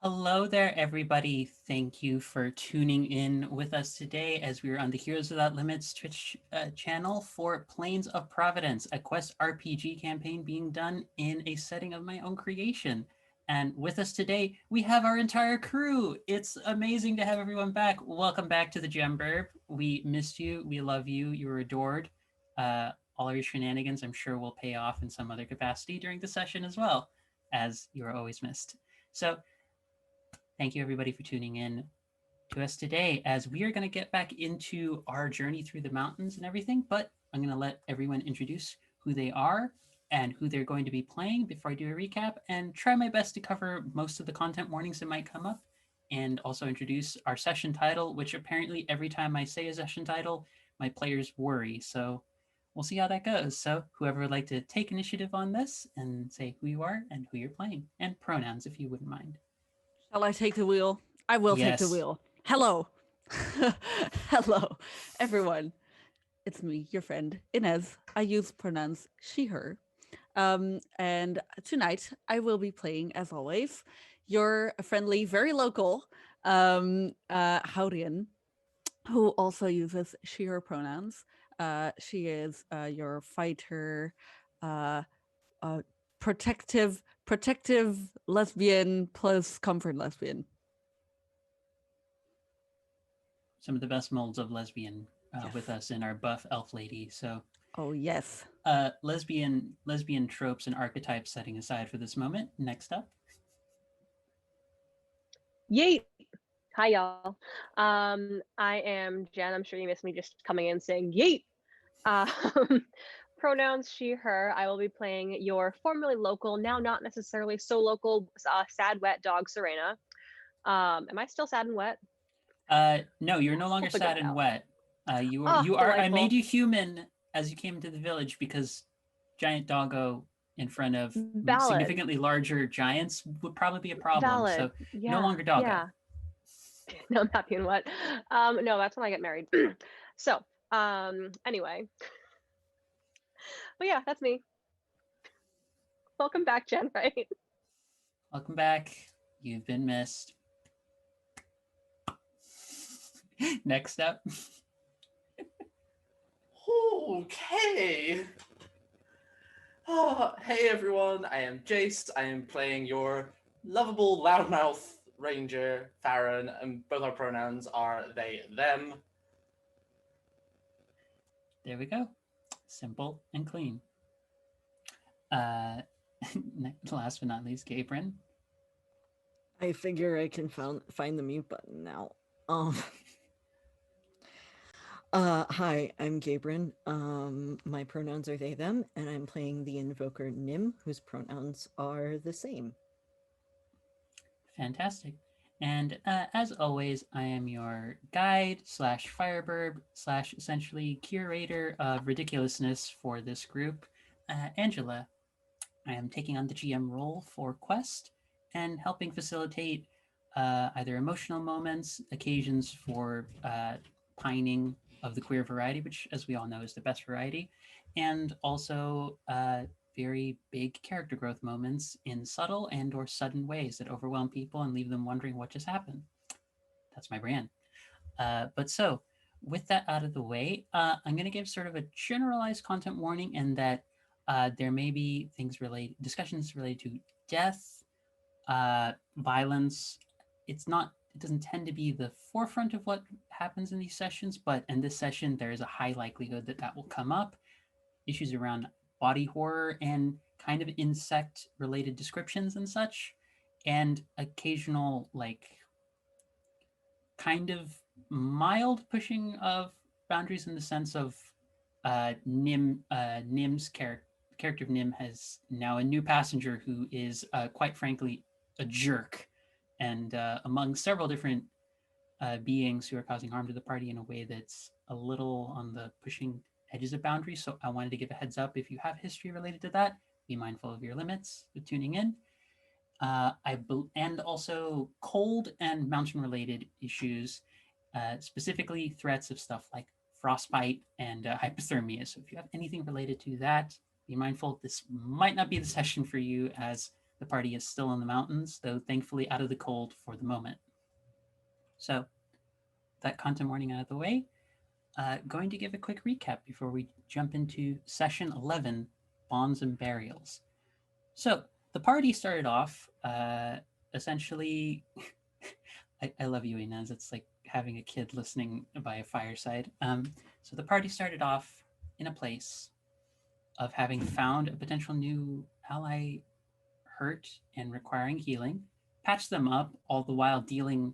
Hello there, everybody. Thank you for tuning in with us today as we are on the Heroes Without Limits Twitch channel for Planes of Providence, a Quest RPG campaign being done in a setting of my own creation. And with us today, we have our entire crew. It's amazing to have everyone back. Welcome back to the Gem Burb. We missed you. We love you. You were adored. All of your shenanigans, I'm sure, will pay off in some other capacity during the session as well, as you are always missed. So, thank you, everybody, for tuning in to us today as we are going to get back into our journey through the mountains and everything. But I'm going to let everyone introduce who they are and who they're going to be playing before I do a recap and try my best to cover most of the content warnings that might come up and also introduce our session title, which apparently every time I say a session title, my players worry. So we'll see how that goes. So whoever would like to take initiative on this and say who you are and who you're playing and pronouns, if you wouldn't mind. Shall I take the wheel? I will take the Yes. wheel. Hello. Hello, everyone. It's me, your friend, Inez. I use pronouns she, her. And tonight I will be playing, as always, your friendly, very local Haurian, who also uses she, her pronouns. She is your fighter, uh, protective lesbian plus comfort lesbian. Some of the best molds of lesbian Yes. with us in our buff elf lady. So, oh yes, lesbian tropes and archetypes setting aside for this moment. Next up, Yeet. Hi, y'all. I am Jen. I'm sure you missed me just coming in saying yeet. Pronouns she, her. I will be playing your formerly local, now not necessarily so local, sad, wet dog, Serena. Am I still sad and wet? no, you're no longer We'll figure sad that and out. wet. You are. Oh, You are. I delightful. made you human as you came into the village because giant doggo in front of Valid. significantly larger giants would probably be a problem. Valid. So Yeah. no longer doggo. Yeah. No, I'm happy and wet. No, that's when I get married. So, anyway. But yeah, that's me. Welcome back, Jen, right? Welcome back. You've been missed. Next up. Okay. Oh, hey everyone, I am Jace. I am playing your lovable loudmouth ranger, Farron, and both our pronouns are they, them. There we go. Simple and clean. Last but not least, Gabrin. I figure I can find the mute button now. Hi, I'm Gabrin. My pronouns are they, them, and I'm playing the invoker Nim, whose pronouns are the same. Fantastic. And as always, I am your guide slash firebird slash essentially curator of ridiculousness for this group, Angela. I am taking on the GM role for Quest and helping facilitate either emotional moments, occasions for pining of the queer variety, which, as we all know, is the best variety, and also very big character growth moments in subtle and/or sudden ways that overwhelm people and leave them wondering what just happened. That's my brand. But so, with that out of the way, I'm going to give sort of a generalized content warning, and that there may be discussions related to death, violence. It's not. It doesn't tend to be the forefront of what happens in these sessions, but in this session, there is a high likelihood that that will come up. Issues around body horror and kind of insect-related descriptions and such, and occasional kind of mild pushing of boundaries in the sense of Nim's character of Nim has now a new passenger who is quite frankly a jerk, and among several different beings who are causing harm to the party in a way that's a little on the pushing edges of boundaries. So I wanted to give a heads up if you have history related to that. Be mindful of your limits with tuning in. And also cold and mountain related issues, specifically threats of stuff like frostbite and hypothermia. So if you have anything related to that, be mindful. This might not be the session for you, as the party is still in the mountains, though thankfully out of the cold for the moment. So that content warning out of the way. Going to give a quick recap before we jump into session 11, Bonds and Burials. So the party started off essentially. I love you, Inez. It's like having a kid listening by a fireside. So the party started off in a place of having found a potential new ally hurt and requiring healing, patched them up, all the while dealing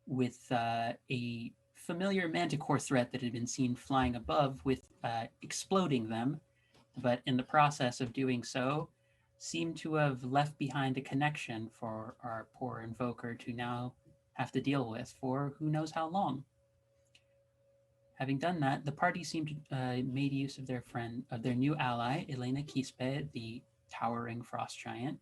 with a familiar manticore threat that had been seen flying above, with exploding them, but in the process of doing so, seemed to have left behind a connection for our poor invoker to now have to deal with for who knows how long. Having done that, the party seemed to made use of their new ally, Elena Quispe, the towering frost giant,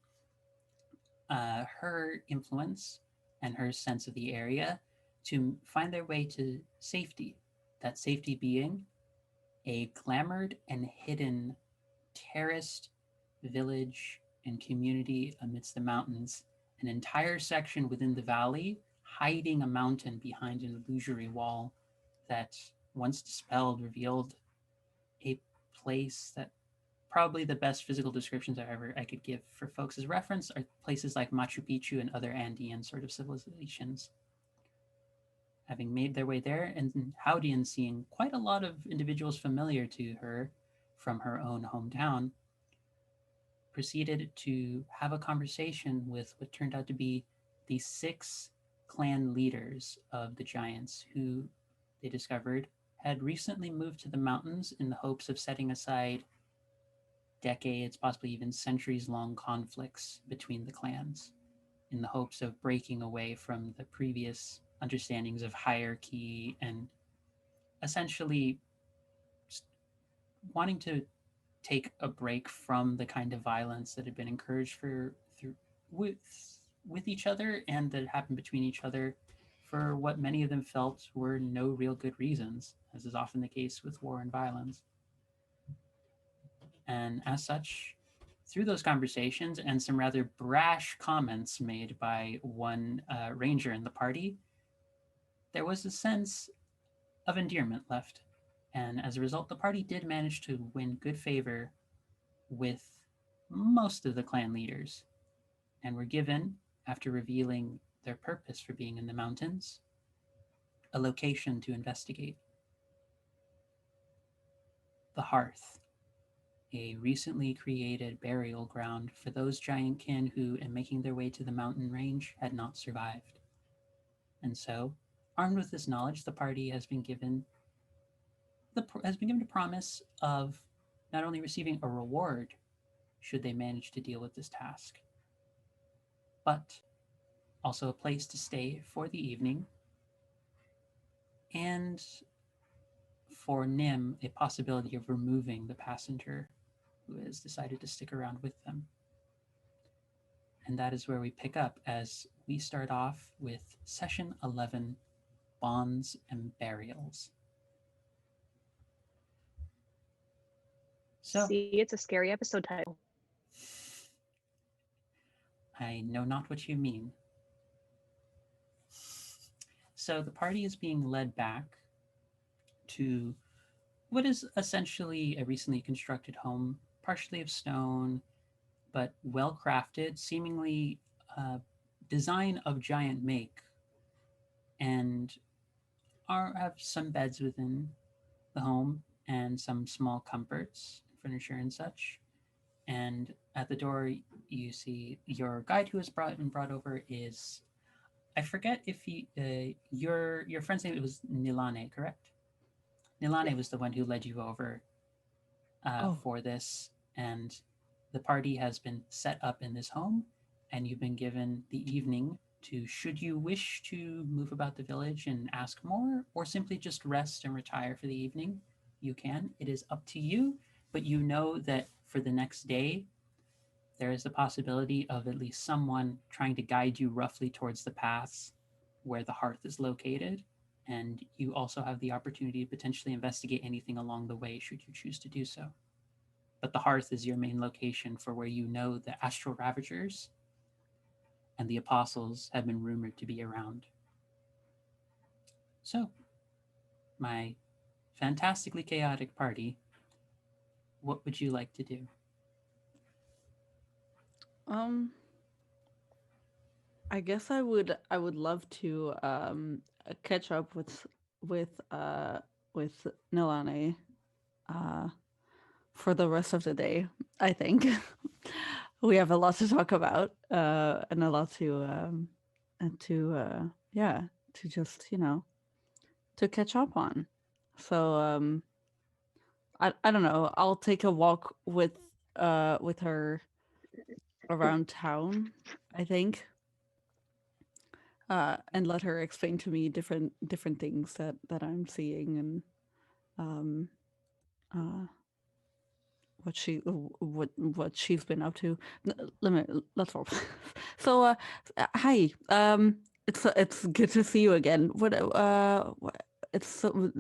her influence and her sense of the area to find their way to safety. That safety being a glamored and hidden terraced village and community amidst the mountains, an entire section within the valley hiding a mountain behind an illusory wall that, once dispelled, revealed a place that probably the best physical descriptions I could give for folks as reference are places like Machu Picchu and other Andean sort of civilizations. Having made their way there, and Howdian seeing quite a lot of individuals familiar to her from her own hometown, proceeded to have a conversation with what turned out to be the 6 clan leaders of the giants, who they discovered had recently moved to the mountains in the hopes of setting aside decades, possibly even centuries long conflicts between the clans, in the hopes of breaking away from the previous understandings of hierarchy and essentially wanting to take a break from the kind of violence that had been encouraged with each other, and that happened between each other for what many of them felt were no real good reasons, as is often the case with war and violence. And as such, through those conversations and some rather brash comments made by one ranger in the party, there was a sense of endearment left. And as a result, the party did manage to win good favor with most of the clan leaders, and were given, after revealing their purpose for being in the mountains, a location to investigate: the Hearth, a recently created burial ground for those giant kin who, in making their way to the mountain range, had not survived. And so, armed with this knowledge, the party has been given has been given a promise of not only receiving a reward should they manage to deal with this task, but also a place to stay for the evening, and for Nim, a possibility of removing the passenger who has decided to stick around with them. And that is where we pick up as we start off with session 11, Bonds and Burials. So, See, it's a scary episode title. I know not what you mean. So the party is being led back to what is essentially a recently constructed home, partially of stone, but well crafted, seemingly design of giant make, and have some beds within the home and some small comforts, furniture and such. And at the door, you see your guide who has been brought over is, I forget if your friend's name was Nilane, correct? Nilane was the one who led you over Oh, for this, and the party has been set up in this home, and you've been given the evening to, should you wish to move about the village and ask more, or simply just rest and retire for the evening, you can. It is up to you, but you know that for the next day, there is the possibility of at least someone trying to guide you roughly towards the paths where the hearth is located. And you also have the opportunity to potentially investigate anything along the way should you choose to do so. But the hearth is your main location for where you know the astral ravagers and the apostles have been rumored to be around. So, my fantastically chaotic party, what would you like to do? um, I guess I would love to catch up with Nilane uh for the rest of the day. I think we have a lot to talk about and a lot to yeah, to just, to catch up on. So I don't know. I'll take a walk with her around town, I think, and let her explain to me different things that I'm seeing, and um, uh, what she's been up to. Let's roll. So, hi. It's good to see you again. It's so,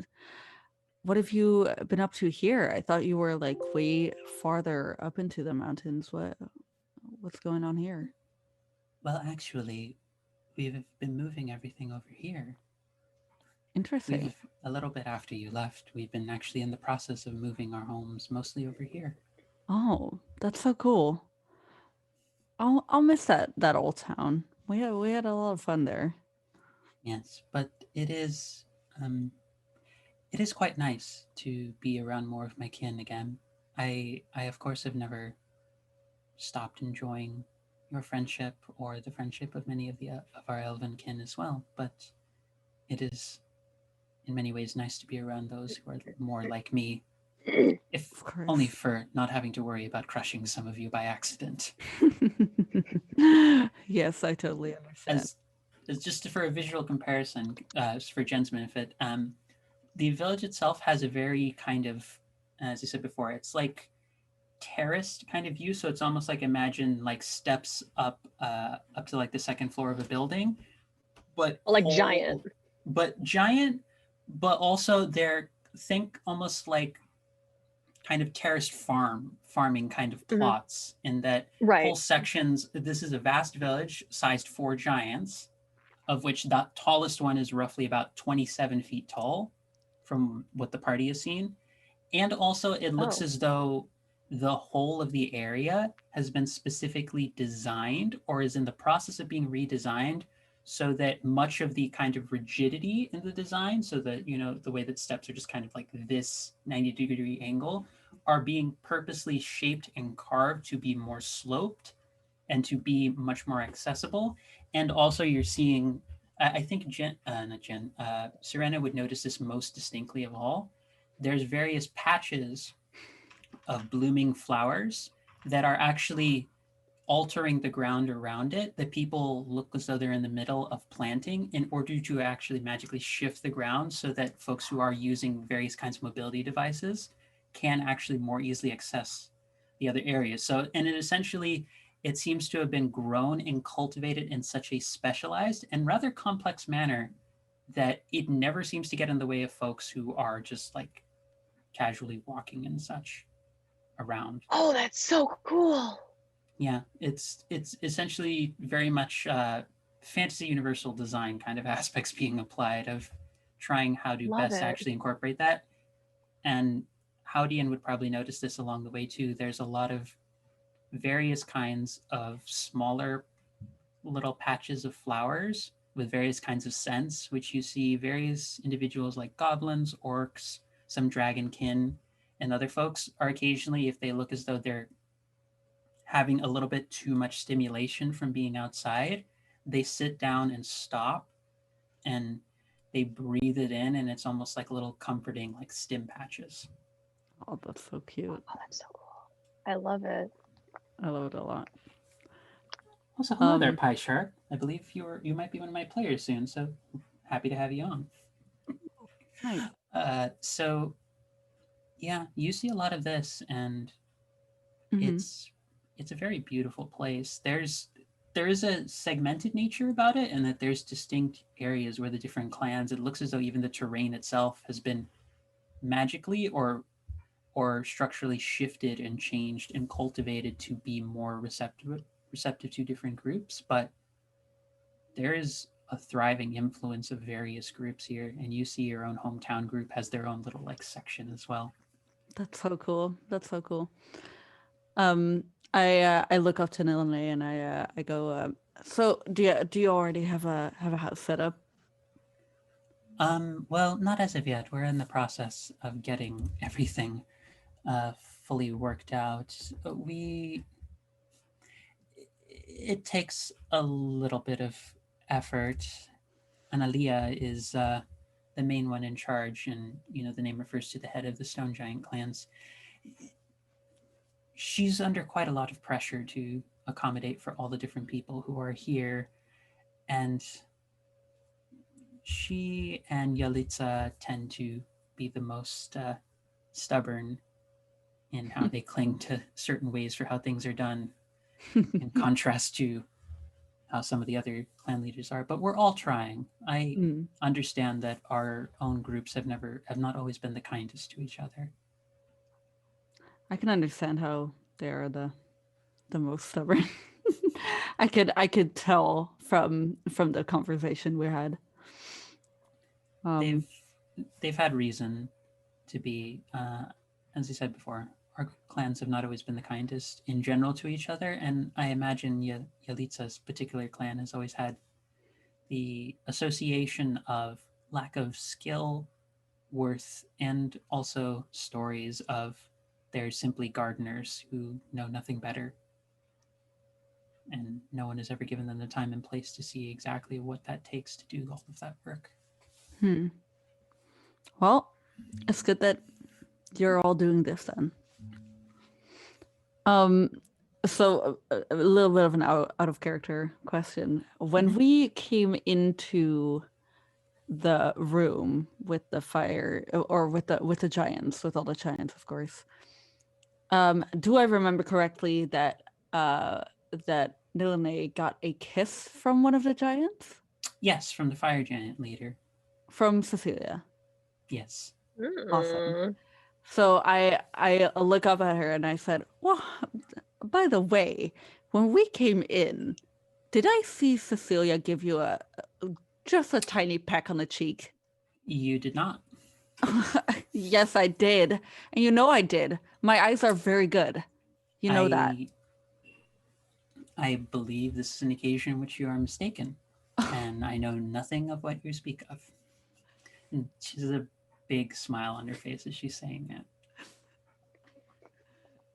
what have you been up to here? I thought you were like way farther up into the mountains. What's going on here? Well, actually, we've been moving everything over here. Interesting. We've, a little bit after you left, we've been actually in the process of moving our homes mostly over here. Oh, that's so cool. I'll miss that old town. We had a lot of fun there. Yes, but um, it is quite nice to be around more of my kin again. I of course have never stopped enjoying your friendship or the friendship of many of the of our elven kin as well. But it is in many ways nice to be around those who are more like me, if Of course. only for not having to worry about crushing some of you by accident. Yes, I totally understand. As just for a visual comparison, for Jen's benefit, the village itself has a very kind of, as I said before, it's like terraced kind of view. So it's almost like, imagine like steps up to like the second floor of a building, but Like giant. giant, but also they're, think almost like kind of terraced farming kind of plots, in that whole Right. sections. This is a vast village sized for giants, of which the tallest one is roughly about 27 feet tall from what the party has seen. And also, it looks Oh. as though the whole of the area has been specifically designed or is in the process of being redesigned, so that much of the kind of rigidity in the design, so that, the way that steps are just kind of like this 90-degree angle, are being purposely shaped and carved to be more sloped and to be much more accessible. And also, you're seeing, I think not Jen, Serena would notice this most distinctly of all. there's various patches of blooming flowers that are actually altering the ground around it, that people look as though they're in the middle of planting in order to actually magically shift the ground so that folks who are using various kinds of mobility devices can actually more easily access the other areas. So, and it essentially, it seems to have been grown and cultivated in such a specialized and rather complex manner that it never seems to get in the way of folks who are just like casually walking and such around. Oh, that's so cool. Yeah, it's essentially very much fantasy universal design kind of aspects being applied of trying how to Love best it. actually incorporate that. And Howdian would probably notice this along the way too. There's a lot of various kinds of smaller little patches of flowers with various kinds of scents, which you see various individuals like goblins, orcs, some dragonkin, and other folks are occasionally, if they look as though they're having a little bit too much stimulation from being outside, they sit down and stop and they breathe it in, and it's almost like little comforting, like stim patches. Oh, that's so cute. Oh, that's so cool. I love it. I love it a lot. Also, hello there, Pie Shark. I believe you might be one of my players soon, so happy to have you on. Nice. So yeah, you see a lot of this, and Mhm. it's a very beautiful place. There is a segmented nature about it, and that there's distinct areas where the different clans. It looks as though even the terrain itself has been magically or structurally shifted and changed and cultivated to be more receptive to different groups. But there is a thriving influence of various groups here, and you see your own hometown group has their own little like section as well. That's so cool. That's so cool. I look up to Nilane and I go. So do you already have a house set up? Well, not as of yet. We're in the process of getting everything fully worked out. It takes a little bit of effort. Analia is the main one in charge, and the name refers to the head of the Stone Giant clans. She's under quite a lot of pressure to accommodate for all the different people who are here, and she and Yalitza tend to be the most stubborn in how they cling to certain ways for how things are done, in contrast to how some of the other clan leaders are. But we're all trying. I Mm, understand that our own groups have not always been the kindest to each other. I can understand how they are the most stubborn. I could tell from the conversation we had. They've they've had reason to be, as I said before. Our clans have not always been the kindest in general to each other, and I imagine Yalitza's particular clan has always had the association of lack of skill, worth, and also stories of they're simply gardeners who know nothing better. And no one has ever given them the time and place to see exactly what that takes to do all of that work. Well, it's good that you're all doing this then. So a little bit of an out of character question. When we came into the room with the fire, or with the giants, with all the giants, of course, do I remember correctly that that Nilane got a kiss from one of the giants? Yes, from the fire giant leader. From Cecilia. Yes. Awesome. So I look up at her and I said, well, by the way, when we came in, did I see Cecilia give you just a tiny peck on the cheek? You did not. Yes, I did. And you know I did. My eyes are very good. You know that. I believe this is an occasion in which you are mistaken, and I know nothing of what you speak of. And she has a big smile on her face as she's saying that.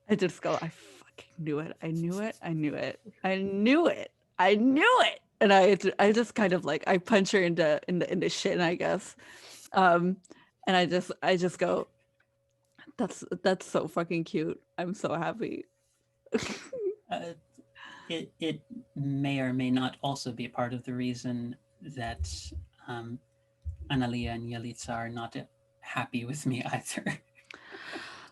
I just go, I fucking knew it. I knew it. I knew it. I knew it. I knew it. And I just kind of like, I punch her in the shin, I guess. And I just go, That's so fucking cute. I'm so happy. Uh, it may or may not also be part of the reason that um, Analia and Yalitza are not happy with me either.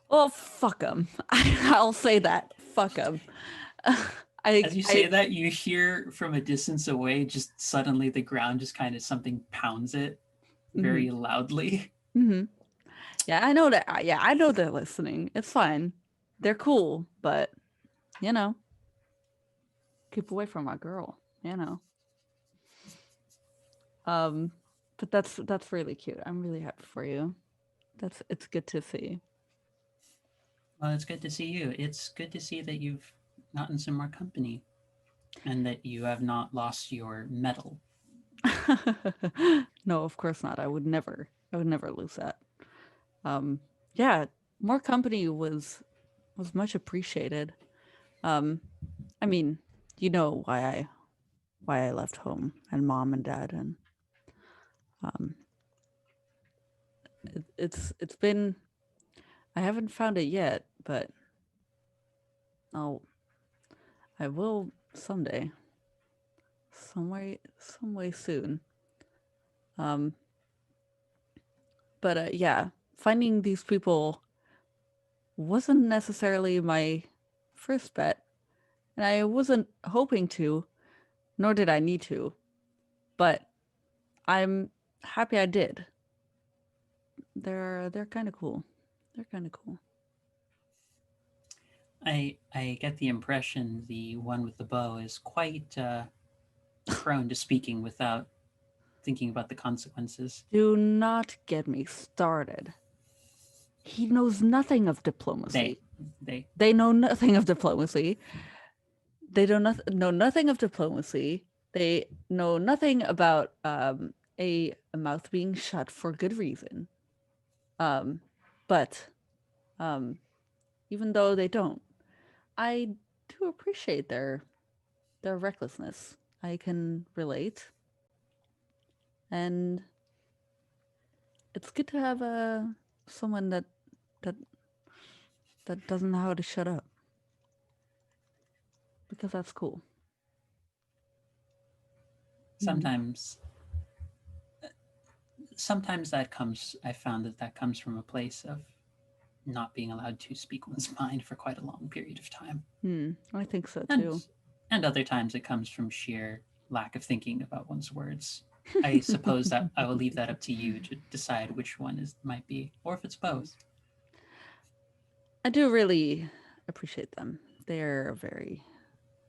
Well, fuck them. I'll say that. Fuck them. As you say I that, you hear from a distance away, just suddenly the ground just kind of something pounds it very loudly. hmm Yeah, I know that. Yeah, I know they're listening. It's fine. They're cool, but you know, keep away from my girl. You know. Um, but that's really cute. I'm really happy for you. It's good to see. Well, it's good to see you. It's good to see that you've gotten some more company and that you have not lost your mettle. No, of course not. I would never lose that. Um, yeah, more company was much appreciated. Um, I mean, you know why I left home and mom and dad, and um, it's been I haven't found it yet, but I'll I will someday, some way soon. Um, but yeah, finding these people wasn't necessarily my first bet, and I wasn't hoping to, nor did I need to, but I'm happy I did. They're kind of cool. They're kind of cool. I get the impression the one with the bow is quite prone to speaking without thinking about the consequences. Do not get me started. He knows nothing of They, diplomacy. they, They know nothing of diplomacy. They know nothing of diplomacy. They know nothing about a mouth being shut for good reason. Um, but um, even though they don't, I do appreciate their recklessness. I can relate, and it's good to have someone that that doesn't know how to shut up because that's cool. sometimes sometimes that comes I found that that comes from a place of not being allowed to speak one's mind for quite a long period of time. I think so And too. other times it comes from sheer lack of thinking about one's words. I suppose that I will leave that up to you to decide which one is might be, or if it's both. I do really appreciate them. They're a very,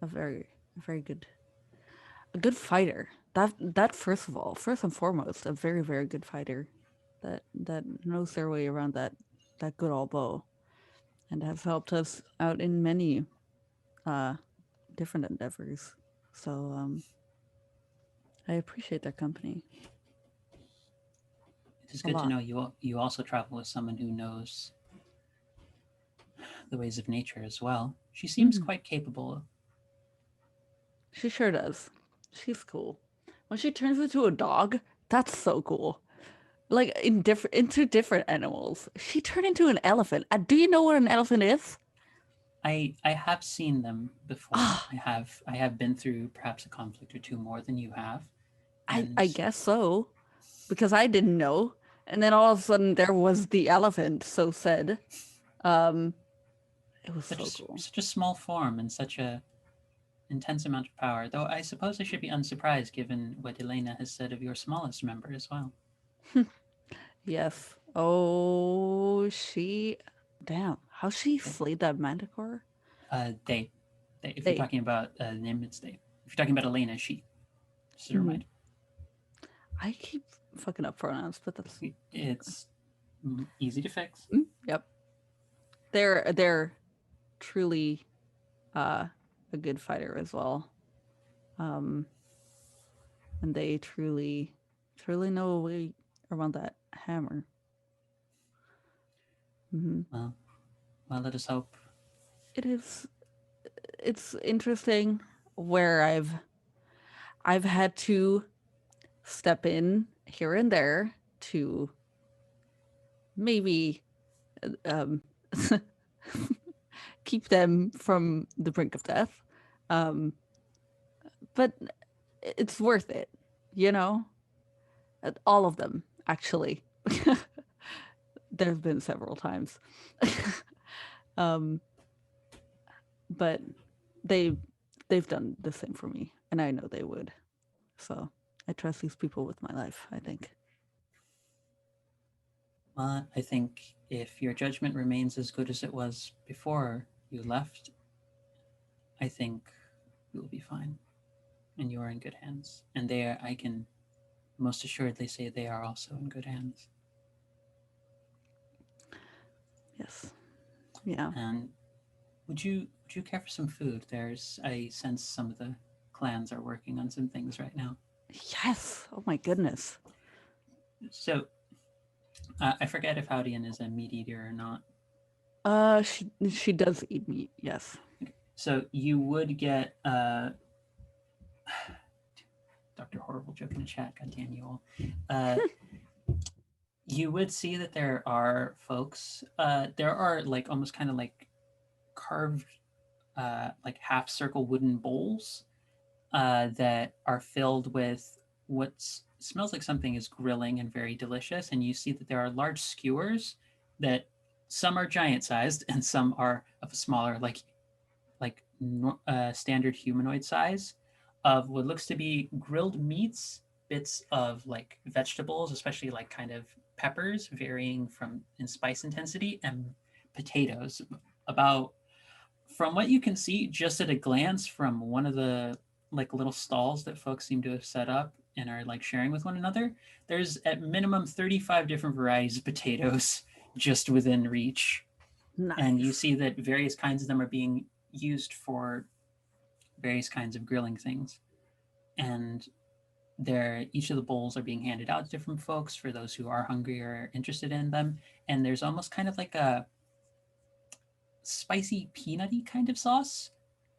very good, a good fighter. That first of all, first and foremost, a very, very good fighter, that knows their way around that good old bow, and has helped us out in many uh different endeavors. So I appreciate their company It is a good to lot. know you also travel with someone who knows the ways of nature as well. She seems Mhm. quite capable. She sure does. She's cool. When she turns into a dog, that's so cool. Like into different animals. She turned into an elephant. Do you know what an elephant is? I have seen them before. Ah, I have been through perhaps a conflict or two more than you have, I and guess so because I didn't know. And then all of a sudden there was the elephant, so said. Um, it was so cool. such a small form and such a intense amount of power. Though I suppose I should be unsurprised given what Elena has said of your smallest member as well. Yes. Oh, damn, how she They, slayed that manticore? they, they. If you're They. talking about Nim, it's they. If you're talking about Elena, she. Just a Mhm. reminder. I keep fucking up pronouns, but that's It's easy to fix. yep. They're truly a good fighter as well. Um, and they truly know a way around that hammer. Well, let us hope. It is it's interesting where I've had to step in here and there to maybe um, keep them from the brink of death. But it's worth it, you know? All of them, actually. There have been several times. um, but they they've done the same for me, and I know they would. So I trust these people with my life, I think. I think if your judgment remains as good as it was before you left, I think you'll be fine, and you are in good hands. And I can most assuredly say they are also in good hands. Yes. Yeah. And would you care for some food? I sense some of the clans are working on some things right now. Yes. Oh my goodness. So I forget if Howdian is a meat eater or not. She does eat meat. Yes. So you would get Dr. Horrible joke in the chat. God damn you all. You would see that there are folks. There are like almost kind of like carved, like half circle wooden bowls that are filled with what smells like something is grilling and very delicious. And you see that there are large skewers that some are giant sized and some are of a smaller, like standard humanoid size, of what looks to be grilled meats, bits of like vegetables, especially like kind of peppers, varying from in spice intensity, and potatoes. About from what you can see, just at a glance from one of the like little stalls that folks seem to have set up and are like sharing with one another, there's at minimum 35 different varieties of potatoes just within reach. Nice. And you see that various kinds of them are being used for various kinds of grilling things. And each of the bowls are being handed out to different folks for those who are hungry or interested in them. And there's almost kind of like a spicy peanutty kind of sauce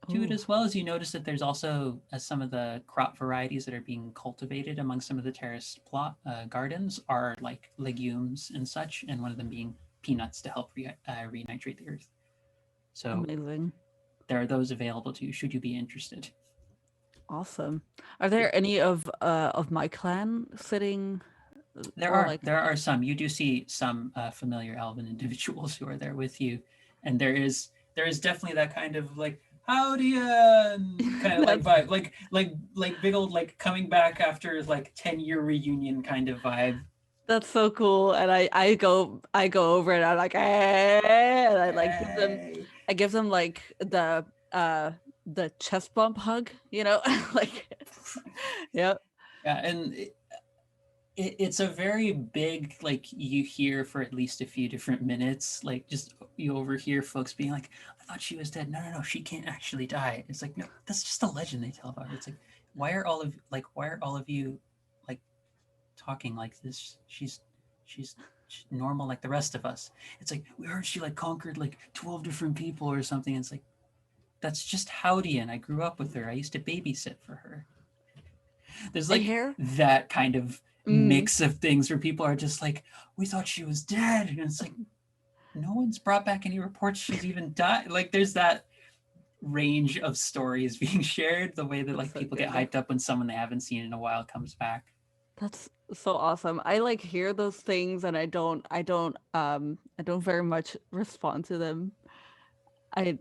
to it, Ooh. as well as you notice that there's also some of the crop varieties that are being cultivated among some of the terraced plot gardens are like legumes and such, and one of them being peanuts to help re-nitrate the earth. So Amazing. there are those available to you should you be interested. Awesome. Are there any of my clan sitting? There or are like there are some. You do see some familiar elven individuals who are there with you, and there is definitely that kind of like howdy kind of like That's- vibe, like big old like coming back after like 10-year reunion kind of vibe. That's so cool. And I go over and I'm like, hey, and I like Hey. give them like the chest bump hug, you know? Like yep. Yeah, and it's a very big like you hear for at least a few different minutes, like just you overhear folks being like, I thought she was dead. No, she can't actually die. It's like, no, that's just a legend they tell about her. It's like, why are all of you like talking like this? She's normal like the rest of us. It's like, we heard she like conquered like 12 different people or something. And it's like, that's just Howdy, and I grew up with her. I used to babysit for her. There's I like hear. that kind of Mm, mix of things where people are just like, we thought she was dead. And it's like, no one's brought back any reports she's even died. Like there's that range of stories being shared, the way that like so people get good. hyped up when someone they haven't seen in a while comes back. That's so awesome. I like hear those things and I don't very much respond to them. I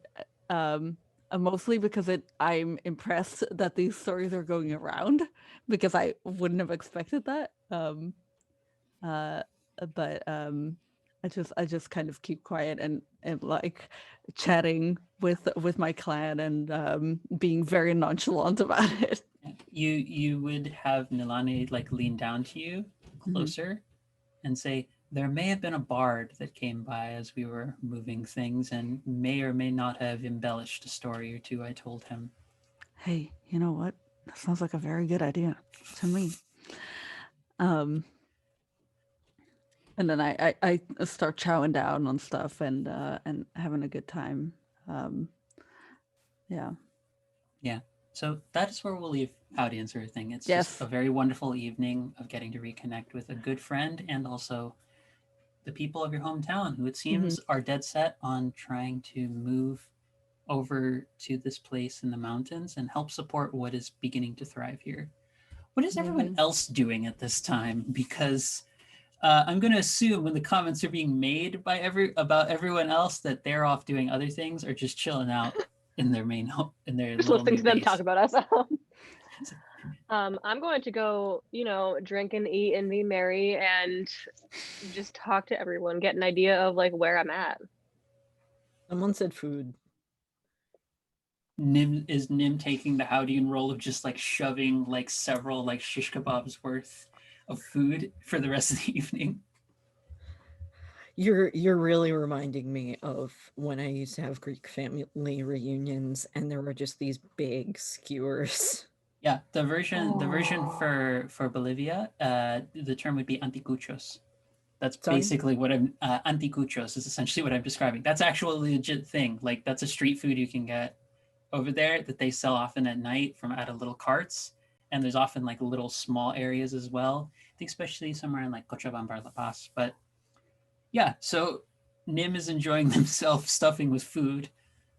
um mostly because I'm impressed that these stories are going around because I wouldn't have expected that. Uh but I just kind of keep quiet and like chatting with my clan and being very nonchalant about it. You would have Nilani like lean down to you closer and say, there may have been a bard that came by as we were moving things and may or may not have embellished a story or two I told him. Hey, you know what? That sounds like a very good idea to me. Um, and then I start chowing down on stuff and having a good time. Um, yeah. Yeah. So that is where we'll leave Howdy and sort of thing. It's just Yes. a very wonderful evening of getting to reconnect with a good friend and also the people of your hometown, who it seems are dead set on trying to move over to this place in the mountains and help support what is beginning to thrive here. What is everyone else doing at this time? Because I'm going to assume when the comments are being made by about everyone else that they're off doing other things or just chilling out in their in their Just little listening new to them base. talk about us. I'm going to go, drink and eat and be merry and just talk to everyone, get an idea of like where I'm at. Someone said food. Nim taking the Howdian role of just like shoving like several like shish kebabs worth of food for the rest of the evening. You're really reminding me of when I used to have Greek family reunions and there were just these big skewers. Yeah, the version for Bolivia, the term would be anticuchos. That's Sorry? basically what I'm anticuchos is essentially what I'm describing. That's actually a legit thing. Like that's a street food you can get over there that they sell often at night from out of little carts. And there's often like little small areas as well. I think especially somewhere in like Cochabamba, La Paz. But yeah, so Nim is enjoying themselves stuffing with food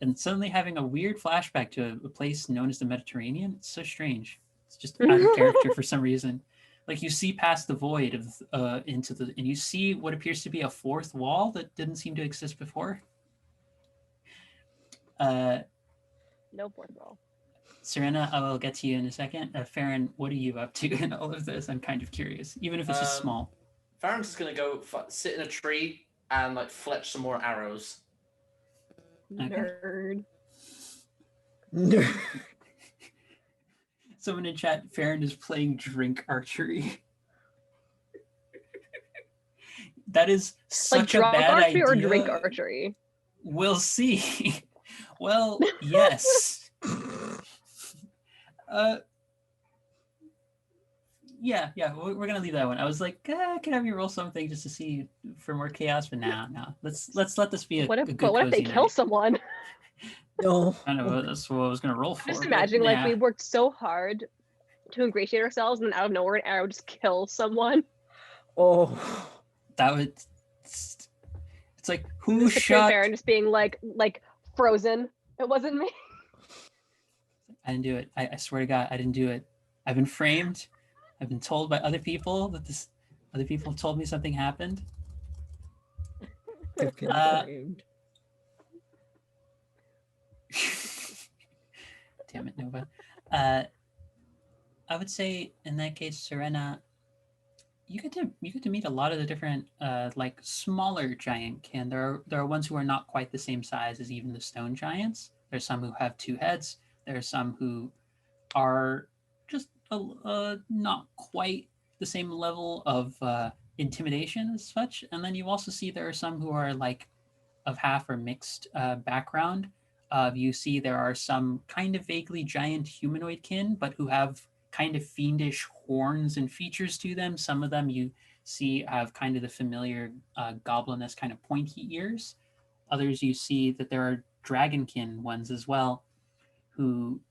and suddenly having a weird flashback to a place known as the Mediterranean. It's so strange. It's just out of character for some reason. Like you see past the void of into the, and you see what appears to be a fourth wall that didn't seem to exist before. No fourth wall. Serena, I will get to you in a second. Farron, what are you up to in all of this? I'm kind of curious, even if it's just small. Farron's just gonna go sit in a tree and like fletch some more arrows. Nerd. Nerd. Someone in chat, Farron is playing drink archery. That is such a bad archery idea. Or drink archery? We'll see. Well, yes. Yeah, we're gonna leave that one. I was like, can I have you roll something just to see for more chaos? But no. Let's let this be a good What if they cozy kill night. someone? No. I know that's what I was gonna roll for. Just but imagine like nah. we worked so hard to ingratiate ourselves, and then out of nowhere, an arrow just kills someone. Oh. That would. It's like who Just picturing shot? Farron just being like frozen. It wasn't me. I didn't do it. I swear to God, I didn't do it. I've been framed. I've been told by other people that this. Other people have told me something happened. You've been framed. Damn it, Nova. I would say in that case, Serena, you get to meet a lot of the different like smaller giant kin. There are ones who are not quite the same size as even the stone giants. There's some who have two heads. There are some who are just not quite the same level of intimidation as such. And then you also see there are some who are like of half or mixed background. You see there are some kind of vaguely giant humanoid kin, but who have kind of fiendish horns and features to them. Some of them you see have kind of the familiar gobliness kind of pointy ears. Others you see that there are dragonkin ones as well, who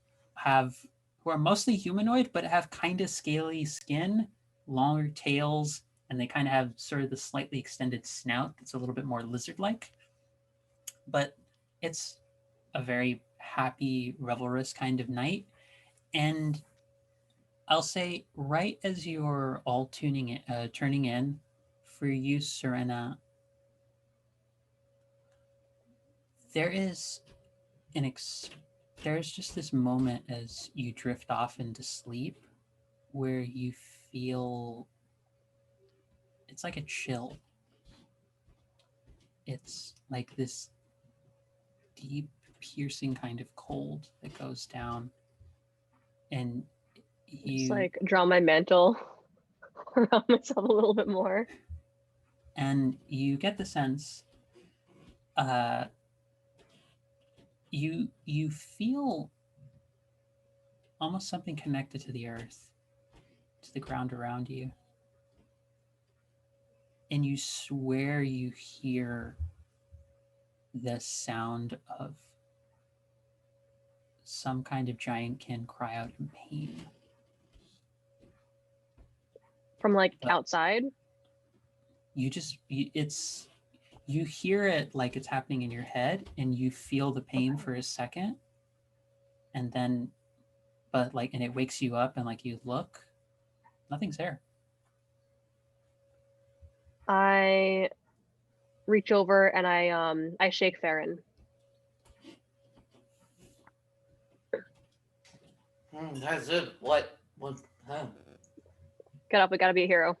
are mostly humanoid but have kind of scaly skin, longer tails, and they kind of have sort of the slightly extended snout that's a little bit more lizard-like. But it's a very happy, revelrous kind of night. And I'll say, right as you're all turning in, for you, Serena, there is there's just this moment as you drift off into sleep where you feel it's like a chill. It's like this deep, piercing kind of cold that goes down, and Just like draw my mantle around myself a little bit more. And you get the sense you feel almost something connected to the earth, to the ground around you, and you swear you hear the sound of some kind of giant kin cry out in pain. From like outside? you hear it like it's happening in your head, and you feel the pain Okay. for a second, and then and it wakes you up, and like you look, nothing's there. I reach over and I shake Farron. That's it. What? Huh? Get up, we gotta be a hero.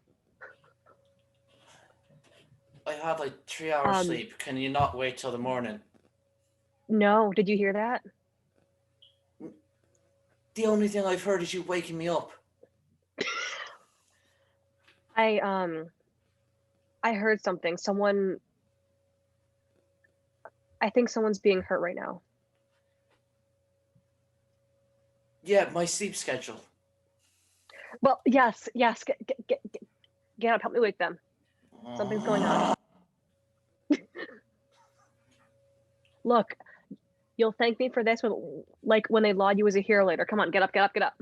I had like 3 hours Um, sleep. Can you not wait till the morning? No, did you hear that? The only thing I've heard is you waking me up. I heard something. I think someone's being hurt right now. Yeah, my sleep schedule. Well, yes. Get up, help me wake them. Something's going on. Look, you'll thank me for this when they laud you as a hero later. Come on, get up.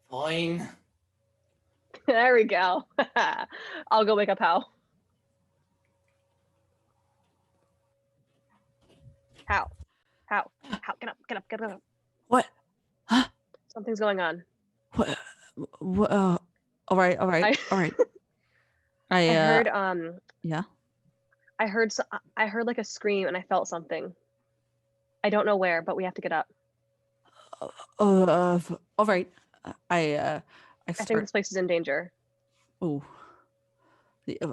Fine. There we go. I'll go wake up Hal. Hal, get up. What? Huh? Something's going on. What? All right. All right. I heard Yeah. I heard like a scream and I felt something. I don't know where, but we have to get up. All right. I I think start. this place is in danger. Oh.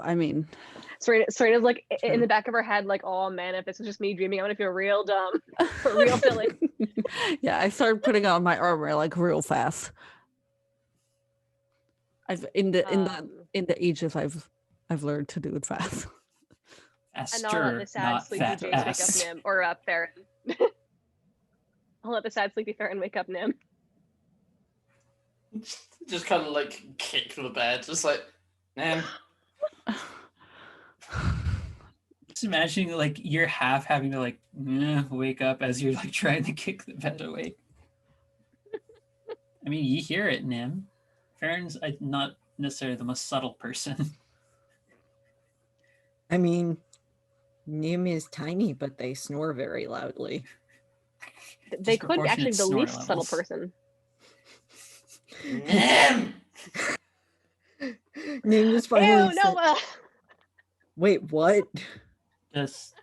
I mean, Serena's like in True. the back of her head, like, oh man, if this was just me dreaming, I'm gonna feel real dumb, real silly. yeah, I started putting on my armor like real fast. I've in the ages I've learned to do it fast. And I'll let the Faster, sad, not sleepy fat Jace wake up ass. Nim or Farron. I'll let the sad, sleepy Farron wake up Nim. Just kind of like kick the bed, just like, man. Just imagining like you're half having to like wake up as you're like trying to kick the bed away. I mean, you hear it, Nim. Farron's not necessarily the most subtle person. I mean, Nim is tiny, but they snore very loudly. They could actually be the Disproportionate least snore subtle levels. person. Nim! Nim just Ew, finally said, Nova! wait, what? Just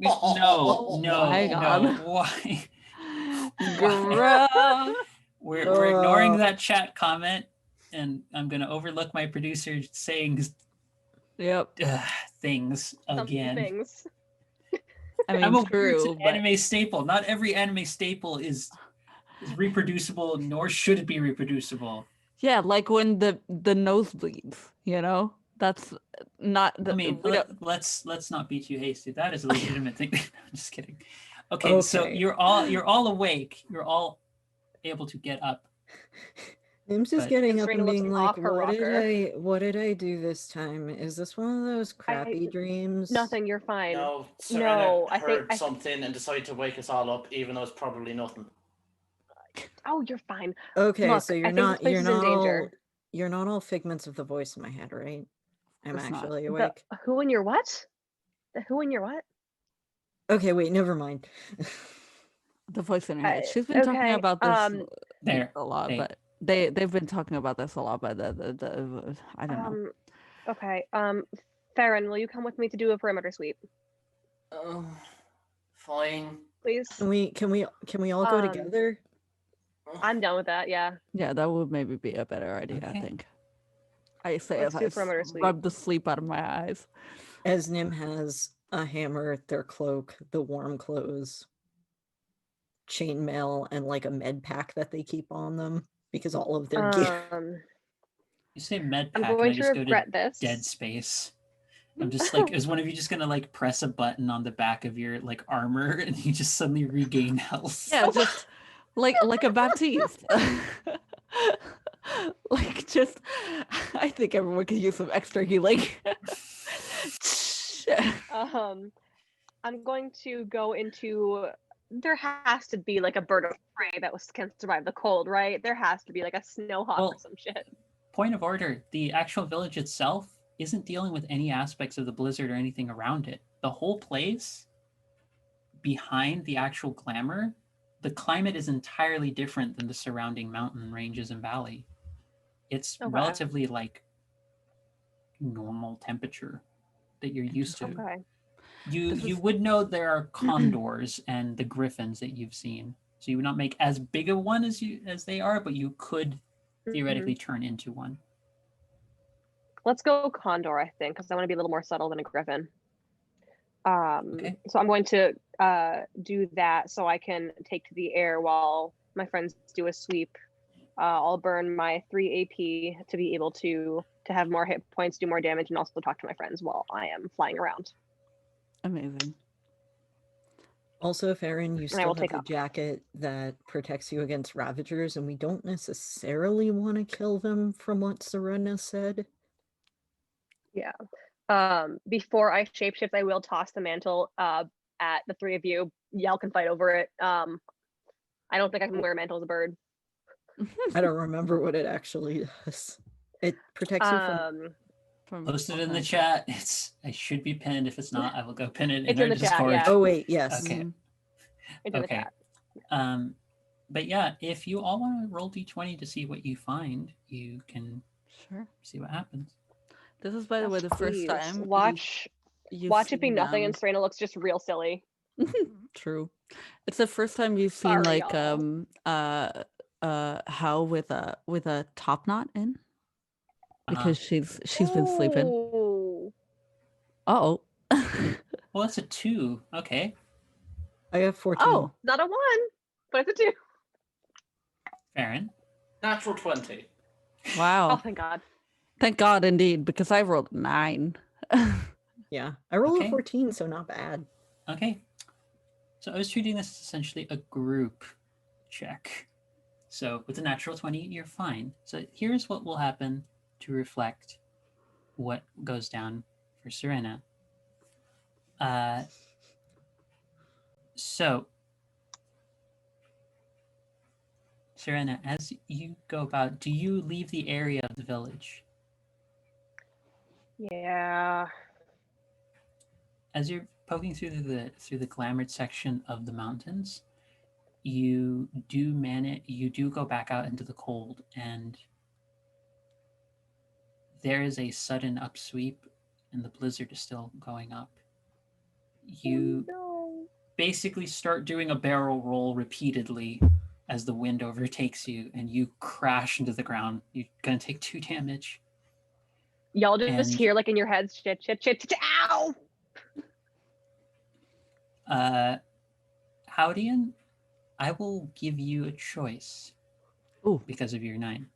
Oh my God. Why? Gross. We're ignoring that chat comment, and I'm gonna overlook my producer saying Yep. things again. Some things. I mean, I'm aware it's true, an but anime staple. Not every anime staple is reproducible, nor should it be reproducible. yeah, like when the nosebleeds, you know, that's not the. I mean, let's not be too hasty. That is a legitimate thing. I'm just kidding. Okay, so Okay. you're all awake. You're all able to get up. Nim's just But- getting And up Serena and looks being off like, her what rocker. did I do this time? Is this one of those crappy dreams? Nothing, you're fine. No, Serena No, I heard think- something and decided to wake us all up, even though it's probably nothing. Oh, you're fine. Okay, Look, so I think this place is in danger. you're not all figments of the voice in my head, right? I'm course not. actually The awake. who in your what? The who in your what? Okay, wait, never mind. The voice in her head. She's been talking okay, about this There. a lot, Hey. but they've been talking about this a lot, but I don't know. Okay. Farron, will you come with me to do a perimeter sweep, Fine. please? Can we all go Um, together? I'm done with that. Yeah. Yeah, that would maybe be a better idea. I Okay. think. I say Let's if do I perimeter sweep. rub the sleep out of my eyes. As Nim has a hammer, their cloak, the warm clothes, chainmail, and like a med pack that they keep on them because all of their gear. You say med I'm pack, and I going to just go to regret this. Dead Space. I'm just like, is one of you just gonna like press a button on the back of your like armor, and you just suddenly regain health? Yeah, just like a Baptiste. Like just, I think everyone could use some extra healing. I'm going to go into. There has to be like a bird of prey that can survive the cold, right? There has to be like a snowhawk Well, or some shit. Point of order: the actual village itself isn't dealing with any aspects of the blizzard or anything around it. The whole place, behind the actual glamour, the climate is entirely different than the surrounding mountain ranges and valley. It's Okay. relatively like normal temperature that you're used to. Okay. You would know there are condors and the griffins that you've seen. So you would not make as big a one as they are, but you could theoretically turn into one. Let's go condor, I think, because I want to be a little more subtle than a griffin. Okay. So I'm going to do that so I can take to the air while my friends do a sweep. I'll burn my 3 AP to be able to have more hit points, do more damage, and also talk to my friends while I am flying around. Amazing. Also, Farron, you I still will have take the off. jacket that protects you against Ravagers, and we don't necessarily want to kill them from what Serena said. Yeah. Before I shapeshift, I will toss the mantle at the three of you. Y'all can fight over it. I don't think I can wear a mantle as a bird. I don't remember what it actually does. It protects you from. Post it all in the kinds of- chat. It should be pinned. If it's not, I will go pin it It's in our in the chat, Discord. yeah. Oh wait, yes. Okay. It's in the Okay. chat. But yeah, if you all want to roll d20 to see what you find, you can Sure. see what happens. This is, by the way, the first Please. time Watch it be nothing, and Serena looks just real silly. True. It's the first time you've seen Sorry, like y'all. Hal with a top knot in because she's been sleeping. Ooh. Oh. Well, that's a 2. Okay, I have 14. Oh. Not a 1, but it's a 2. Farron. Natural 20. Oh, Wow. thank God. Thank God indeed, because I rolled 9. Yeah, I rolled Okay. a 14, so not bad. Okay. So I was treating this as essentially a group check. So with a natural 20, you're fine. So here's what will happen to reflect what goes down for Serena. So, Serena, as you go about, do you leave the area of the village? Yeah. As you're poking through the glamored section of the mountains, you do go back out into the cold, and there is a sudden upsweep, and the blizzard is still going up. You No. basically start doing a barrel roll repeatedly as the wind overtakes you, and you crash into the ground. You're gonna take 2 damage. Y'all just And hear like in your heads, shit, shit, shit, shit, ow! Howdian, I will give you a choice. Ooh. Because of your 9.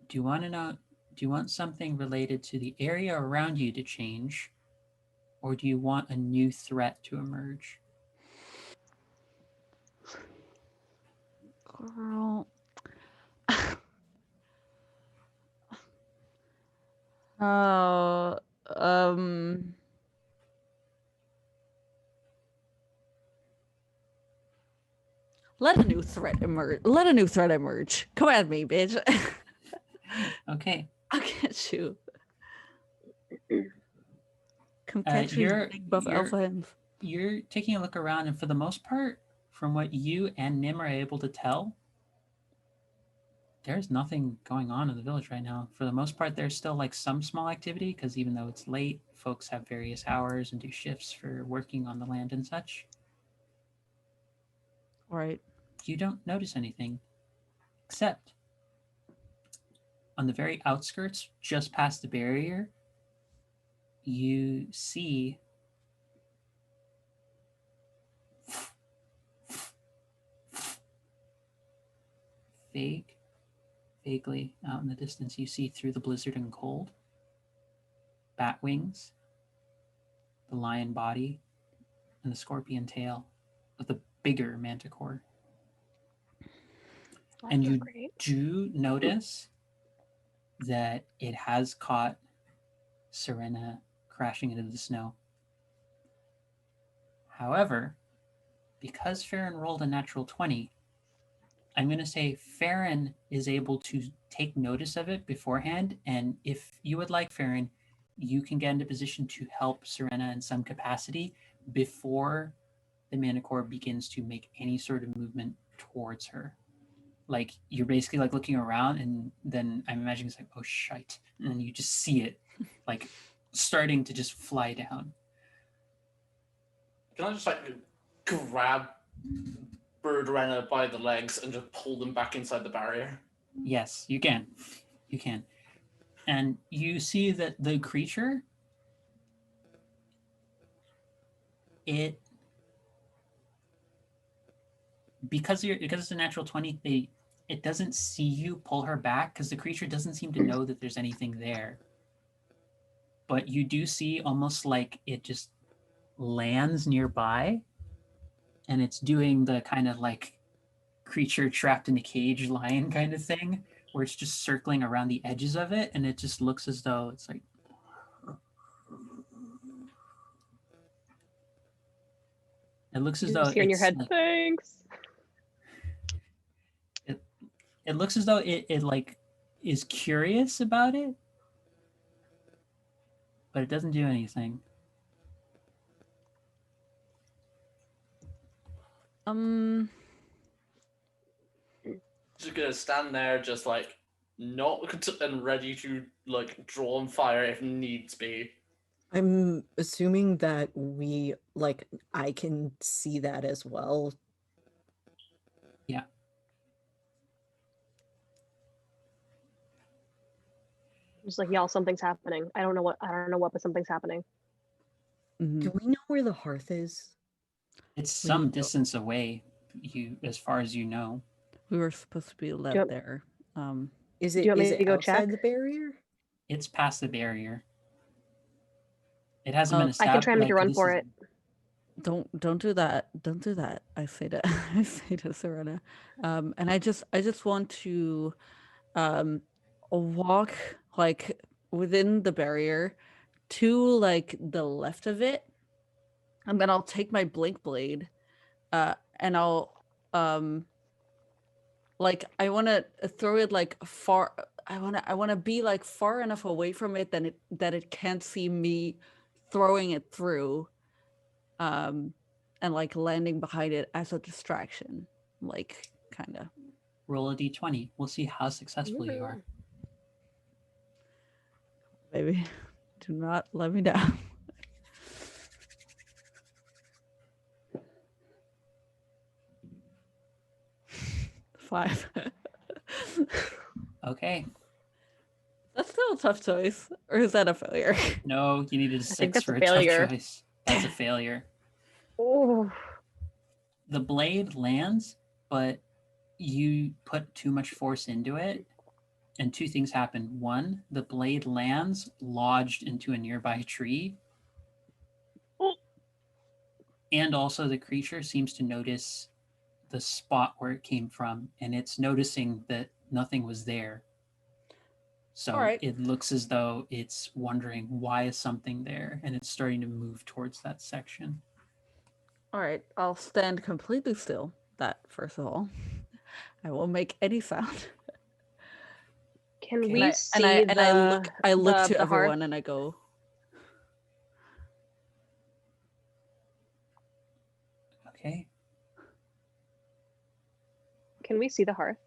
Do you want to know? Do you want something related to the area around you to change, or do you want a new threat to emerge? Girl. Oh, let a new threat emerge. Let a new threat emerge. Come at me, bitch. Okay. I'll get you. Come catch these you're big buff you're alpha hens. you're taking a look around, and for the most part, from what you and Nim are able to tell, there's nothing going on in the village right now. For the most part, there's still like some small activity because even though it's late, folks have various hours and do shifts for working on the land and such. Right. You don't notice anything, except on the very outskirts, just past the barrier, you see vaguely out in the distance, you see through the blizzard and cold, bat wings, the lion body, and the scorpion tail of the bigger manticore. And you do notice that it has caught Serena crashing into the snow. However, because Farron rolled a natural 20, I'm going to say Farron is able to take notice of it beforehand. And if you would like, Farron, you can get into position to help Serena in some capacity before the Manicore begins to make any sort of movement towards her. Like you're basically like looking around, and then I'm imagining it's like, oh shite, and then you just see it like starting to just fly down. Can I just like grab Bird Renner by the legs and just pull them back inside the barrier? Yes, you can. You can. And you see that the creature, it because it's a natural 20, it doesn't see you pull her back because the creature doesn't seem to know that there's anything there. But you do see almost like it just lands nearby, and it's doing the kind of like creature trapped in a cage lion kind of thing, where it's just circling around the edges of it, and it just looks as though it's like it looks as You though just hear in your it's head, like thanks. it looks as though it like is curious about it, but it doesn't do anything. Just gonna stand there, just like knocked and ready to like draw on fire if needs be. I'm assuming that I can see that as well. Yeah. Just like yell, something's happening. I don't know what, but something's happening. Do we know where the hearth is? It's We some don't. distance away, as far as you know. We were supposed to be led you- there. Is Do it you want me is to it go outside check? the barrier? It's past the barrier. It hasn't been I can try established. and make a run this for is- it. Don't do that. Don't do that. I say to I say to Serena. And I just want to walk like within the barrier to like the left of it, and then I'll take my blink blade and I'll like I want to throw it like far. I want to be like far enough away from it that it can't see me throwing it through, and like landing behind it as a distraction, like kind of. Roll a d20. We'll see how successful you are. Baby, do not let me down. Five. Okay. That's still a tough choice, or is that a failure? No, you needed a think 6 that's for a a failure. tough choice. That's a failure. Oh, The blade lands, but you put too much force into it, and two things happen. One, the blade lands lodged into a nearby tree, and also the creature seems to notice the spot where it came from, and it's noticing that nothing was there. So All right. it looks as though it's wondering why is something there, and it's starting to move towards that section. All right, I'll stand completely still. That first of all, I won't make any sound. can Okay. we And see I look to the hearth? everyone and I go, Okay. Can we see the hearth?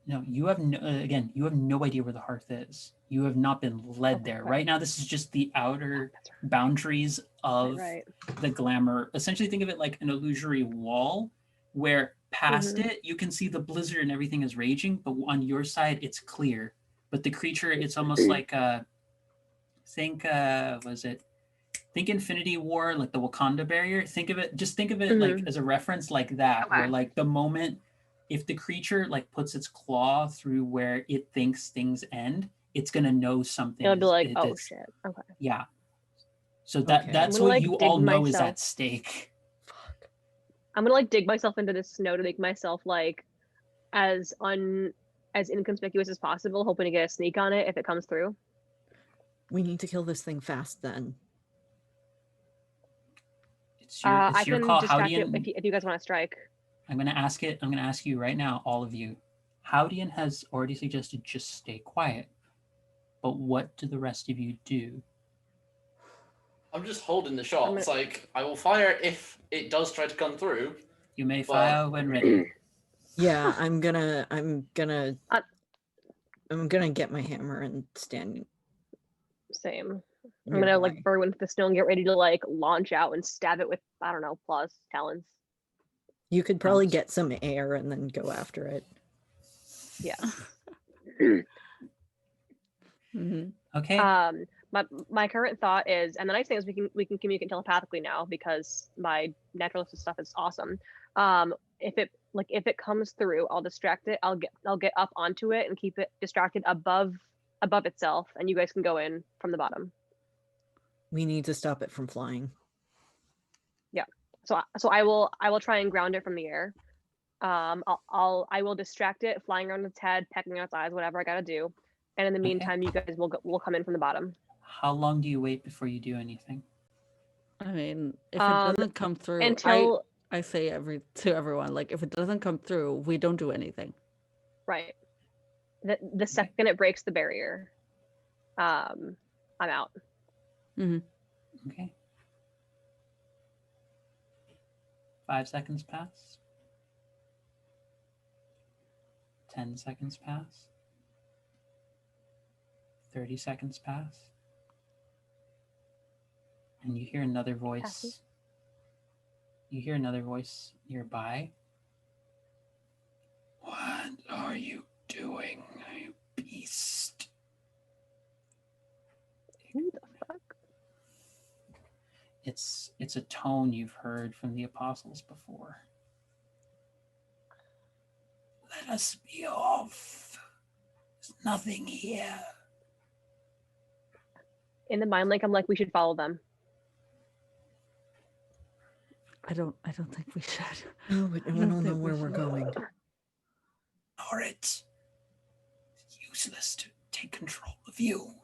No, you have no, again, you have no idea where the hearth is. You have not been led Okay, there. right. Right now, this is just the outer That's right. boundaries of Right. the glamour. Essentially, think of it like an illusory wall where past it, you can see the blizzard and everything is raging, but on your side, it's clear. But the creature, it's almost like, think Infinity War, like the Wakanda barrier. Think of it like as a reference like that, where Okay. like the moment if the creature like puts its claw through where it thinks things end, it's gonna know something. It'll be like, oh it's- shit. Okay. Yeah. So Okay. that's I'm gonna, what like, you dig all know is myself. at stake. Fuck. I'm gonna like dig myself into the snow to make myself like as inconspicuous as possible, hoping to get a sneak on it if it comes through. We need to kill this thing fast then. It's your I it's your can call. distract Howdy it if you guys want to strike. I'm going to ask it. I'm going to ask you right now, all of you. Howdian has already suggested just stay quiet. But what do the rest of you do? I'm just holding the shot. gonna- It's like I will fire if it does try to come through. You may But- fire when ready. Yeah, I'm gonna Uh, get my hammer and stand. Same. I'm gonna like nearby. burrow into the snow and get ready to like launch out and stab it with, I don't know, claws, talons. You could probably Sounds- get some air and then go after it. Yeah. Mhm. Okay. My current thought is, and the nice thing is we can communicate telepathically now because my naturalistic stuff is awesome. If it comes through, I'll distract it. I'll get up onto it and keep it distracted above itself, and you guys can go in from the bottom. We need to stop it from flying. So I will try and ground it from the air. I will distract it, flying around its head, pecking on its eyes, whatever I gotta do. And in the Okay. meantime, you guys will come in from the bottom. How long do you wait before you do anything? I mean, if it Um, doesn't come through, Until I say to everyone, like, if it doesn't come through, we don't do anything. right, the second it breaks the barrier, I'm out. Okay. 5 seconds pass. 10 seconds pass. 30 seconds pass. And you hear another voice. Passing. You hear another voice nearby. What are you doing, you beast? Who the fuck? It's a tone you've heard from the apostles before. Let us be off. There's nothing here. In the mind link, I'm like, we should follow them. I don't think we should. No, but we don't don't know think we where we're should. going. Or it's useless to take control of you.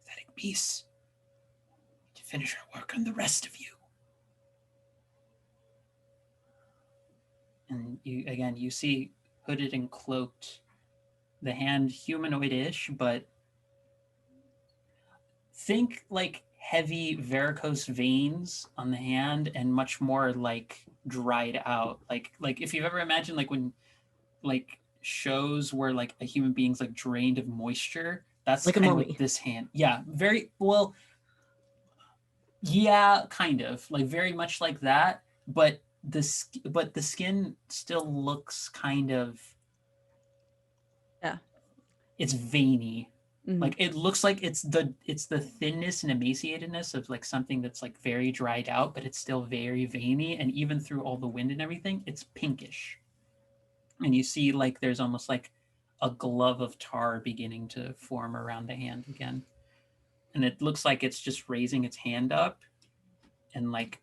Pathetic beasts. To finish our work on the rest of you. And you see hooded and cloaked, the hand humanoid-ish, but think like heavy varicose veins on the hand and much more like dried out. Like if you've ever imagined like when like shows where like a human being's like drained of moisture, that's Like a kind of mummy. what this hand. Yeah, very well. Yeah, kind of like very much like that, but the skin still looks kind of. Yeah. It's veiny. Mhm. Like it looks like it's the thinness and emaciatedness of like something that's like very dried out, but it's still very veiny, and even through all the wind and everything, it's pinkish. And you see like there's almost like a glove of tar beginning to form around the hand again. And it looks like it's just raising its hand up and like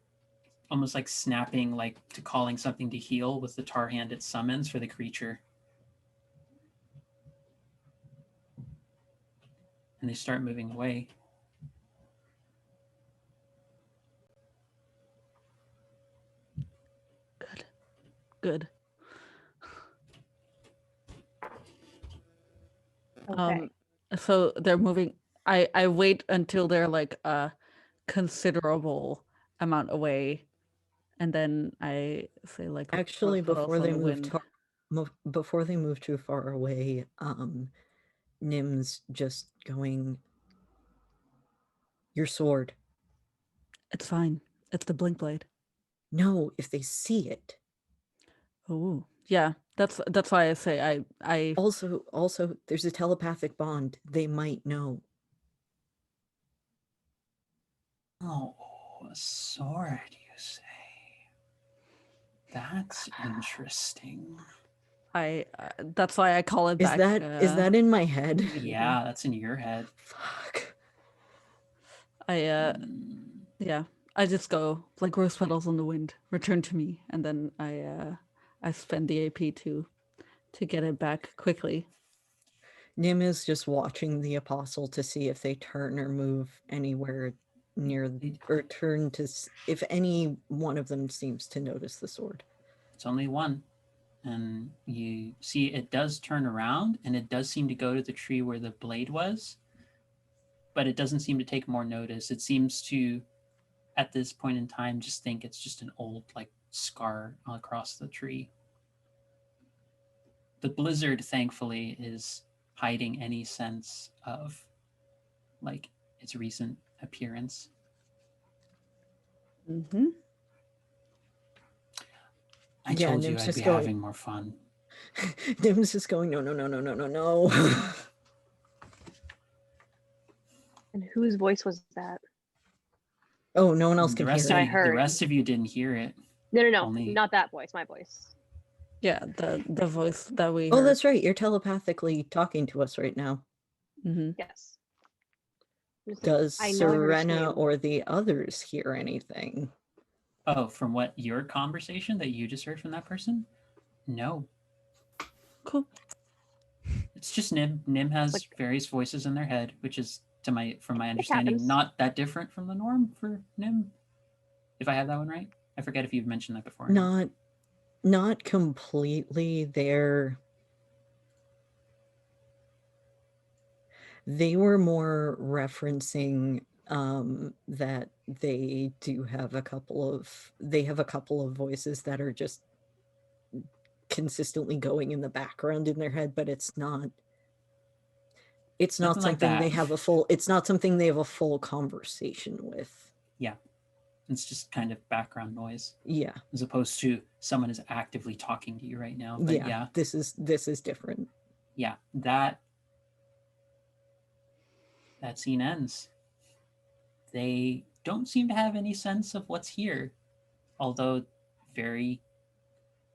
almost like snapping like to calling something to heal with the tar hand it summons for the creature. And they start moving away. Good. Okay. So they're moving. I wait until they're like a considerable amount away, and then I say like Actually, "Rose petals before on they the move wind." before they move too far away, Nim's just going. Your sword. It's fine. It's the blink blade. No, if they see it. Oh, yeah. That's why I say I Also, there's a telepathic bond. They might know. Oh, a sword, you say? That's interesting. that's why I call it Is back. is that in my head? Yeah, that's in your head. Fuck. Mm, Yeah. I just go like rose petals on the wind. Return to me, and then I spend the AP to get it back quickly. Nim is just watching the apostle to see if they turn or move anywhere near or turn to if any one of them seems to notice the sword. It's only one. And you see it does turn around and it does seem to go to the tree where the blade was, but it doesn't seem to take more notice. It seems to, at this point in time, just think it's just an old like scar across the tree. The blizzard, thankfully, is hiding any sense of like its recent appearance. Mm-hmm. I Yeah, told you Nim's I'd just be going- having more fun. Nim's just going, no, no, no, no, no, no, no. And whose voice was that? Oh, no one else The can rest hear of I it. you, the heard. rest of you didn't hear it. No, Only- not that voice. My voice. Yeah, the voice that we Oh, heard. that's right. You're telepathically talking to us right now. Mm-hmm. Yes. I'm just like, Does I know I heard a Serena scream. or the others hear anything? Oh, from what your conversation that you just heard from that person? No. Cool. It's just Nim. Nim has Like- various voices in their head, which is from my It understanding, happens. not that different from the norm for Nim. If I have that one right. I forget if you've mentioned that before. Not completely. They were more referencing that they have a couple of voices that are just consistently going in the background in their head, but it's not Nothing like something they that. have it's not something they have a full conversation with. It's just kind of background noise Yeah. as opposed to someone is actively talking to you right now. But yeah, This is different. yeah, that scene ends. They don't seem to have any sense of what's here, although very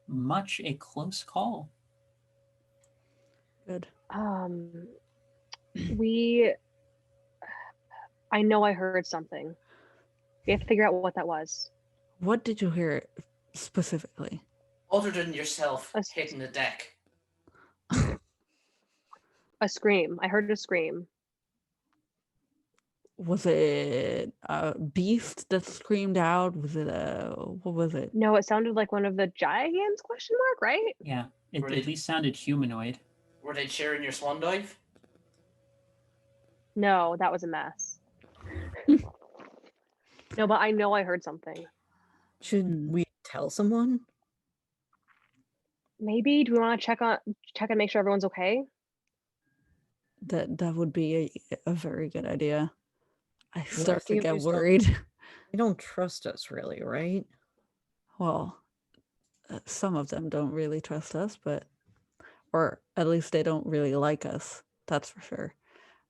much a close call. Good. I know I heard something. We have to figure out what that was. What did you hear specifically? Other than yourself Us- hitting the deck. A scream. I heard a scream. Was it a beast that screamed out? Was it what was it? No, it sounded like one of the giants? Question mark, right? Yeah, it Right. at least sounded humanoid. Were they cheering your swan dive? No, that was a mess. No, but I know I heard something. Should Hmm. we tell someone? Maybe do we want to check and make sure everyone's okay? That would be a very good idea. I Well, start to you get just don't- worried. They don't trust us really, right? Well, some of them don't really trust us, or at least they don't really like us. That's for sure.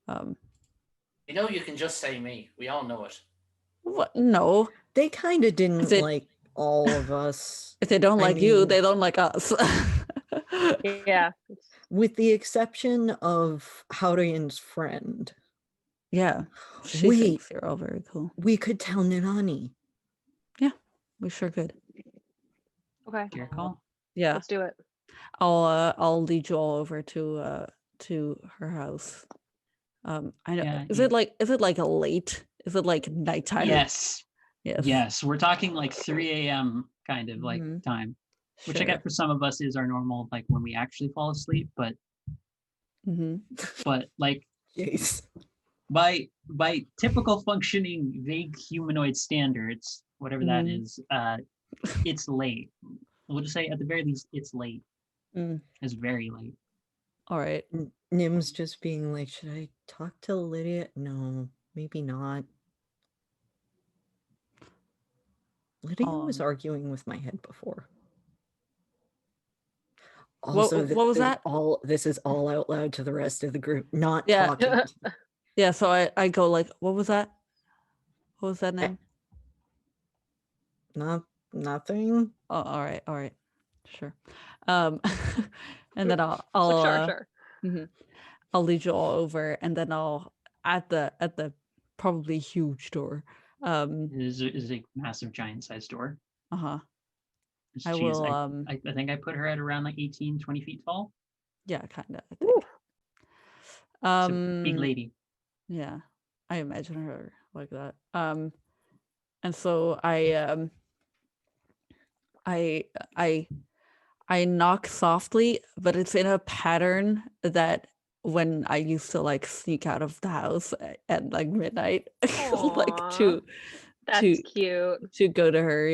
You know you can just say me. We all know it. What? No, They kind of didn't it- like all of us, if they don't I like you, mean- they don't like us. Yeah. with the exception of Haurian's friend. Yeah, she Wait. thinks you're all very cool. We could tell Ninani. We sure could. Okay. Your call. Yeah, Let's do it. I'll lead you all over to her house. I know. Yeah, Is you- it like a late? Is it like nighttime? Yes, Yes. yes. We're talking like 3 a.m. kind of like Mhm. time, which I Sure. get for some of us is our normal like when we actually fall asleep. But like Jeez. by typical functioning vague humanoid standards, whatever that Mhm. is, it's late. We'll just say at the very least it's late. Mm. It's very late. All right. Nim's just being like, should I talk to Lydia? No, maybe not. Lydia was Um, arguing with my head before. What- Also, what was that? This is all out loud to the rest of the group, not Yeah. talking. Yeah. So I go like, what was that? What was that name? Nothing. Oh, all right. All right. Sure. And then I'll So sure. mhm. I'll lead you all over, and then I'll at the probably huge door. It is a massive giant sized door. Uh-huh. I She's- will I think I put her at around like 18, 20 feet tall. yeah, kind of. Ooh. So big lady. Yeah. I imagine her like that. And so I knock softly, but it's in a pattern that when I used to like sneak out of the house at like midnight, like Aw, to that's cute. go to her,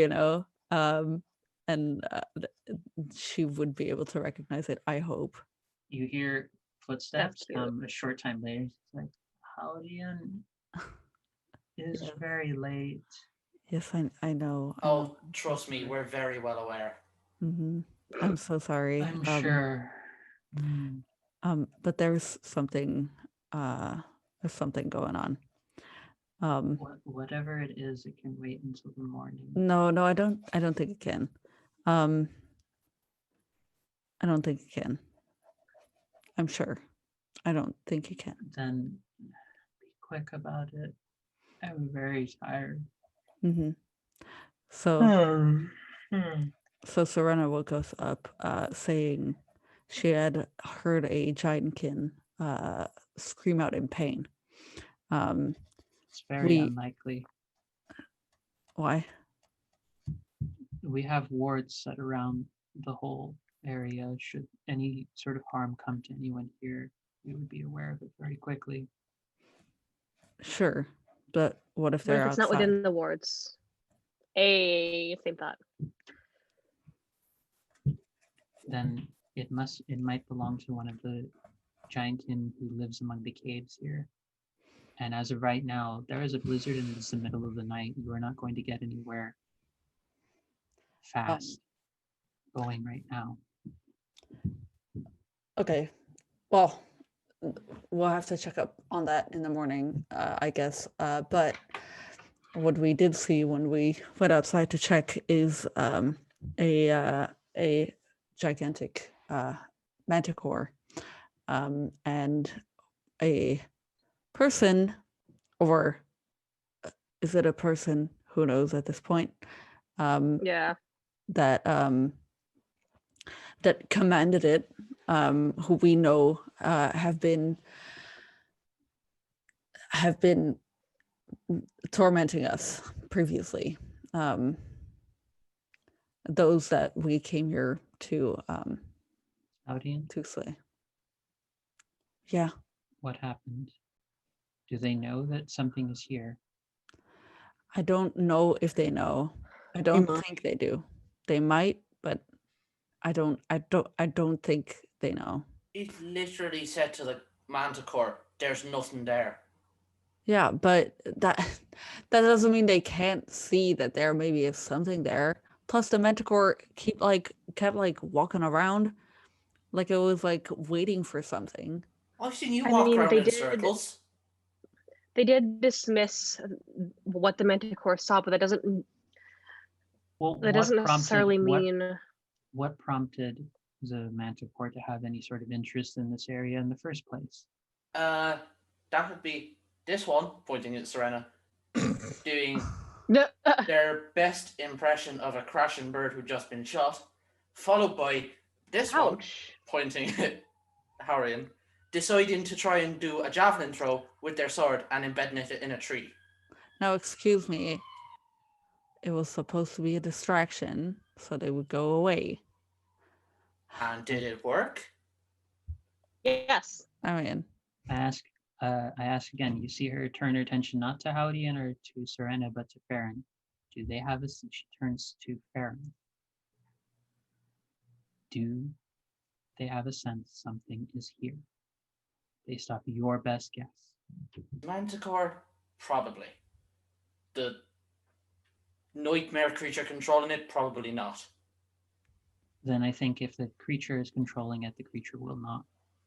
and she would be able to recognize it, I hope. You hear footsteps. cute. A short time later, it's like, Howdian is Yeah. very late. Yes, I know. I know. Oh, trust me, we're very well aware. Hmm. I'm so sorry. I'm sure. But there's something going on. Whatever it is, it can wait until the morning. No, I don't think it can. I don't think it can. I'm sure. I don't think it can. Then be quick about it. I'm very tired. Mm-hmm. So so Serena woke us up saying she had heard a giantkin scream out in pain. It's very unlikely. Why? We have wards set around the whole area. Should any sort of harm come to anyone here, we would be aware of it very quickly. Sure, but what if What they're if it's outside? not within the wards? Same thought. Then it might belong to one of the giantkin who lives among the caves here. And as of right now, there is a blizzard and it's the middle of the night. You are not going to get anywhere fast going right now. Okay, well, we'll have to check up on that in the morning, I guess. But what we did see when we went outside to check is a gigantic manticore, and a person, or is it a person? Who knows at this point? Yeah. That that commanded it, who we know have been tormenting us previously. Those that we came here to Howdian, slay. Yeah. what happened? Do they know that something is here? I don't know if they know. I don't think they do. They might, but I don't think they know. It literally said to the manticore, "There's nothing there." Yeah, but that doesn't mean they can't see that there maybe is something there. Plus, the manticore kept walking around, like it was like waiting for something. I've seen you I walk mean, around they in did. circles. They did dismiss what the manticore saw, but that doesn't necessarily mean. What prompted the manticore to have any sort of interest in this area in the first place? That would be this one, pointing at Serena, doing their best impression of a crashing bird who'd just been shot, followed by this one, Ouch. pointing at Howrian, deciding to try and do a javelin throw with their sword and embedding it in a tree. Now, excuse me. It was supposed to be a distraction, so they would go away. And did it work? Yes. I mean, I ask again. You see her turn her attention not to Howdian or to Serena, but to Farron. Do they have a? She turns to Farron. Do they have a sense something is here, based off your best guess? Manticore, probably. The nightmare creature controlling it, probably not. Then I think if the creature is controlling it, the creature will not.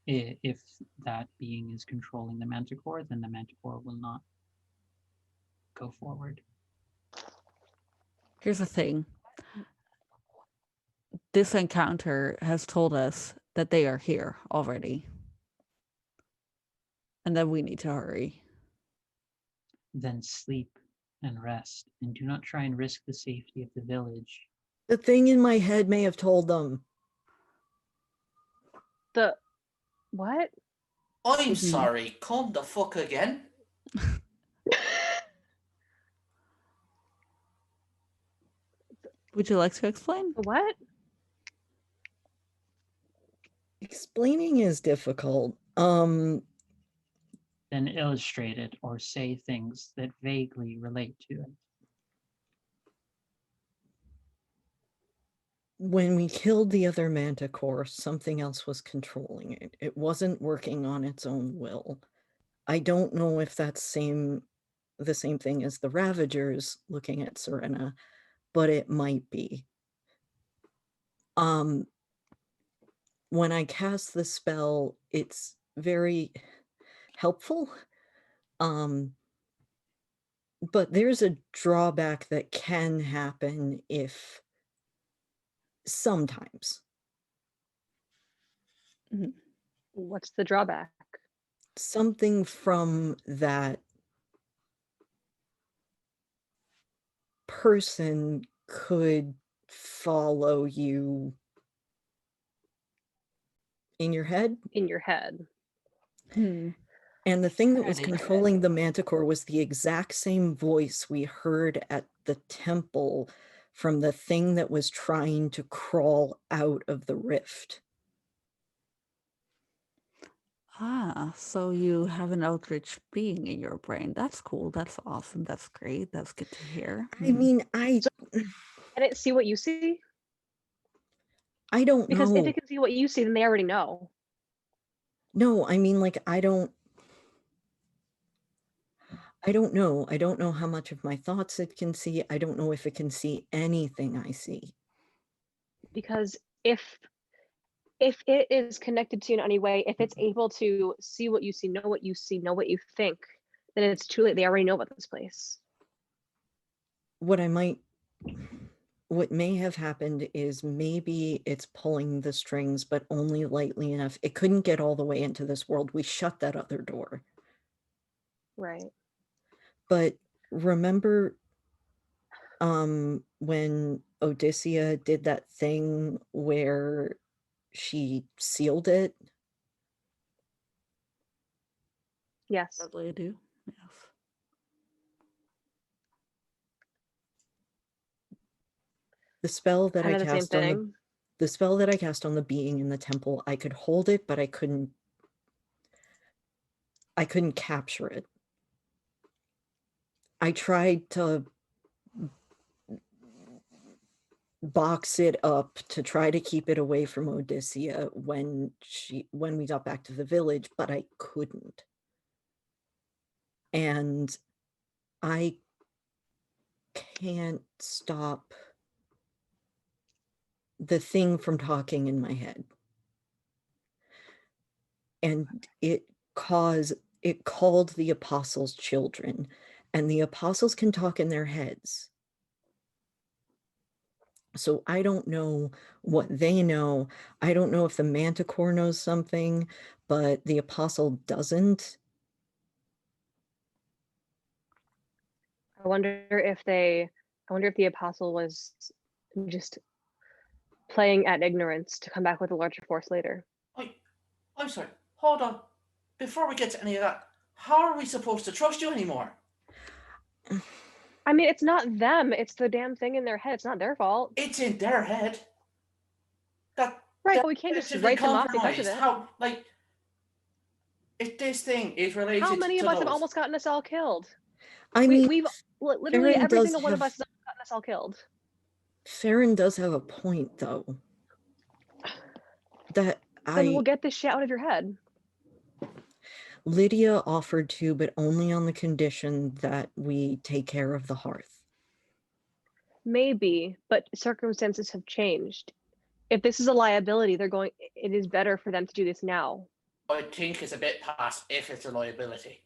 If that being is controlling the manticore, then the manticore will not go forward. here's the thing. This encounter has told us that they are here already. And that we need to hurry. Then sleep and rest, and do not try and risk the safety of the village. The thing in my head may have told them. What? I'm sorry, come the fuck again? Would you like to explain? What? Explaining is difficult. Then illustrate it or say things that vaguely relate to it. When we killed the other manticore, something else was controlling it. It wasn't working on its own will. I don't know if that's the same thing as the Ravagers looking at Serena, but it might be. When I cast the spell, it's very helpful. But there's a drawback that can happen if sometimes. What's the drawback? Something from that person could follow you in your head. In your head. And the thing that was Right. controlling the manticore was the exact same voice we heard at the temple from the thing that was trying to crawl out of the rift. Ah, so you have an eldritch being in your brain. That's cool. That's awesome. That's great. That's good to hear. I mean, I didn't see what you see? I don't Because know. if it can see what you see, then they already know. No, I mean, like, I don't know. I don't know how much of my thoughts it can see. I don't know if it can see anything I see. Because if it is connected to you in any way, if it's able to see what you see, know what you see, know what you think, then it's too late. They already know about this place. What may have happened is maybe it's pulling the strings, but only lightly enough. It couldn't get all the way into this world. We shut that other door. Right. But remember when Odysseia did that thing where she sealed it? Yes. Probably I do. Yes. The spell that Kind I of the same cast on thing. the spell that I cast on the being in the temple, I could hold it, but I couldn't capture it. I tried to box it up to try to keep it away from Odysseia when we got back to the village, but I couldn't. And I can't stop the thing from talking in my head. And it called the apostles children, and the apostles can talk in their heads. So I don't know what they know. I don't know if the manticore knows something, but the apostle doesn't. I wonder if the apostle was just playing at ignorance to come back with a larger force later. I'm sorry. Hold on. Before we get to any of that, how are we supposed to trust you anymore? I mean, it's not them. It's the damn thing in their head. It's not their fault. It's in their head. Right, but we can't just write them off because of it. How, like, if this thing is related to How many of us have those- almost gotten us all killed? I mean, We've literally Farron every does single one of have- us has gotten us all killed. Farron does have a point, though. Then we'll get this shit out of your head. Lydia offered to, but only on the condition that we take care of the hearth. Maybe, but circumstances have changed. If this is a liability, it is better for them to do this now. I think it's a bit past if it's a liability.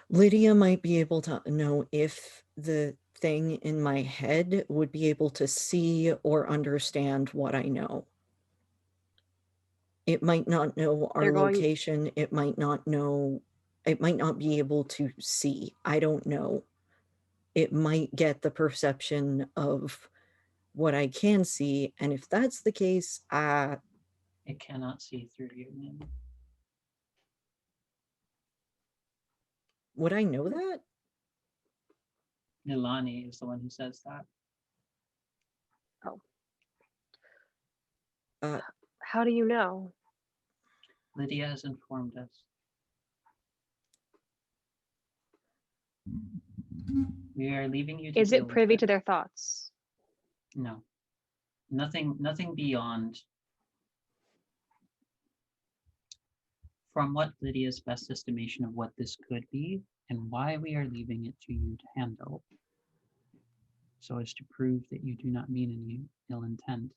Lydia might be able to know if the thing in my head would be able to see or understand what I know. It might not know our location. It might not be able to see. I don't know. It might get the perception of what I can see. And if that's the case, it cannot see through you, man. Would I know that? Nilani is the one who says that. How do you know? Lydia has informed us. We are leaving you to Is deal it privy with to their thoughts? No. Nothing beyond. From what Lydia's best estimation of what this could be and why we are leaving it to you to handle, so as to prove that you do not mean any ill intent.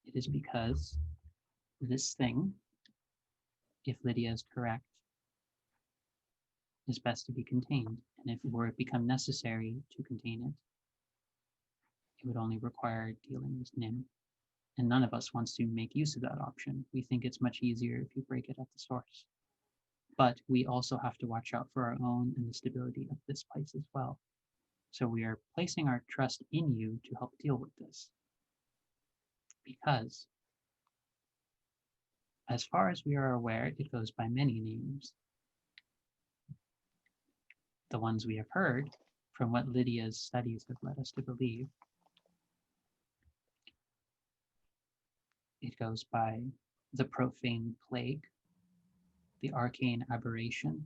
It is because this thing, if Lydia is correct, is best to be contained, and if it were to become necessary to contain it, it would only require dealing with Nim, and none of us wants to make use of that option. We think it's much easier if you break it at the source. But we also have to watch out for our own and the stability of this place as well. So we are placing our trust in you to help deal with this. Because, as far as we are aware, it goes by many names. The ones we have heard, from what Lydia's studies have led us to believe, it goes by the profane plague, the arcane aberration,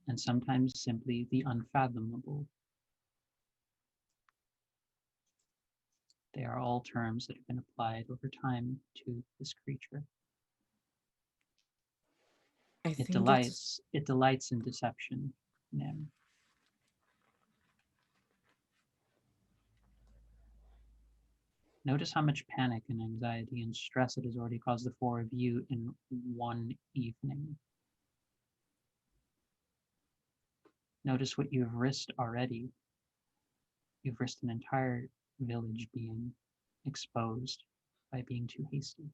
and sometimes simply the unfathomable. They are all terms that have been applied over time to this creature. I It think delights in deception, Nim. Notice how much panic and anxiety and stress it has already caused the four of you in one evening. Notice what you've risked already. You've risked an entire village being exposed by being too hasty.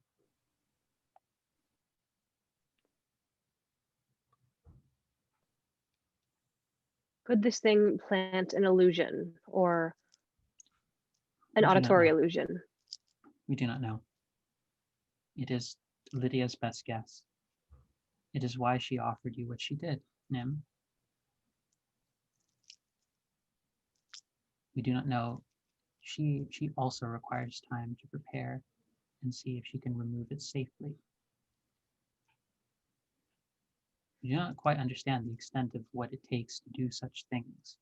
Could this thing plant an illusion or an We do not auditory know. illusion? We do not know. It is Lydia's best guess. It is why she offered you what she did, Nim. We do not know. She also requires time to prepare and see if she can remove it safely. We do not quite understand the extent of what it takes to do such things.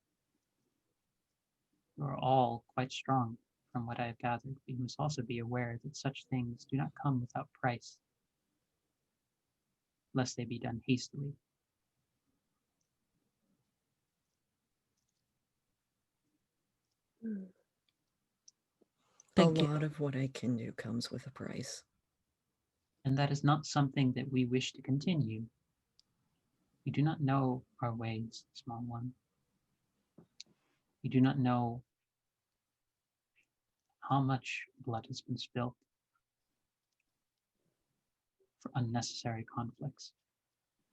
You are all quite strong, from what I have gathered, but you must also be aware that such things do not come without price, lest they be done hastily. Thank a you. lot of what I can do comes with a price. And that is not something that we wish to continue. We do not know our ways, small one. We do not know how much blood has been spilled for unnecessary conflicts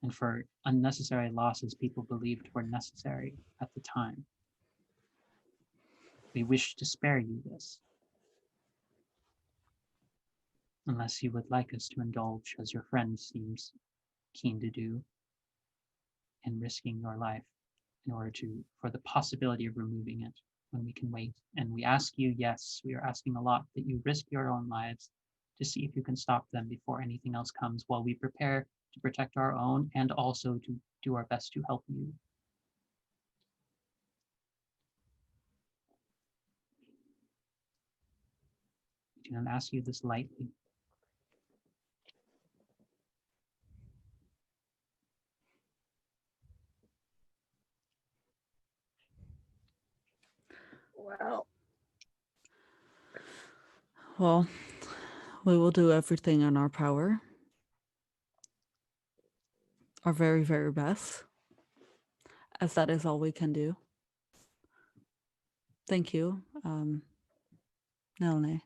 and for unnecessary losses people believed were necessary at the time. We wish to spare you this, unless you would like us to indulge, as your friend seems keen to do, in risking your life in order for the possibility of removing it when we can wait. And we ask you, yes, we are asking a lot, that you risk your own lives to see if you can stop them before anything else comes, while we prepare to protect our own and also to do our best to help you. We do not ask you this lightly. Well, we will do everything in our power. Our very, very best. As that is all we can do. Thank you, Nelene.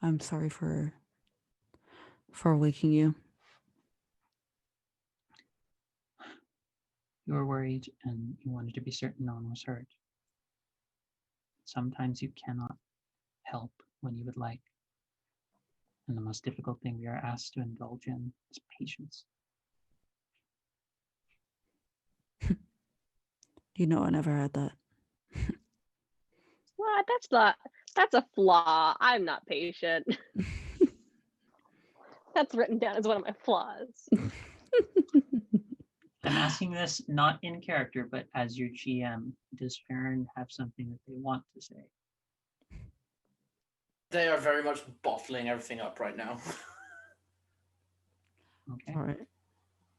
I'm sorry for waking you. You were worried and you wanted to be certain no one was hurt. Sometimes you cannot help when you would like. And the most difficult thing we are asked to indulge in is patience. You know I never had that. What? That's a flaw. I'm not patient. That's written down as one of my flaws. I'm asking this not in character, but as your GM. Does Farron have something that they want to say? They are very much bottling everything up right now. Okay. All right.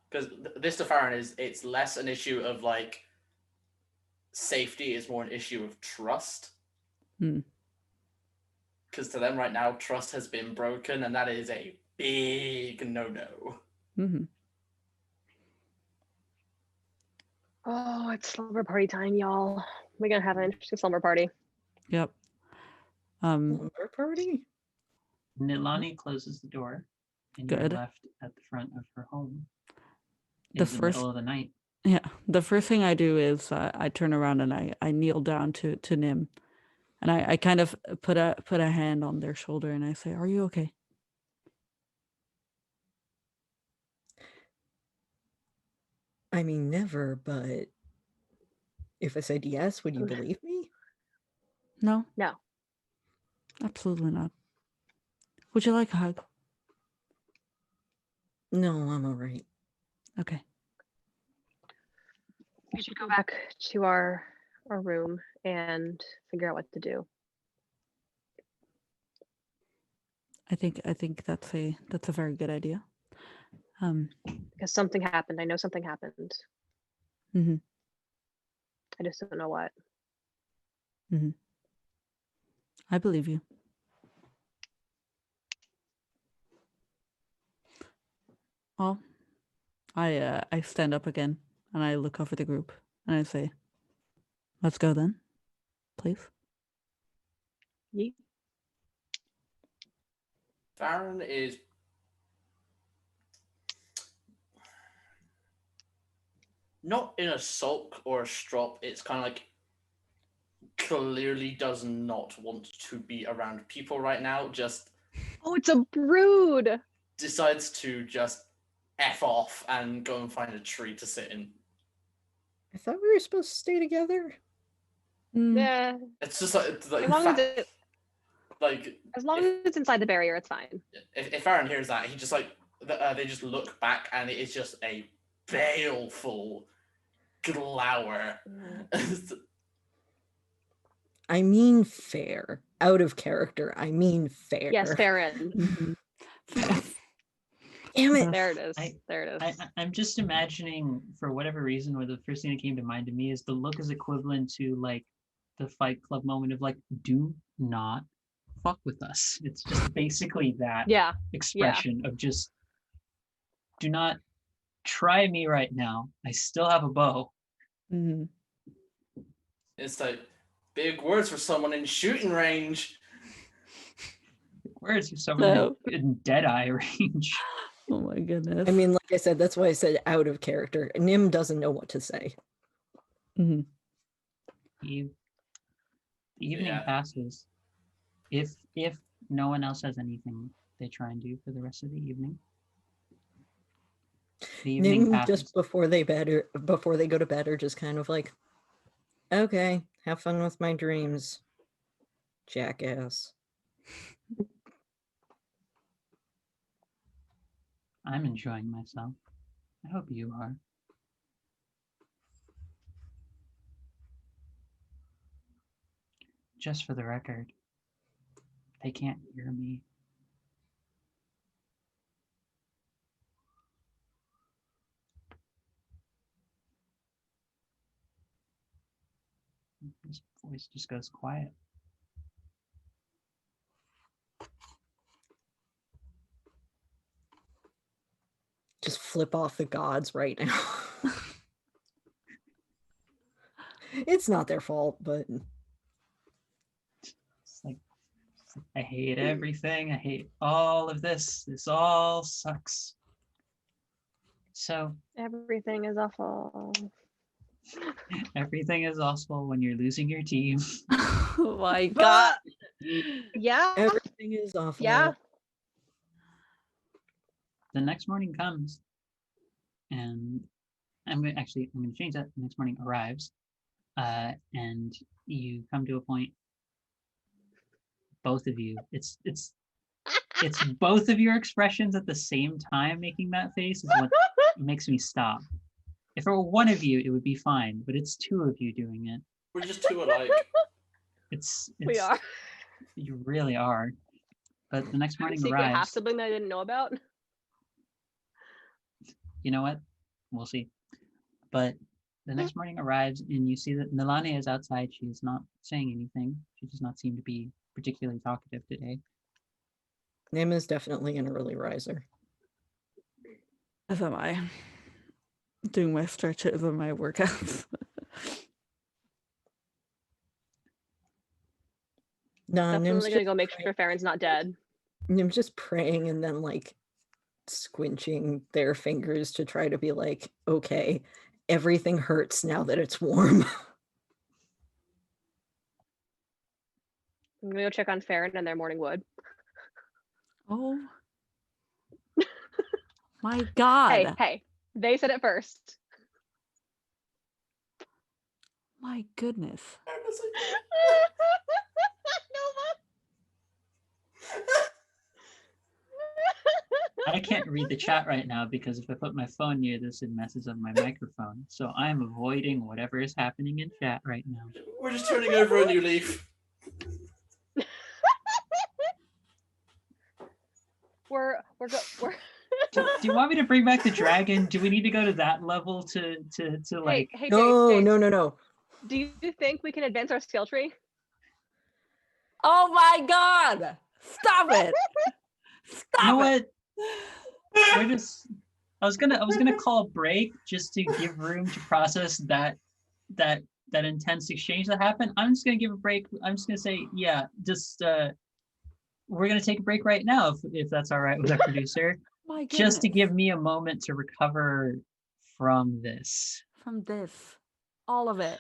Because this to Farron it's less an issue of like safety, it's more an issue of trust. Hmm. Because to them right now, trust has been broken, and that is a big no-no. Mm-hmm. Oh, it's slumber party time, y'all. We're gonna have an interesting slumber party. Yep. Lumber party? Nilani closes the door, and you're Good. left at the front of her home. The It's the first- middle of the night. Yeah. The first thing I do is I turn around and I kneel down to Nim, and I kind of put a hand on their shoulder and I say, "Are you okay?" I mean, never, but if I said yes, would you believe me? No. No. Absolutely not. Would you like a hug? No, I'm all right. Okay. We should go back to our room and figure out what to do. I think that's a very good idea. Because something happened. I know something happened. Mm-hmm. I just don't know what. Mm-hmm. I believe you. Well, I stand up again and I look over the group and I say, "Let's go then, please." Yeet. Farron is not in a sulk or a strop. It's kind of like clearly does not want to be around people right now. Just Oh, it's a brood. decides to just F off and go and find a tree to sit in. I thought we were supposed to stay together. Yeah. It's just like, As long as if it's inside the barrier, it's fine. Farron hears that, he just like they just look back and it is just a baleful glower. I mean fair. Out of character. I mean fair. Yes, Farron. Mm-hmm. Damn it. There it is. There it is. I'm just imagining, for whatever reason, or the first thing that came to mind to me is the look is equivalent to like the Fight Club moment of like, do not fuck with us. It's just basically that Yeah. expression of just do not try me right now. I still have a bow. Mm-hmm. It's like big words for someone in shooting range. Words for someone No. in Deadeye range. Oh my goodness. I mean, like I said, that's why I said out of character. Nim doesn't know what to say. Mm-hmm. The evening Yeah. passes. If no one else has anything they try and do for the rest of the evening. The evening Nim passes. just before they go to bed are just kind of like, okay, have fun with my dreams, jackass. I'm enjoying myself. I hope you are. Just for the record, they can't hear me. His voice just goes quiet. Just flip off the gods right now. It's not their fault, but It's like, I hate everything. I hate all of this. This all sucks. So Everything is awful. everything is awful when you're losing your team. Oh my god. Yeah. everything is awful. Yeah. The next morning comes, and I'm going to change that. The next morning arrives, and you come to a point both of you. It's both of your expressions at the same time making that face is what makes me stop. If it were one of you, it would be fine, but it's two of you doing it. We're just two alike. We are. You really are. But the next morning Secret half arrives. sibling that I didn't know about. You know what? We'll see. But the next morning arrives, and you see that Milani is outside. She is not saying anything. She does not seem to be particularly talkative today. Nim is definitely an early riser. As am I. Doing my stretches and my workouts. No, Nim's Definitely gonna just go make praying. sure Farron's not dead. Nim's just praying and then like squinching their fingers to try to be like, okay, everything hurts now that it's warm. I'm gonna go check on Farron and their morning wood. Oh my God. Hey, they said it first. My goodness. I can't read the chat right now because if I put my phone near this, it messes up my microphone. So I'm avoiding whatever is happening in chat right now. We're just turning over a new leaf. We're Do you want me to bring back the dragon? Do we need to go to that level to like? hey, No, Jace, no. do you think we can advance our skill tree? Oh my God. Stop it. Stop You know it. what? We're just. I was gonna call a break just to give room to process that intense exchange that happened. I'm just gonna give a break. I'm just gonna say, yeah, just we're gonna take a break right now if that's all right with our producer. My goodness. Just to give me a moment to recover from this. From this. All of it.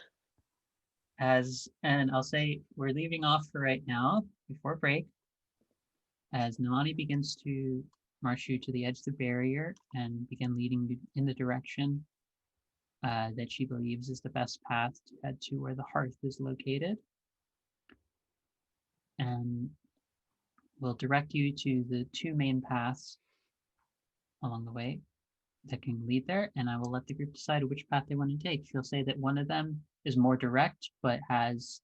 And I'll say we're leaving off for right now before break. As Nilani begins to march you to the edge of the barrier and begin leading you in the direction that she believes is the best path to head to where the hearth is located. And we'll direct you to the two main paths along the way that can lead there, and I will let the group decide which path they want to take. She'll say that one of them is more direct, but has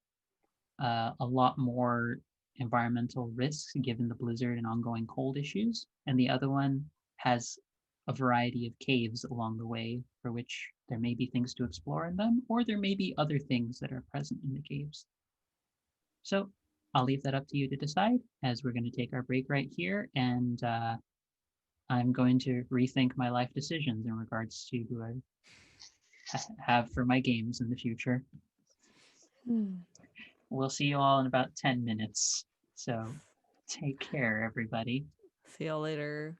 a lot more environmental risks given the blizzard and ongoing cold issues, and the other one has a variety of caves along the way for which there may be things to explore in them, or there may be other things that are present in the caves. So I'll leave that up to you to decide, as we're going to take our break right here, and I'm going to rethink my life decisions in regards to who I have for my games in the future. We'll see you all in about 10 minutes. So take care, everybody. See y'all later.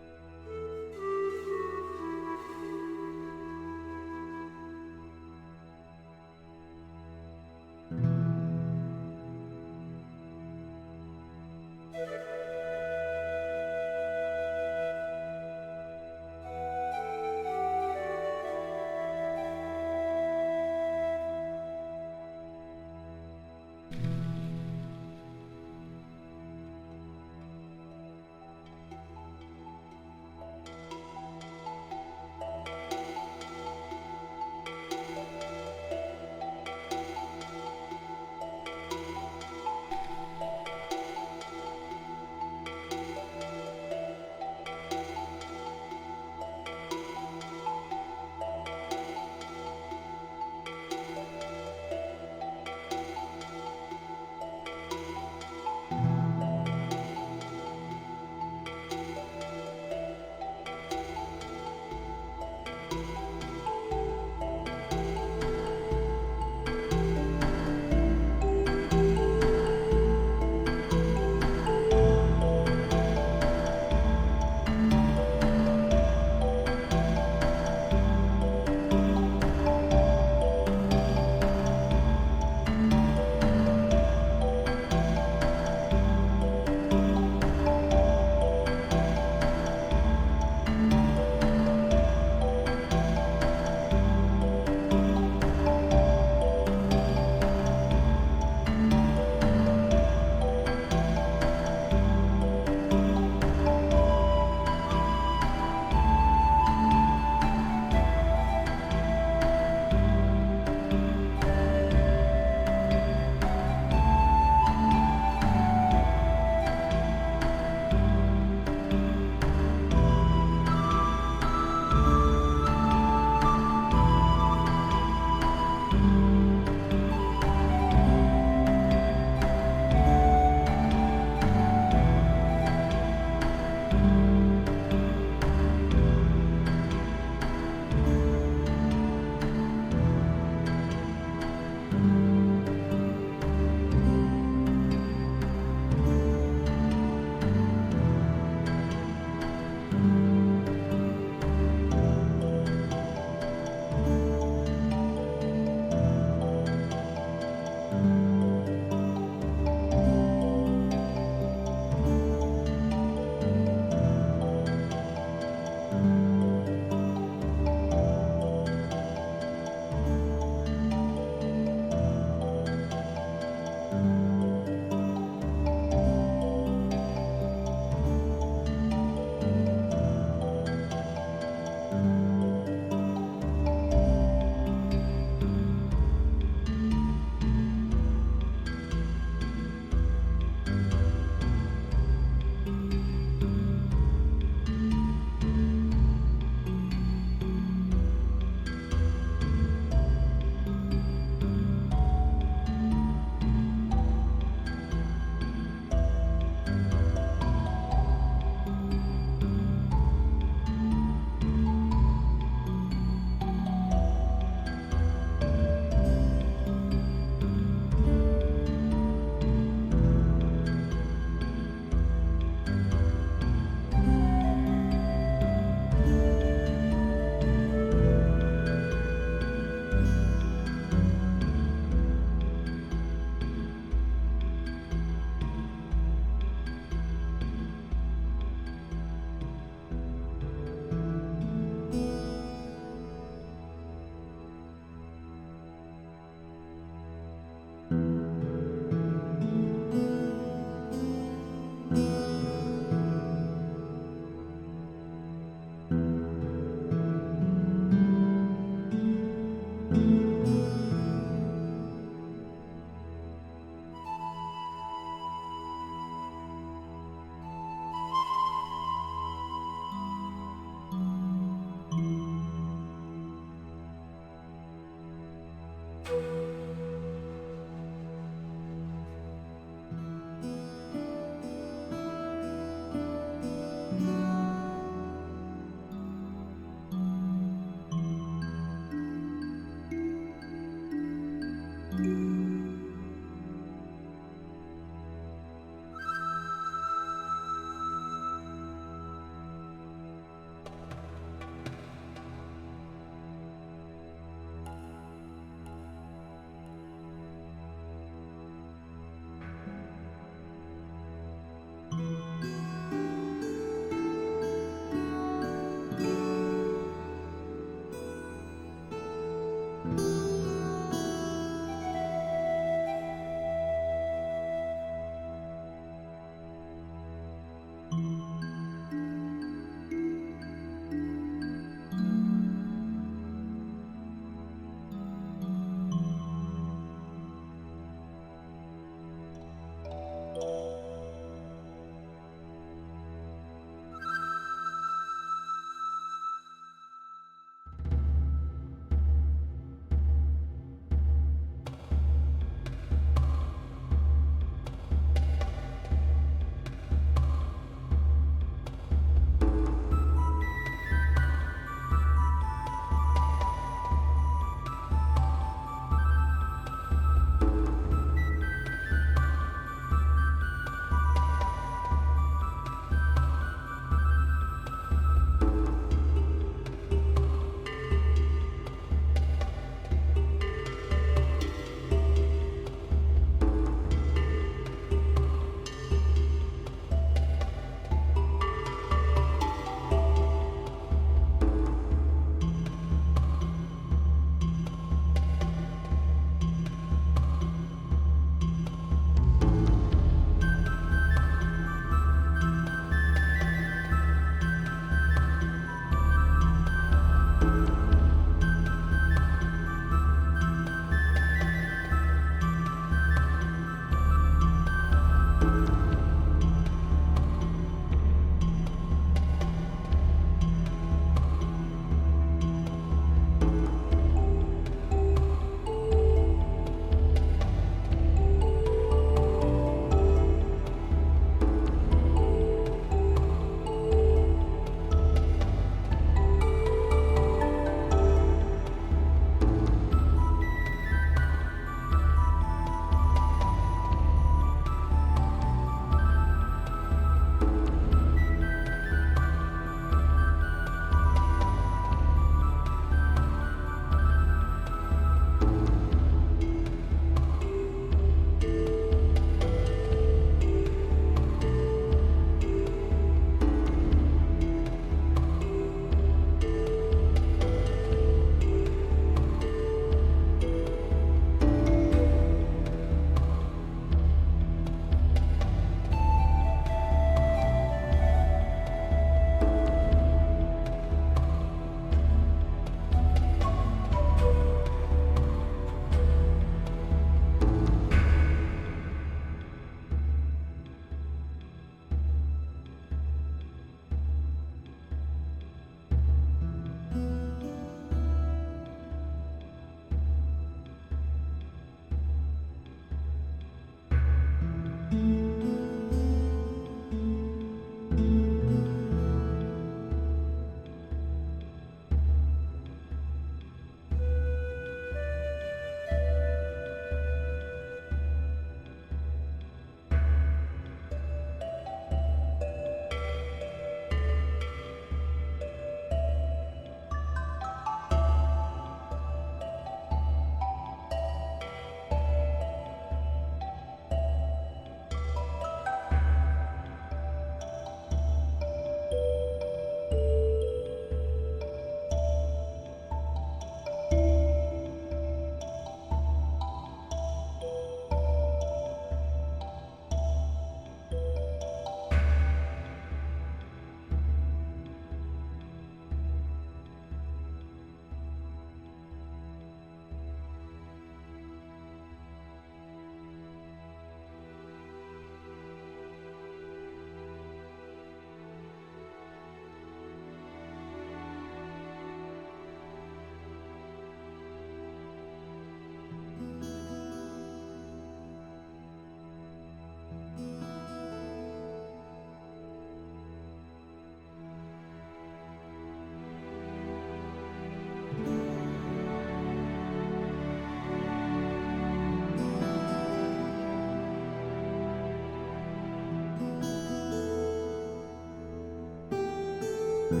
Hello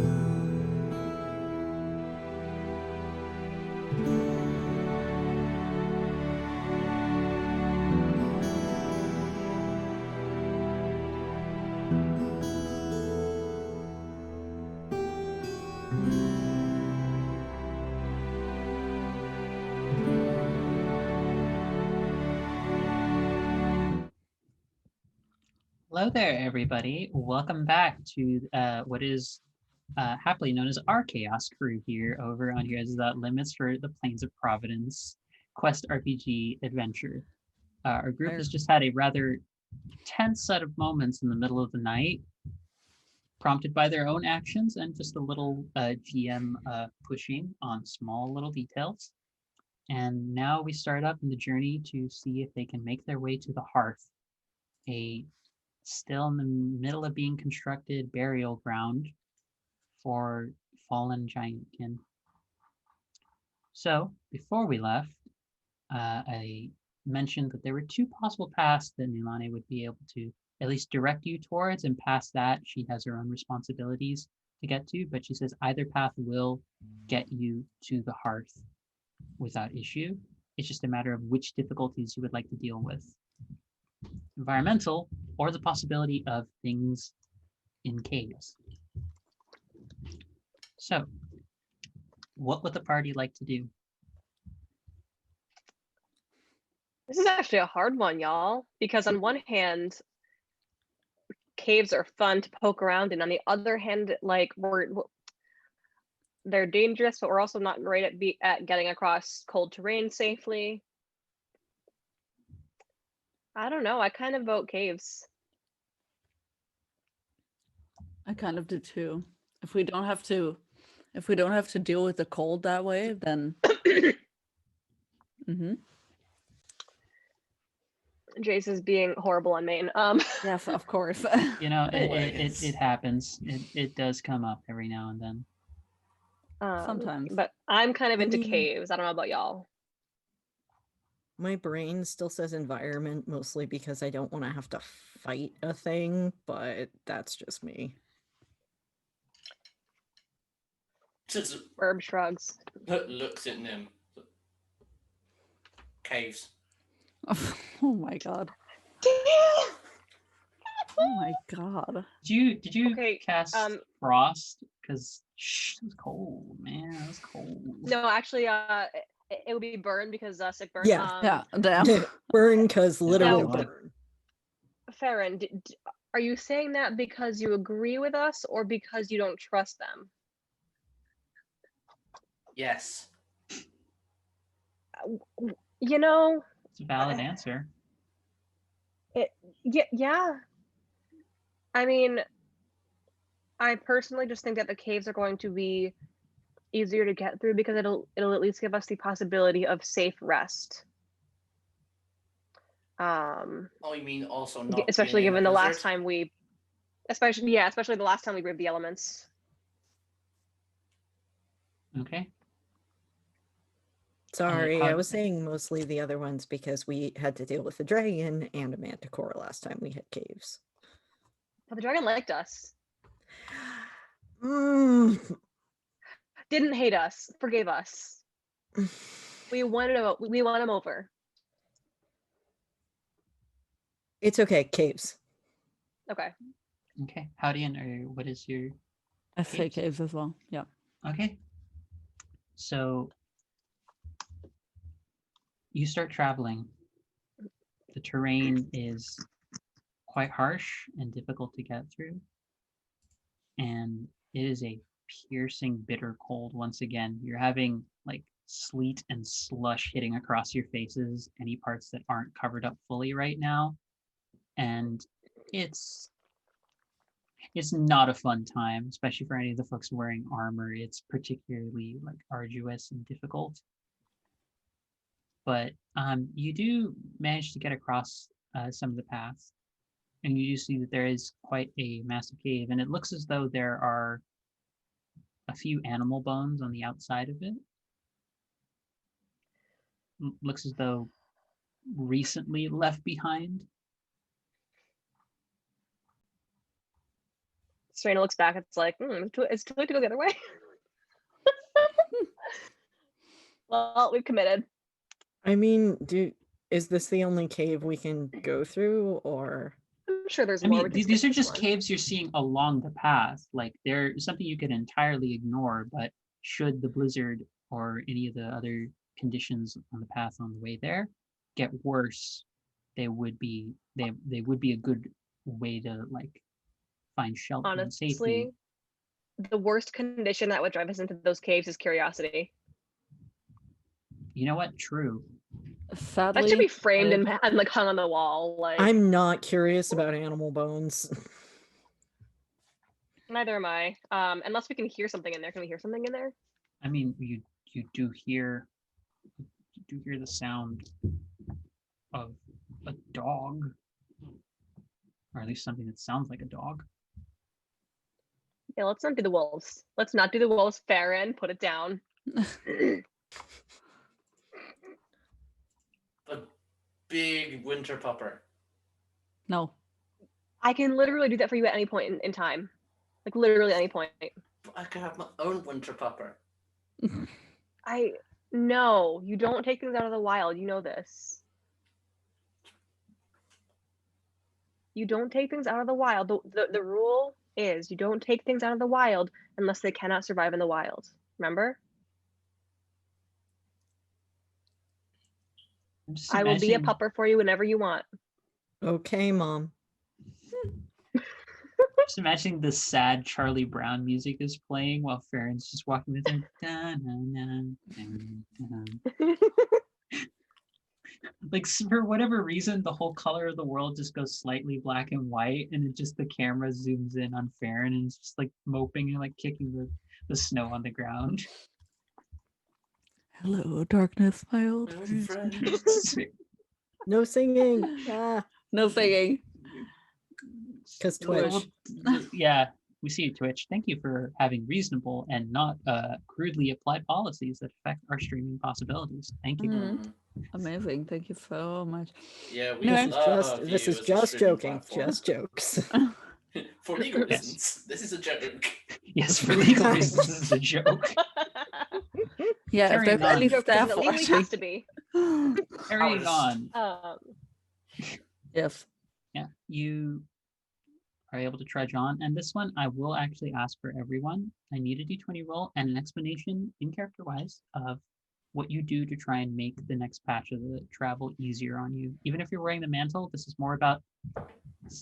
there, everybody. Welcome back to what is happily known as our Chaos crew here over on Heroes Without Limits for the Plains of Providence Quest RPG adventure. Our group has just had a rather tense set of moments in the middle of the night, prompted by their own actions and just a little GM pushing on small little details. And now we start up in the journey to see if they can make their way to the Hearth, a still in the middle of being constructed burial ground for fallen giantkin. So before we left, I mentioned that there were two possible paths that Nilane would be able to at least direct you towards, and past that, she has her own responsibilities to get to, but she says either path will get you to the Hearth without issue. It's just a matter of which difficulties you would like to deal with. Environmental, or the possibility of things in caves. So, what would the party like to do? This is actually a hard one, y'all, because on one hand, caves are fun to poke around, and on the other hand, like they're dangerous, but we're also not great at getting across cold terrain safely. I don't know. I kind of vote caves. I kind of do too. If we don't have to deal with the cold that way, then Jace is being horrible on Maine. Yes, of course. You know, it happens. It does come up every now and then. Sometimes. But I'm kind of into caves. I don't know about y'all. My brain still says environment, mostly because I don't want to have to fight a thing, but that's just me. Herb shrugs. Looks at Nim. Caves. Oh my god. Oh my god. Did you Okay, cast Frost? Because it was cold, man. It was cold. No, actually, it would be burn because sick burn. Yeah. Damn. Burn, because literal No. burn. Farron, are you saying that because you agree with us or because you don't trust them? Yes. You know, It's a valid answer. Yeah. I mean, I personally just think that the caves are going to be easier to get through because it'll at least give us the possibility of safe rest. Oh, you mean also not especially being in given a the last blizzard? time especially the last time we braved the elements. Okay. Sorry, I was saying mostly the other ones because we had to deal with a dragon and a manticore last time we hit caves. But the dragon liked us. Didn't hate us, forgave us. We won him over. It's okay, caves. Okay. Okay. Howdy, or what is your... I say caves as well. Yeah. Okay. So you start traveling. The terrain is quite harsh and difficult to get through. And it is a piercing, bitter cold once again. You're having like sleet and slush hitting across your faces, any parts that aren't covered up fully right now. And it's not a fun time, especially for any of the folks wearing armor. It's particularly like arduous and difficult. But you do manage to get across some of the paths, and you do see that there is quite a massive cave, and it looks as though there are a few animal bones on the outside of it. Looks as though recently left behind. Serena looks back. It's like, it's too late to go the other way. Well, we've committed. I mean, is this the only cave we can go through, or? I'm sure there's I more. mean, these are just caves you're seeing along the path. Like they're something you could entirely ignore, but should the blizzard or any of the other conditions on the path on the way there get worse, they would be a good way to like find shelter and safety. Honestly, the worst condition that would drive us into those caves is curiosity. You know what? True. Sadly, That should be framed and like hung on the wall. Like, I'm not curious about animal bones. neither am I. Unless we can hear something in there. Can we hear something in there? I mean, you do hear the sound of a dog, or at least something that sounds like a dog. Yeah, let's not do the wolves. Let's not do the wolves. Farron, put it down. A big winter pupper. No. I can literally do that for you at any point in time. Like literally any point. But I could have my own winter pupper. No, you don't take things out of the wild. You know this. You don't take things out of the wild. The rule is you don't take things out of the wild unless they cannot survive in the wild. Remember? I will be a pupper for you whenever you want. Okay, Mom. Just imagining the sad Charlie Brown music is playing while Farron's just walking with him. Like for whatever reason, the whole color of the world just goes slightly black and white, and it just the camera zooms in on Farron and it's just like moping and like kicking the snow on the ground. Hello, darkness, my old friend. No singing. No singing. Because Twitch. Yeah, we see you, Twitch. Thank you for having reasonable and not crudely applied policies that affect our streaming possibilities. Thank you. Mm. Amazing. Thank you so much. Yeah, we No, love This you is as a just streaming joking. platform. Just jokes. For legal reasons, this is a joke. Yes, for legal reasons, this is a joke. Yeah, if Carrying there's on. any Joke staff because it legally watching. has to be. Carrying on. Yes. Yeah, you are able to trudge on. And this one, I will actually ask for everyone. I need a d20 roll and an explanation in character-wise of what you do to try and make the next patch of the travel easier on you. Even if you're wearing the mantle, this is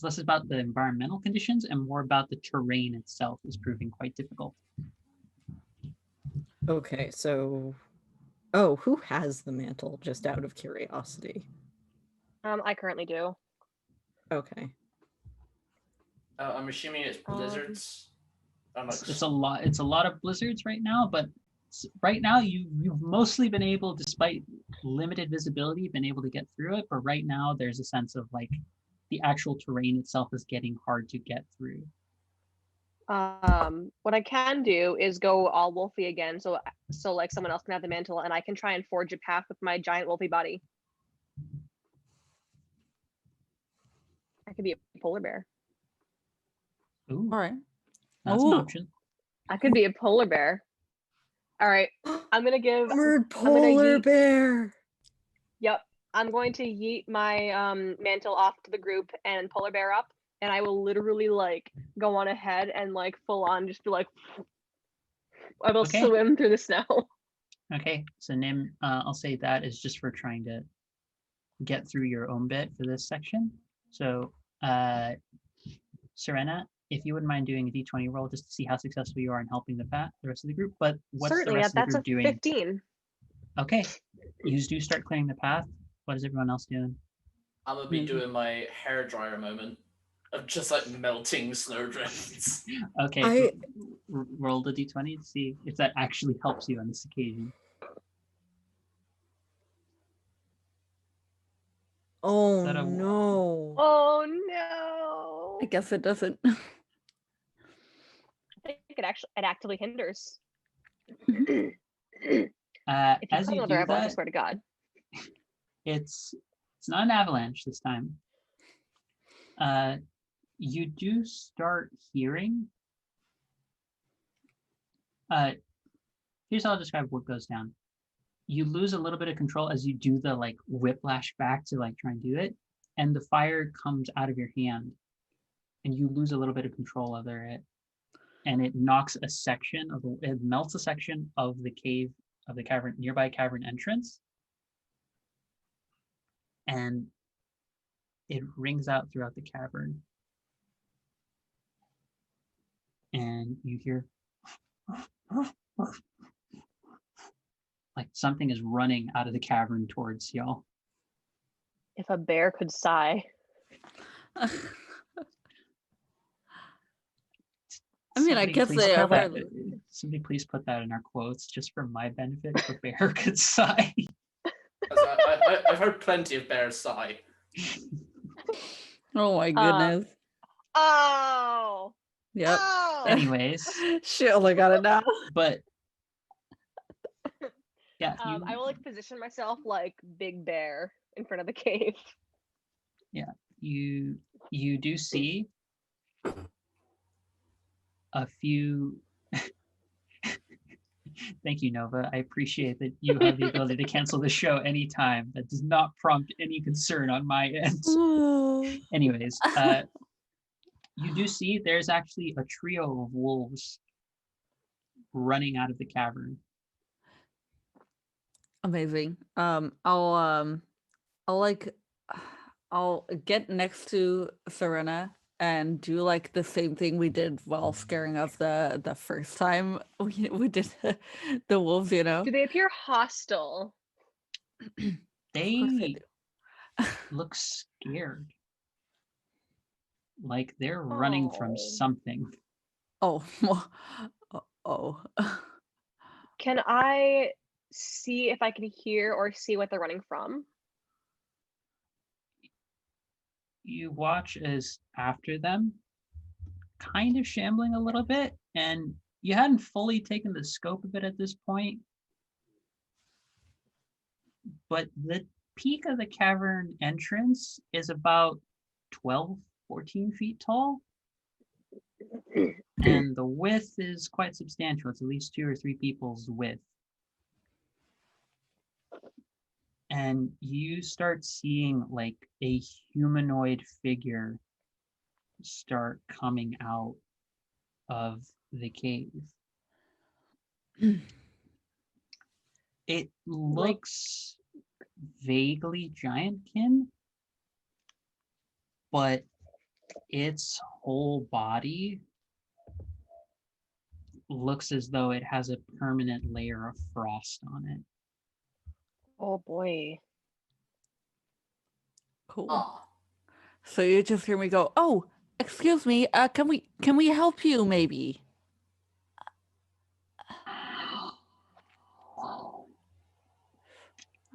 less about the environmental conditions and more about the terrain itself is proving quite difficult. Okay, so... Oh, who has the mantle, just out of curiosity? I currently do. Okay. I'm assuming it's blizzards. It's a lot of blizzards right now, but right now you've mostly been able, despite limited visibility, been able to get through it. But right now there's a sense of like the actual terrain itself is getting hard to get through. What I can do is go all wolfy again, so like someone else can have the mantle, and I can try and forge a path with my giant wolfy body. I could be a polar bear. Ooh, All right. that's an option. I could be a polar bear. All right, I'm gonna give. Polar bear. Yep, I'm going to yeet my mantle off to the group and polar bear up, and I will literally like go on ahead and like full on just be like, I will swim through the snow. Okay, so Nim, I'll say that is just for trying to get through your own bit for this section. So, Serena, if you wouldn't mind doing a d20 roll just to see how successful you are in helping the rest of the group. But what's Certainly, the rest of the group doing? 15. Okay, you do start clearing the path. What is everyone else doing? I'm gonna be doing my hairdryer moment of just like melting snowdrifts. Okay, roll the d20 to see if that actually helps you on this occasion. Oh no. Oh no. I guess it doesn't. I think it actively hinders. As you do that, I swear to God. It's not an avalanche this time. You do start hearing Here's how I'll describe what goes down. You lose a little bit of control as you do the like whiplash back to like try and do it, and the fire comes out of your hand, and you lose a little bit of control over it, and it knocks a section of it melts a section of the cave of the cavern nearby cavern entrance, and it rings out throughout the cavern, and you hear like something is running out of the cavern towards y'all. If a bear could sigh. I mean, I guess they are. Somebody please put that in our quotes just for my benefit. If a bear could sigh. I've heard plenty of bears sigh. Oh my goodness. Oh. Yep. Oh. Anyways. She only got it now. But yeah. I will like position myself like Big Bear in front of the cave. Yeah. You do see a few. Thank you, Nova. I appreciate that you have the ability to cancel the show anytime. That does not prompt any concern on my end. Anyways, you do see there's actually a trio of wolves running out of the cavern. Amazing. I'll get next to Serena and do like the same thing we did while scaring off the first time we did the wolves, you know. Do they appear hostile? They look scared. Like they're running from something. Oh. Oh. Can I see if I can hear or see what they're running from? You watch as after them, kind of shambling a little bit, and you hadn't fully taken the scope of it at this point, but the peak of the cavern entrance is about 12, 14 feet tall, and the width is quite substantial. It's at least 2 or 3 people's width. And you start seeing like a humanoid figure start coming out of the cave. It looks vaguely giantkin, but its whole body looks as though it has a permanent layer of frost on it. Oh boy. Cool. Ah. So you just hear me go, "Oh, excuse me, can we help you maybe?"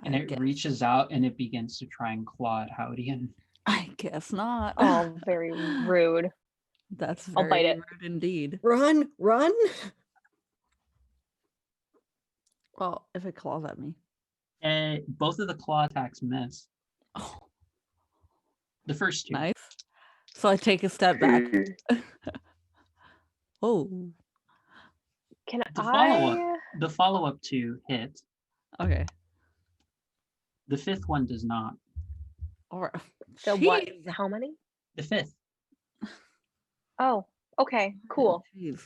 And it reaches out and it begins to try and claw at Howdian. I guess not. Oh, very rude. That's I'll bite very it. rude indeed. Run! Well, if it claws at me. And both of the claw attacks miss. Oh, the first 2. Nice. So I take a step back. Oh. Can The follow-up 2 hit. Okay. The 5th one does not. Or So what? How many? The 5th. Oh, okay, cool. Jeez.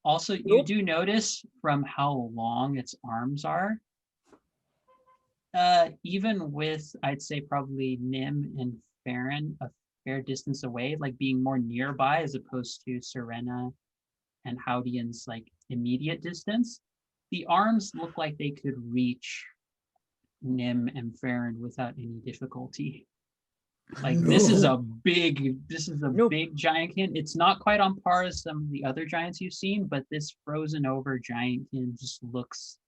Also, you do notice from how long its arms are, even with, I'd say probably Nim and Farron a fair distance away, like being more nearby as opposed to Serena and Howdian's like immediate distance, the arms look like they could reach Nim and Farron without any difficulty. Like this is a big giantkin. It's not quite on par as some of the other giants you've seen, but this frozen over giantkin just looks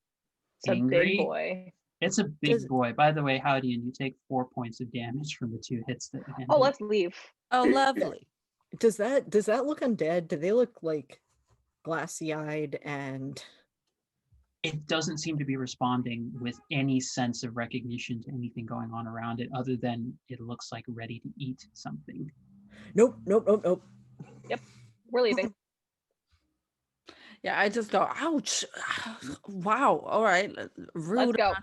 angry. A big boy. It's a big boy. By the way, Howdian, you take 4 points of damage from the 2 hits that ended. Oh, let's leave. Oh, lovely. Does that look undead? Do they look like glassy-eyed and... It doesn't seem to be responding with any sense of recognition to anything going on around it, other than it looks like ready to eat something. Nope. Yep, we're leaving. Yeah, I just go, ouch. Wow. All right. Let's Rude. go.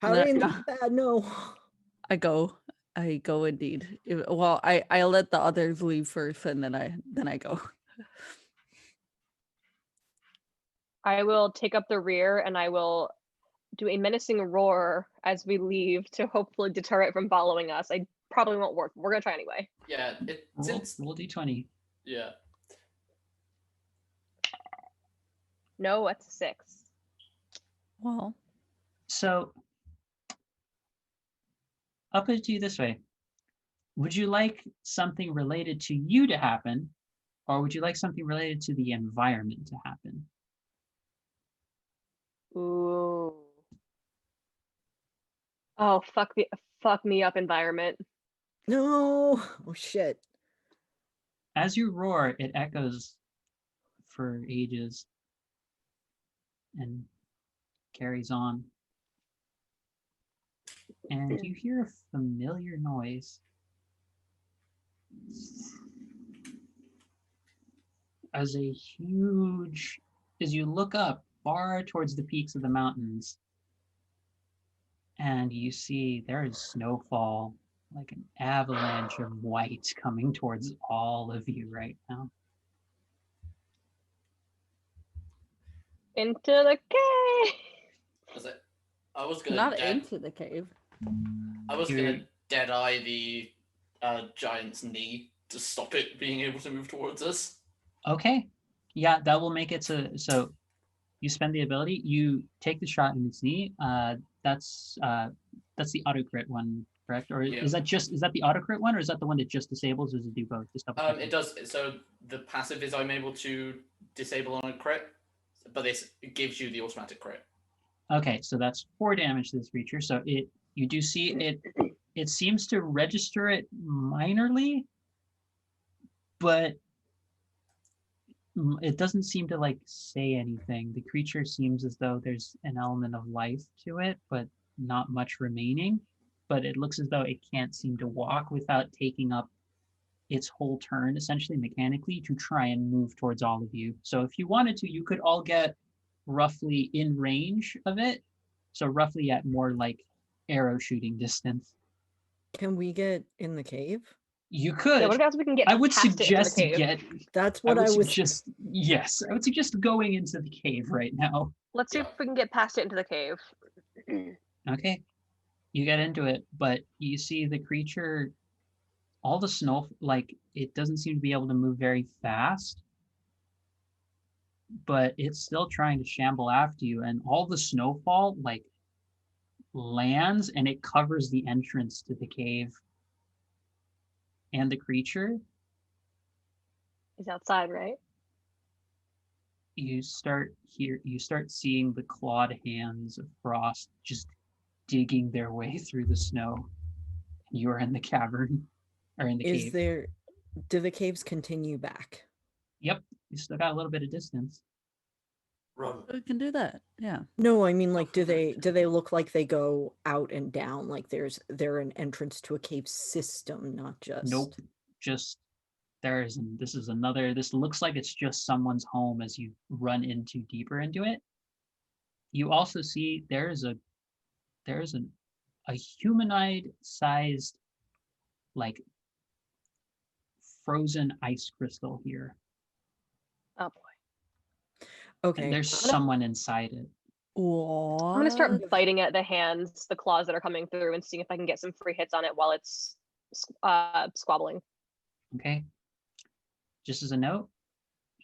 How No, ain't that bad? No. I go. I go indeed. Well, I let the others leave first and then I go. I will take up the rear and I will do a menacing roar as we leave to hopefully deter it from following us. I probably won't work. We're gonna try anyway. Yeah, Roll d20. yeah. No, that's a 6. Well, So, I'll put it to you this way. Would you like something related to you to happen, or would you like something related to the environment to happen? Ooh. Oh, fuck me up, environment. No. Oh shit. As you roar, it echoes for ages and carries on. And you hear a familiar noise. As you look up far towards the peaks of the mountains, and you see there is snowfall, like an avalanche of white coming towards all of you right now. Into the cave. I was gonna not into the cave. You're- dead eye the giant's knee to stop it being able to move towards us. Okay. Yeah, that will make it so you spend the ability, you take the shot in its knee. That's the auto crit one, correct? Or Yeah. is that the auto crit one, or is that the one that just disables, or does it do both? Just double checking. It does. So the passive is I'm able to disable on a crit, but this gives you the automatic crit. Okay, so that's 4 damage to this creature. So you do see it seems to register it minorly, but it doesn't seem to like say anything. The creature seems as though there's an element of life to it, but not much remaining. But it looks as though it can't seem to walk without taking up its whole turn, essentially mechanically, to try and move towards all of you. So if you wanted to, you could all get roughly in range of it. So roughly at more like arrow shooting distance. Can we get in the cave? You could. Yeah, what about if we can get I would past it into the suggest to cave? get. That's what I was. Yes, I would suggest going into the cave right now. Let's see if we can get past it into the cave. Okay, you get into it, but you see the creature. All the snow, like it doesn't seem to be able to move very fast, but it's still trying to shamble after you, and all the snowfall like lands and it covers the entrance to the cave. And the creature, He's outside, right? you start seeing the clawed hands of frost just digging their way through the snow. You are in the cavern, or in the Is cave. there? Do the caves continue back? Yep, you still got a little bit of distance. Run. We can do that. Yeah. No, I mean, like, do they look like they go out and down? Like they're an entrance to a cave system, not just. Nope, just this looks like it's just someone's home as you run into deeper into it. You also see there's a humanoid sized like frozen ice crystal here. Oh boy. Okay. And there's someone inside it. What? I'm gonna start biting at the hands, the claws that are coming through, and seeing if I can get some free hits on it while it's squabbling. Okay. Just as a note,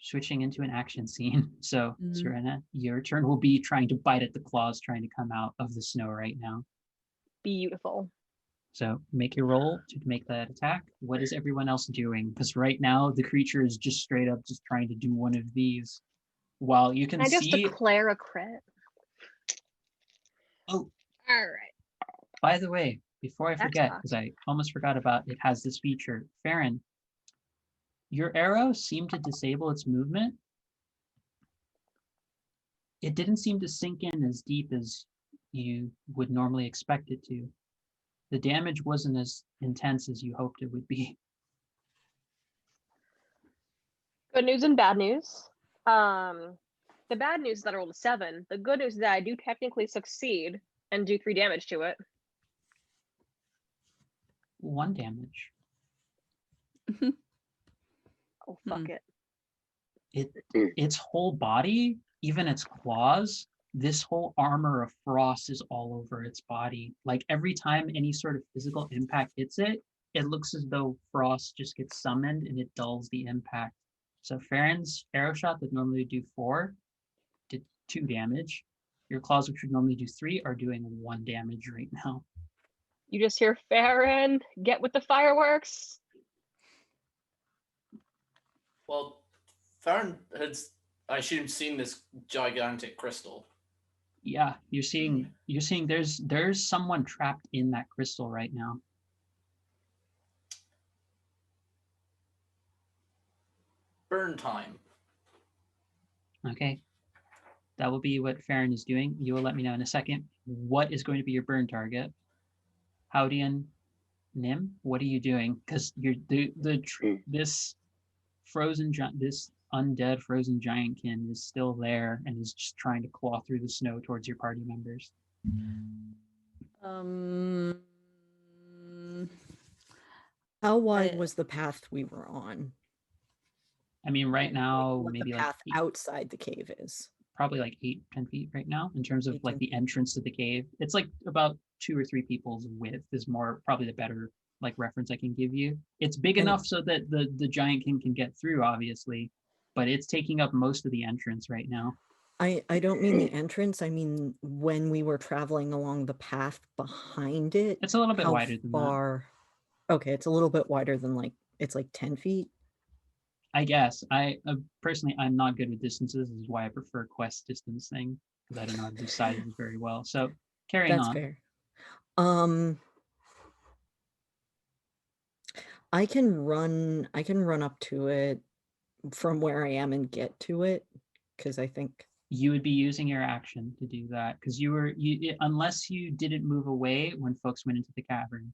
switching into an action scene. So, Serena, your turn will be trying to bite at the claws trying to come out of the snow right now. Beautiful. So make your roll to make that attack. What is everyone else doing? Because right now the creature is just straight up just trying to do one of these. While you can I just see. declare a crit. Oh. All right. By the way, before I forget, That's because I almost forgot about it has this feature. Farron, your arrow seemed to disable its movement. It didn't seem to sink in as deep as you would normally expect it to. The damage wasn't as intense as you hoped it would be. Good news and bad news. the bad news is that I rolled a 7. The good news is that I do technically succeed and do 3 damage to it. 1 damage. Oh, fuck it. Its whole body, even its claws, this whole armor of frost is all over its body. Like every time any sort of physical impact hits it, it looks as though frost just gets summoned and it dulls the impact. So Farron's arrow shot that normally would do 4 did 2 damage. Your claws, which would normally do 3, are doing 1 damage right now. You just hear Farron, get with the fireworks. Well, Farron has, I assume, seen this gigantic crystal. Yeah, you're seeing there's someone trapped in that crystal right now. Burn time. Okay. That will be what Farron is doing. You will let me know in a second what is going to be your burn target. Howdy and Nim, what are you doing? Because you're this undead frozen giantkin is still there and is just trying to claw through the snow towards your party members. How wide was the path we were on? I mean, right And now, what maybe the like path outside the cave is. probably like 8-10 feet right now in terms of 8, like 10 the entrance to the cave. It's like about 2 or 3 people's width is more probably the better like reference I can give you. It's big And- enough so that the giant king can get through, obviously, but it's taking up most of the entrance right now. I don't mean the entrance. I mean when we were traveling along the path behind it. It's a little bit how wider than that. far? Okay, it's a little bit wider than it's like 10 feet. I guess. I personally, I'm not good with distances. This is why I prefer quest distance thing, because I don't know how to do sizes very well. So carrying That's on. fair. I can run up to it from where I am and get to it, because I think You would be using your action to do that, because unless you didn't move away when folks went into the cavern.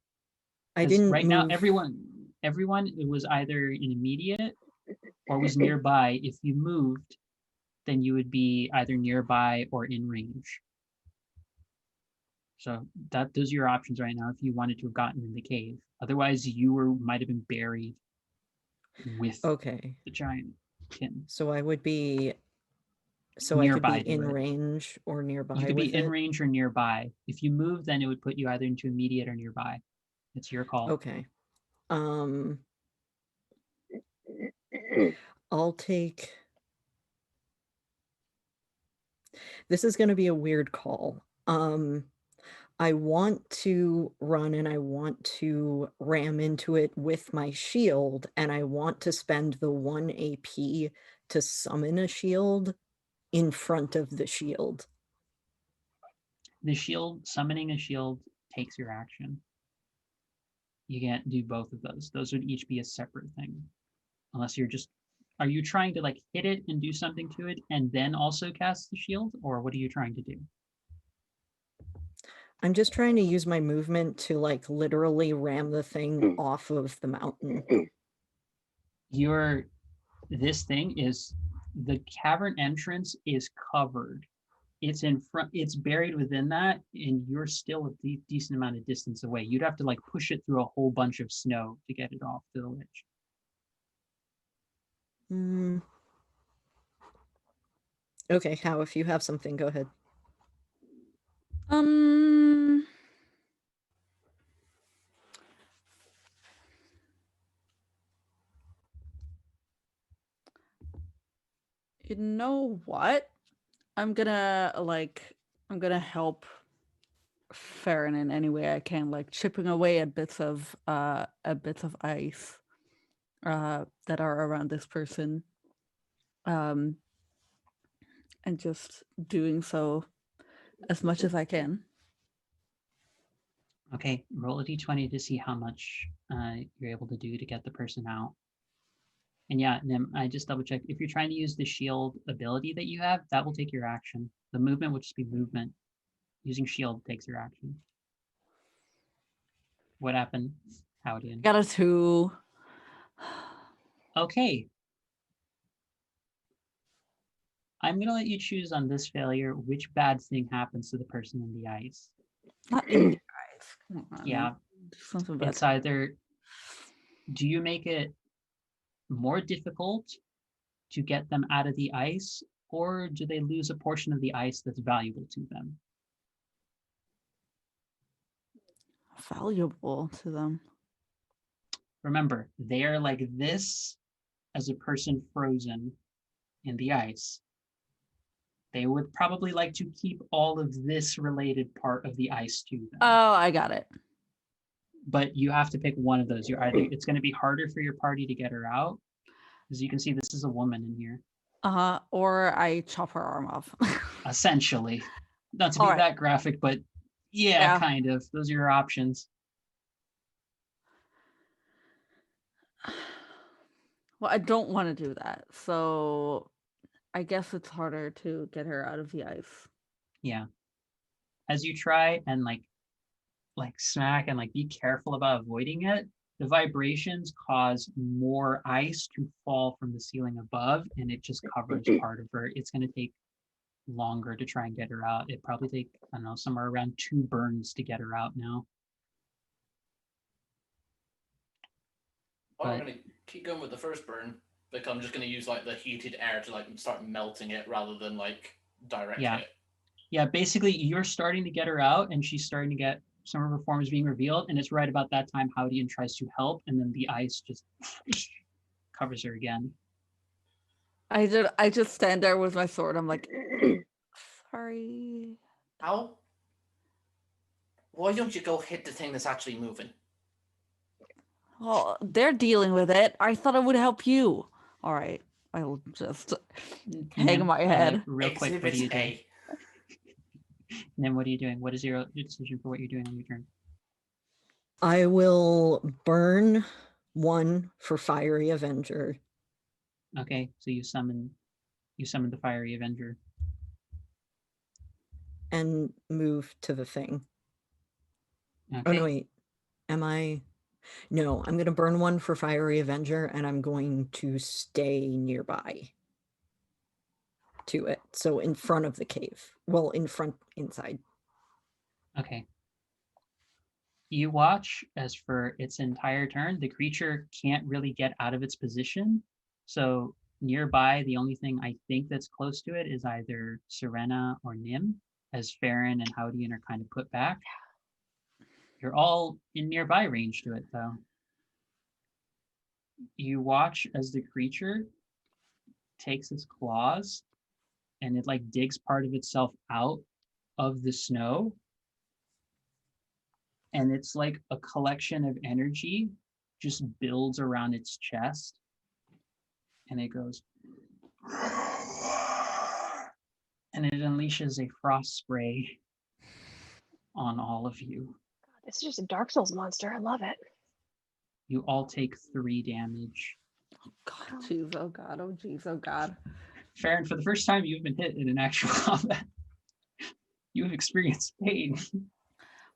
I didn't right move. now everyone it was either an immediate or was nearby. If you moved, then you would be either nearby or in range. So those are your options right now if you wanted to have gotten in the cave. Otherwise you might have been buried with Okay. the giant kin. So I would be I could Nearby be to in it. range or nearby. You could be with in it. range or nearby. If you move, then it would put you either into immediate or nearby. It's your call. Okay. I'll take. This is going to be a weird call. I want to run and I want to ram into it with my shield, and I want to spend the 1 AP to summon a shield in front of the shield. The shield, summoning a shield takes your action. You can't do both of those. Those would each be a separate thing. Unless you're just, are you trying to like hit it and do something to it and then also cast the shield? Or what are you trying to do? I'm just trying to use my movement to like literally ram the thing off of the mountain. This thing is, the cavern entrance is covered. It's in front, it's buried within that, and you're still a decent amount of distance away. You'd have to like push it through a whole bunch of snow to get it off the ledge. Okay, How, if you have something, go ahead. You know what? I'm gonna help Farron in any way I can, like chipping away at bits of ice that are around this person. And just doing so as much as I can. Okay, roll a d20 to see how much you're able to do to get the person out. And yeah, Nim, I just double checked. If you're trying to use the shield ability that you have, that will take your action. The movement would just be movement. Using shield takes your action. What happened, Howdian? Got a 2. Okay. I'm gonna let you choose on this failure which bad thing happens to the person in the ice. Not in the eyes. Come on. Yeah, Do something about it's either do you make it more difficult to get them out of the ice, or do they lose a portion of the ice that's valuable to them? valuable to them. Remember, they are like this as a person frozen in the ice. They would probably like to keep all of this related part of the ice to them. Oh, I got it. But you have to pick one of those. You're either it's going to be harder for your party to get her out, as you can see, this is a woman in here. Or I chop her arm off. Essentially, not to be All right. that graphic, but yeah, kind of. Those are your options. Well, I don't want to do that. So I guess it's harder to get her out of the ice. Yeah. As you try and like smack and like be careful about avoiding it, the vibrations cause more ice to fall from the ceiling above, and it just covers part of her. It's going to take longer to try and get her out. It probably take, I don't know, somewhere around 2 burns to get her out now. Well, we're gonna keep going with the first burn. Like I'm just gonna use like the heated air to like start melting it rather than like direct hit. Yeah, basically you're starting to get her out and she's starting to get some of her forms being revealed, and it's right about that time Howdian tries to help, and then the ice just covers her again. I just stand there with my sword. I'm like, sorry. How? Why don't you go hit the thing that's actually moving? Well, they're dealing with it. I thought it would help you. All right, I'll just hang my head. Real quick, what are you doing? And then what are you doing? What is your decision for what you're doing on your turn? I will burn 1 for Fiery Avenger. Okay, so you summon the Fiery Avenger. And move to the thing. Okay. Oh, no, wait. Am I? No, I'm going to burn 1 for Fiery Avenger, and I'm going to stay nearby to it. So in front of the cave. Well, inside. Okay. You watch as for its entire turn, the creature can't really get out of its position. So nearby, the only thing I think that's close to it is either Serena or Nim, as Farron and Howdian are kind of put back. You're all in nearby range to it, though. You watch as the creature takes its claws and it like digs part of itself out of the snow, and it's like a collection of energy just builds around its chest, and it goes and it unleashes a frost spray on all of you. God, this is just a Dark Souls monster. I love it. You all take 3 damage. Oh God, jeez, oh God, oh jeez, oh God. Farron, for the first time you've been hit in an actual combat, you have experienced pain.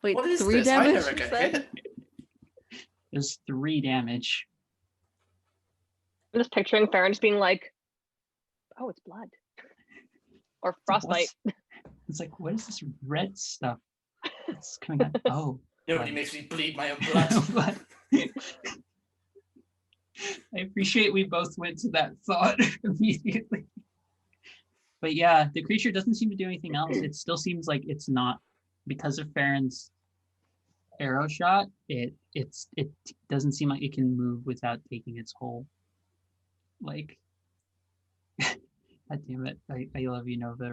Wait, What is 3 this? damage? I never get hit. There's 3 damage. I'm just picturing Farron just being like, oh, it's blood. Or frostbite. It's like, what is this red stuff that's coming out? Oh. Nobody makes me bleed my own blood. I appreciate we both went to that thought immediately. But yeah, the creature doesn't seem to do anything else. It still seems like it's not, because of Farron's arrow shot, it doesn't seem like it can move without taking its whole, like, God damn it, I love you, Nova.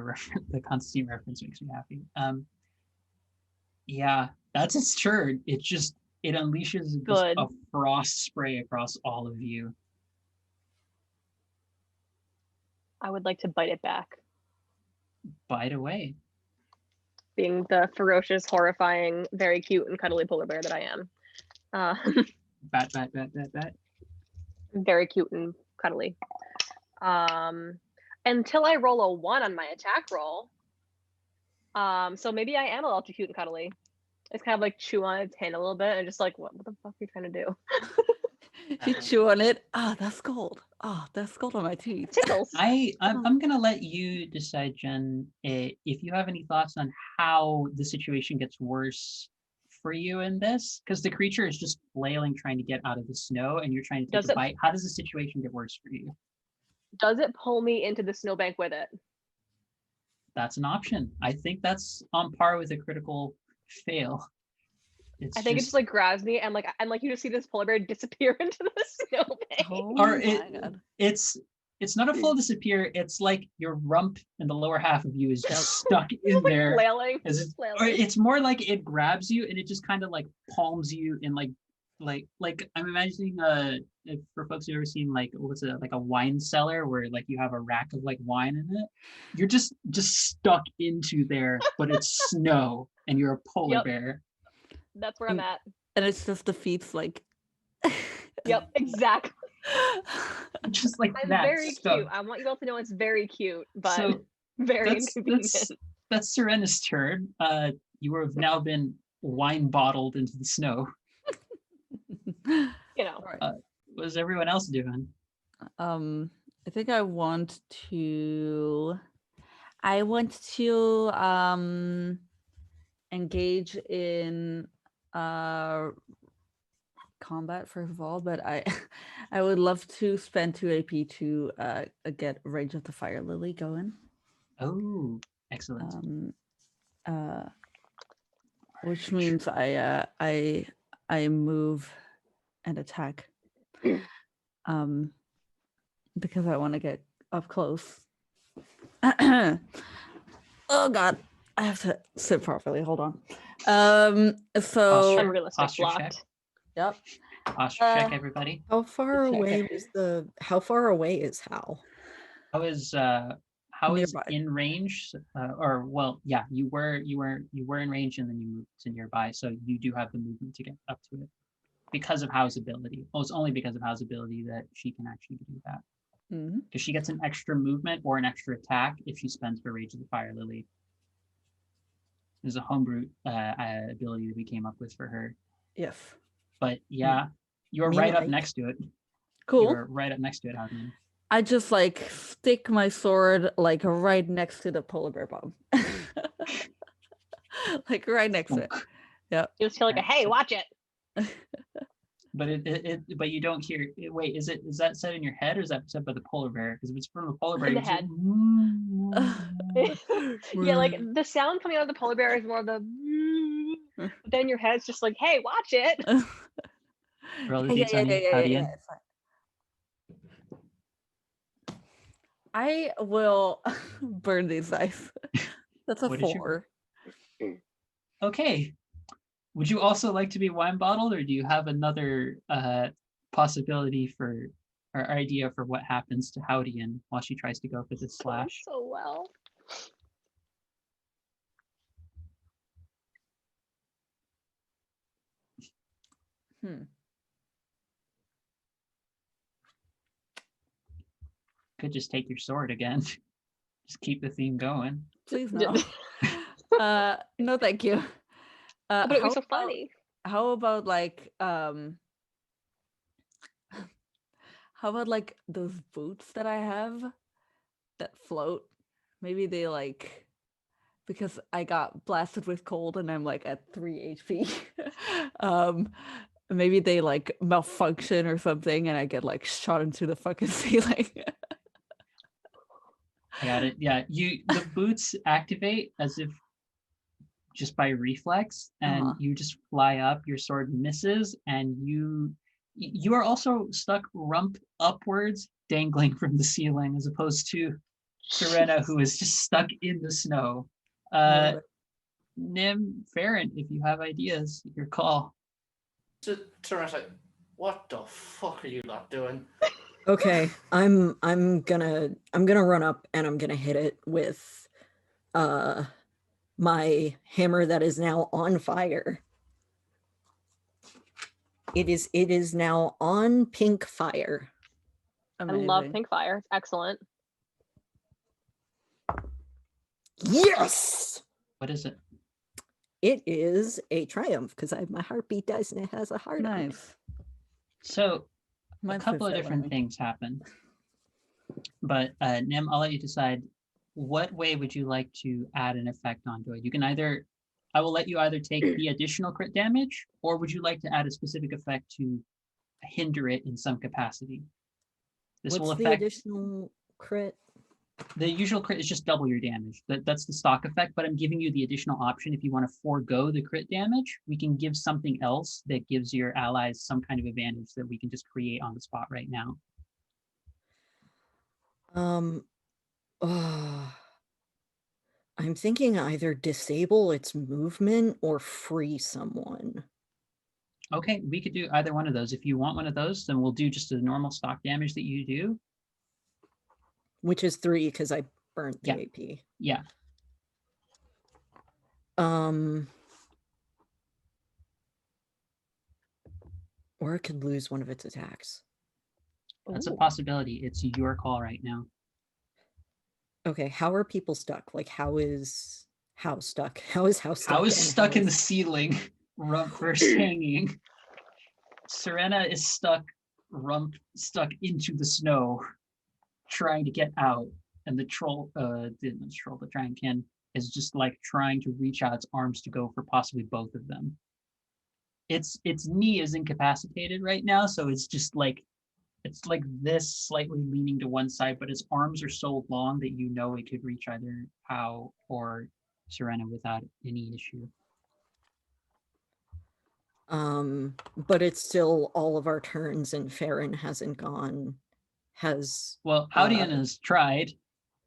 The Constantine reference makes me happy. Yeah, that's its turn. It unleashes just a frost spray across all of you. I would like to bite it back. Bite away. Being the ferocious, horrifying, very cute and cuddly polar bear that I am. Bat. Very cute and cuddly. Until I roll a 1 on my attack roll. So maybe I am a little too cute and cuddly. It's kind of like chew on its hand a little bit and just like, what the fuck are you trying to do? You chew on it. Ah, that's gold. Ah, that's gold on my teeth. Tickles. I'm gonna let you decide, Jen, if you have any thoughts on how the situation gets worse for you in this, because the creature is just flailing, trying to get out of the snow, and you're trying to take Does a it- bite. How does the situation get worse for you? Does it pull me into the snowbank with it? That's an option. I think that's on par with a critical fail. It's I think it just like grabs me and you just see this polar bear disappear into the snowbank. Oh or my god. it's not a full disappear. It's like your rump and the lower half of you is Yep. just stuck in Just like there. flailing. As Just or flailing. it's more like it grabs you and it just kind of like palms you in like I'm imagining if for folks who've ever seen like what's it like a wine cellar where like you have a rack of like wine in it. You're just stuck into there, but it's snow and you're a polar Yep. bear. That's where I'm at. And it's just the feet's like Yep, exactly. Just like I'm that. very stuck. cute. I want you all to know it's very cute, but So very that's inconvenient. that's Serena's turn. You have now been wine bottled into the snow. You know. Alright. What is everyone else doing? I think I want to engage in combat first of all, but I I would love to spend 2 AP to get Rage of the Fire Lily going. Oh, excellent. Which means I move and attack. Because I want to get up close. Oh god, I have to sit properly. Hold on. So Posture. Unrealistic Posture blocked. check. yep. Posture check, everybody. How far Check. away how far away is Hal? How is Nearby. in range? Or well, yeah, you were in range and then you moved to nearby, so you do have the movement to get up to it because of How's ability. Well, it's only because of How's ability that she can actually do that. Mhm. Because she gets an extra movement or an extra attack if she spends her Rage of the Fire Lily. There's a homebrew ability that we came up with for her. Yes. But yeah, you're Me right up like. next to it. Cool. You're right up next to it, Howden. I just like stick my sword like right next to the polar bear bomb. Like right next to it. Yep. You just feel like a hey, watch it. But but you don't hear. Wait, is that said in your head or is that said by the polar bear? Because if it's from the polar bear, In the you just head. "Mm." Yeah, like the sound coming out of the polar bear is more of the but then your head's just like, hey, watch it. Roll the d20, Howdian. It's fine. I will burn these dice. That's a What did you 4. Okay. Would you also like to be wine bottled, or do you have another possibility for or idea for what happens to Howdian while she tries to go for this slash? So well. Could just take your sword again. Just keep the theme going. Please no. No, thank you. But it was so about- funny. How about like how about like those boots that I have that float? Maybe they like because I got blasted with cold and I'm like at 3 HP. Maybe they like malfunction or something and I get like shot into the fucking ceiling. I got it. Yeah, the boots activate as if just by reflex, and you just fly up. Your sword misses, and you are also stuck rump upwards, dangling from the ceiling, as opposed to Serena, who is just stuck in the snow. Nim, Farron, if you have ideas, your call. Serena's like, what the fuck are you lot doing? Okay, I'm gonna run up and I'm gonna hit it with my hammer that is now on fire. It is now on pink fire. Amazing. I love pink fire. It's excellent. Yes! What is it? It is a triumph because my heartbeat dice and it has a heart on it. Nice. So a couple of different things happen. But Nim, I'll let you decide what way would you like to add an effect onto it. You can either, I will let you either take the additional crit damage, or would you like to add a specific effect to hinder it in some capacity? This What's will the affect additional crit? the usual crit is just double your damage. That's the stock effect, but I'm giving you the additional option. If you want to forego the crit damage, we can give something else that gives your allies some kind of advantage that we can just create on the spot right now. I'm thinking either disable its movement or free someone. Okay, we could do either one of those. If you want one of those, then we'll do just the normal stock damage that you do. Which is 3 because I burnt the AP. Yeah. Or it could lose one of its attacks. That's a possibility. It's your call right now. Okay, how are people stuck? Like, how is House stuck? How is House stuck? How is stuck in the ceiling, rump first hanging. Serena is stuck, rump stuck into the snow, trying to get out. And the troll, the Dragonkin, is just like trying to reach out its arms to go for possibly both of them. Its knee is incapacitated right now, so it's just like, it's like this, slightly leaning to one side, but its arms are so long that you know it could reach either Hao or Serena without any issue. But it's still all of our turns and Farron hasn't gone. Well, Howdian has tried.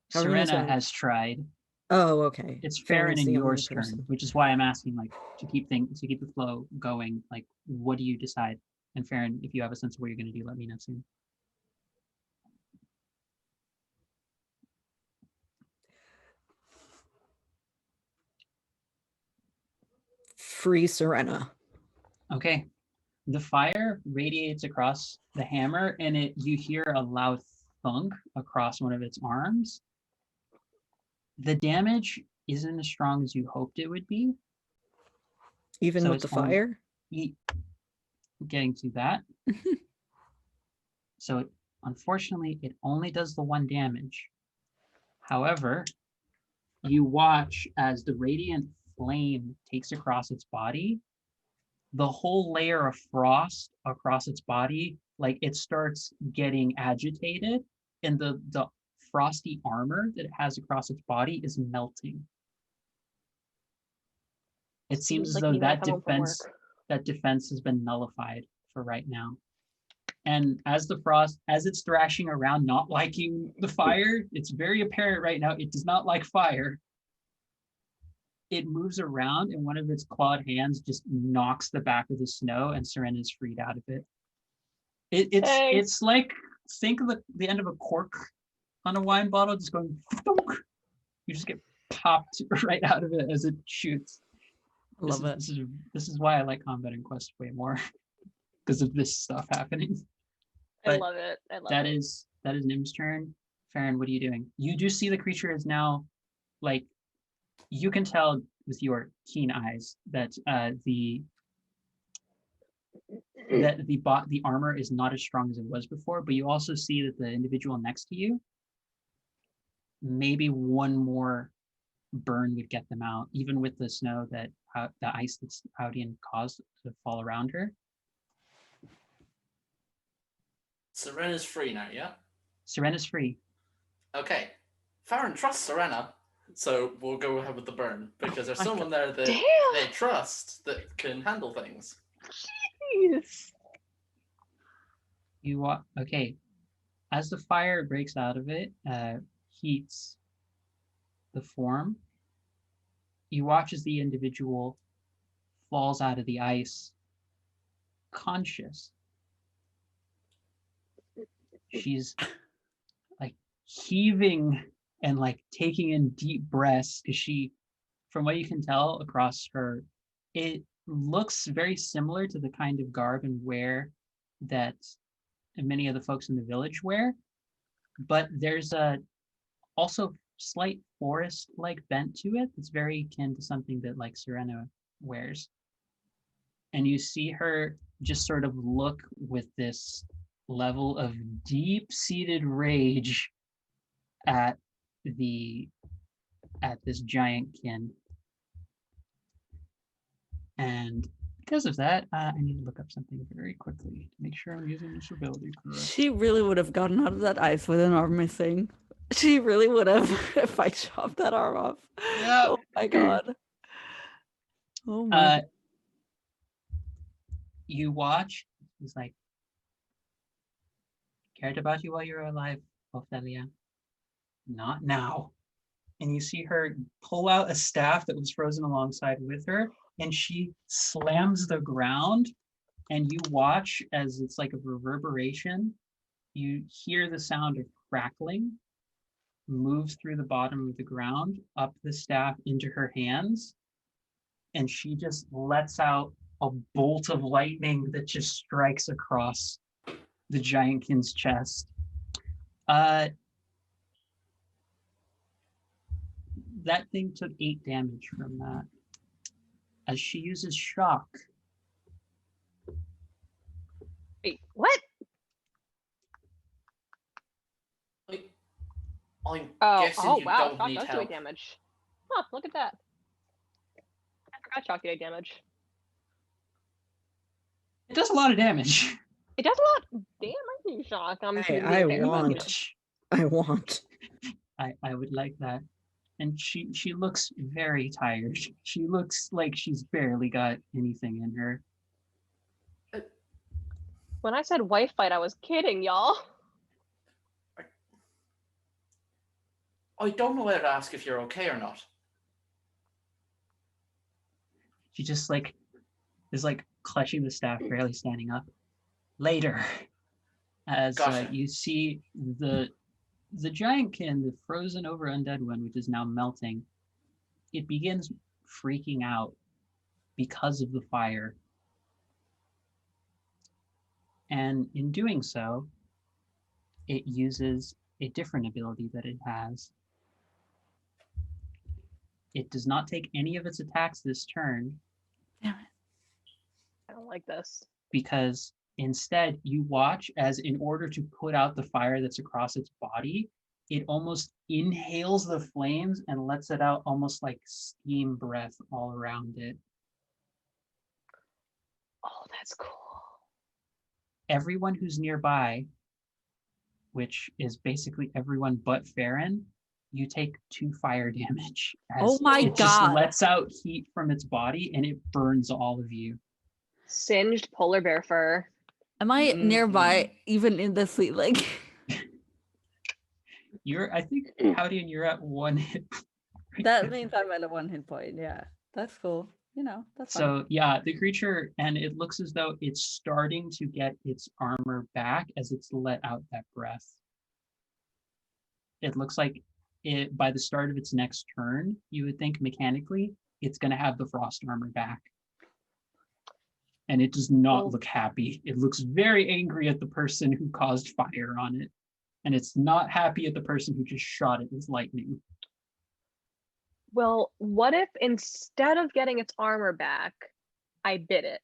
Serena has tried. Oh, okay. It's Farron and yours turn, which is why I'm asking, like, to keep the flow going. Like, what do you decide? And Farron, if you have a sense of what you're going to do, let me know soon. Free Serena. Okay. The fire radiates across the hammer, and you hear a loud thunk across one of its arms. The damage isn't as strong as you hoped it would be. Even with the fire? Getting to that. So unfortunately, it only does the 1 damage. However, you watch as the radiant flame takes across its body, the whole layer of frost across its body, like it starts getting agitated, and the frosty armor that it has across its body is melting. It seems as though that defense has been nullified for right now. And as it's thrashing around, not liking the fire, it's very apparent right now it does not like fire. It moves around, and one of its clawed hands just knocks the back of the snow, and Serena is freed out of it. It's like, think of the end of a cork on a wine bottle just going thunk. You just get popped right out of it as it shoots. Love it. This is why I like combat and Quest way more, because of this stuff happening. I love it. That is Nim's turn. Farron, what are you doing? You do see the creature is now, like, you can tell with your keen eyes that the armor is not as strong as it was before, but you also see that the individual next to you, maybe one more burn would get them out, even with the snow that the ice that's Howdian caused to fall around her. Serena's free now, yeah? Serena's free. Okay. Farron trusts Serena, so we'll go ahead with the burn, because there's someone there that they trust that can handle things. Jeez. Okay. As the fire breaks out of it, heats the form, you watch as the individual falls out of the ice, conscious. She's like heaving and like taking in deep breaths, because from what you can tell across her, it looks very similar to the kind of garb and wear that many of the folks in the village wear, but there's also slight forest-like bent to it that's very akin to something that like Serena wears. And you see her just sort of look with this level of deep-seated rage at this giant kin. And because of that, I need to look up something very quickly to make sure I'm using this ability correct. She really would have gotten out of that ice with an arm missing. She really would have if I chopped that arm off. Yeah. Oh my god. Oh my. You watch. He's like, cared about you while you were alive, Ophelia. Not now. And you see her pull out a staff that was frozen alongside with her, and she slams the ground, and you watch as it's like a reverberation. You hear the sound of crackling move through the bottom of the ground, up the staff into her hands, and she just lets out a bolt of lightning that just strikes across the giantkin's chest. That thing took 8 damage from that. As she uses shock. Wait, what? I'm Oh, guessing you wow. don't Shock need does do help. 8 damage. Huh, look at that. I forgot shock did 8 damage. It does a lot of damage. It does a lot. Damn, I need shock. Hey, being I fair. want. I want. I would like that. And she looks very tired. She looks like she's barely got anything in her. When I said wife fight, I was kidding, y'all. I don't know whether to ask if you're okay or not. She just like is like clutching the staff, barely standing up. Later, as Gotcha. you see the giantkin, the frozen over undead one, which is now melting, it begins freaking out because of the fire. And in doing so, it uses a different ability that it has. It does not take any of its attacks this turn. Damn it. I don't like this. Because instead you watch as, in order to put out the fire that's across its body, it almost inhales the flames and lets it out almost like steam breath all around it. Oh, that's cool. Everyone who's nearby, which is basically everyone but Farron, you take 2 fire damage as Oh my it just God. lets out heat from its body and it burns all of you. Singed polar bear fur. Am I nearby even in the sleep? Like I think Howdy and you're at 1 hit. that means I'm at a 1 hit point. Yeah. That's cool. You know, that's fine. So yeah, the creature, and it looks as though it's starting to get its armor back as it's let out that breath. It looks like it by the start of its next turn, you would think mechanically it's going to have the frost armor back. And it does not look happy. It looks very angry at the person who caused fire on it. And it's not happy at the person who just shot it with lightning. Well, what if instead of getting its armor back, I bit it?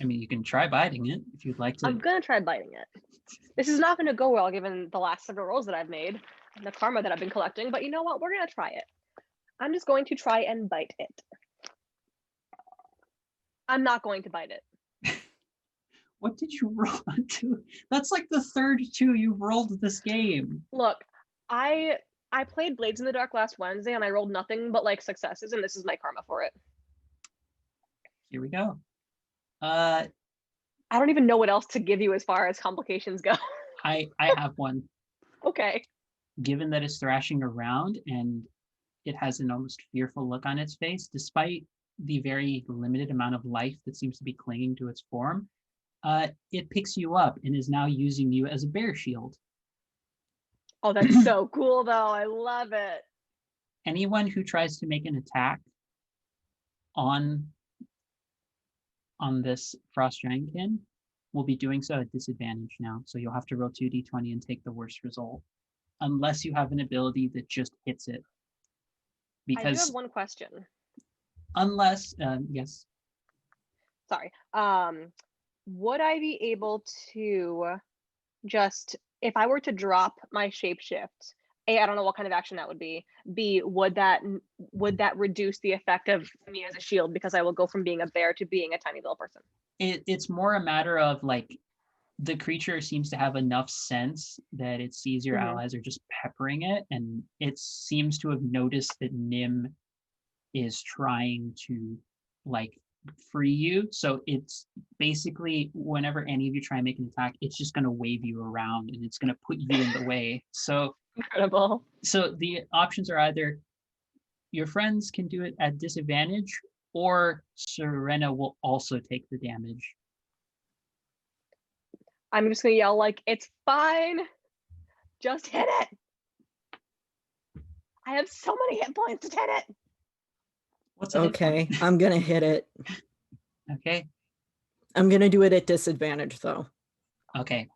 I mean, you can try biting it if you'd like to. I'm gonna try biting it. This is not gonna go well given the last several rolls that I've made and the karma that I've been collecting, but you know what? We're gonna try it. I'm just going to try and bite it. I'm not going to bite it. What did you roll onto? That's like the third 2 you've rolled this game. Look, I played Blades in the Dark last Wednesday and I rolled nothing but like successes, and this is my karma for it. Here we go. I don't even know what else to give you as far as complications go. I have one. Okay. Given that it's thrashing around and it has an almost fearful look on its face, despite the very limited amount of life that seems to be clinging to its form, it picks you up and is now using you as a bear shield. Oh, that's so cool though. I love it. Anyone who tries to make an attack on this frost giantkin will be doing so at disadvantage now. So you'll have to roll 2d20 and take the worst result, unless you have an ability that just hits it. Because I do have one question. Unless, yes. Sorry. would I be able to just, if I were to drop my shapeshift, A, I don't know what kind of action that would be. B, would that reduce the effect of me as a shield because I will go from being a bear to being a tiny little person? It's more a matter of like the creature seems to have enough sense that it sees your allies are just peppering it, and it seems to have noticed that Nim is trying to like free you. So it's basically whenever any of you try and make an attack, it's just going to wave you around and it's going to put you in the way. So Incredible. So the options are either your friends can do it at disadvantage, or Serena will also take the damage. I'm just gonna yell like, it's fine. Just hit it. I have so many hit points. Just hit it. What's a hit Okay, point? I'm gonna hit it. Okay. I'm gonna do it at disadvantage though. Okay.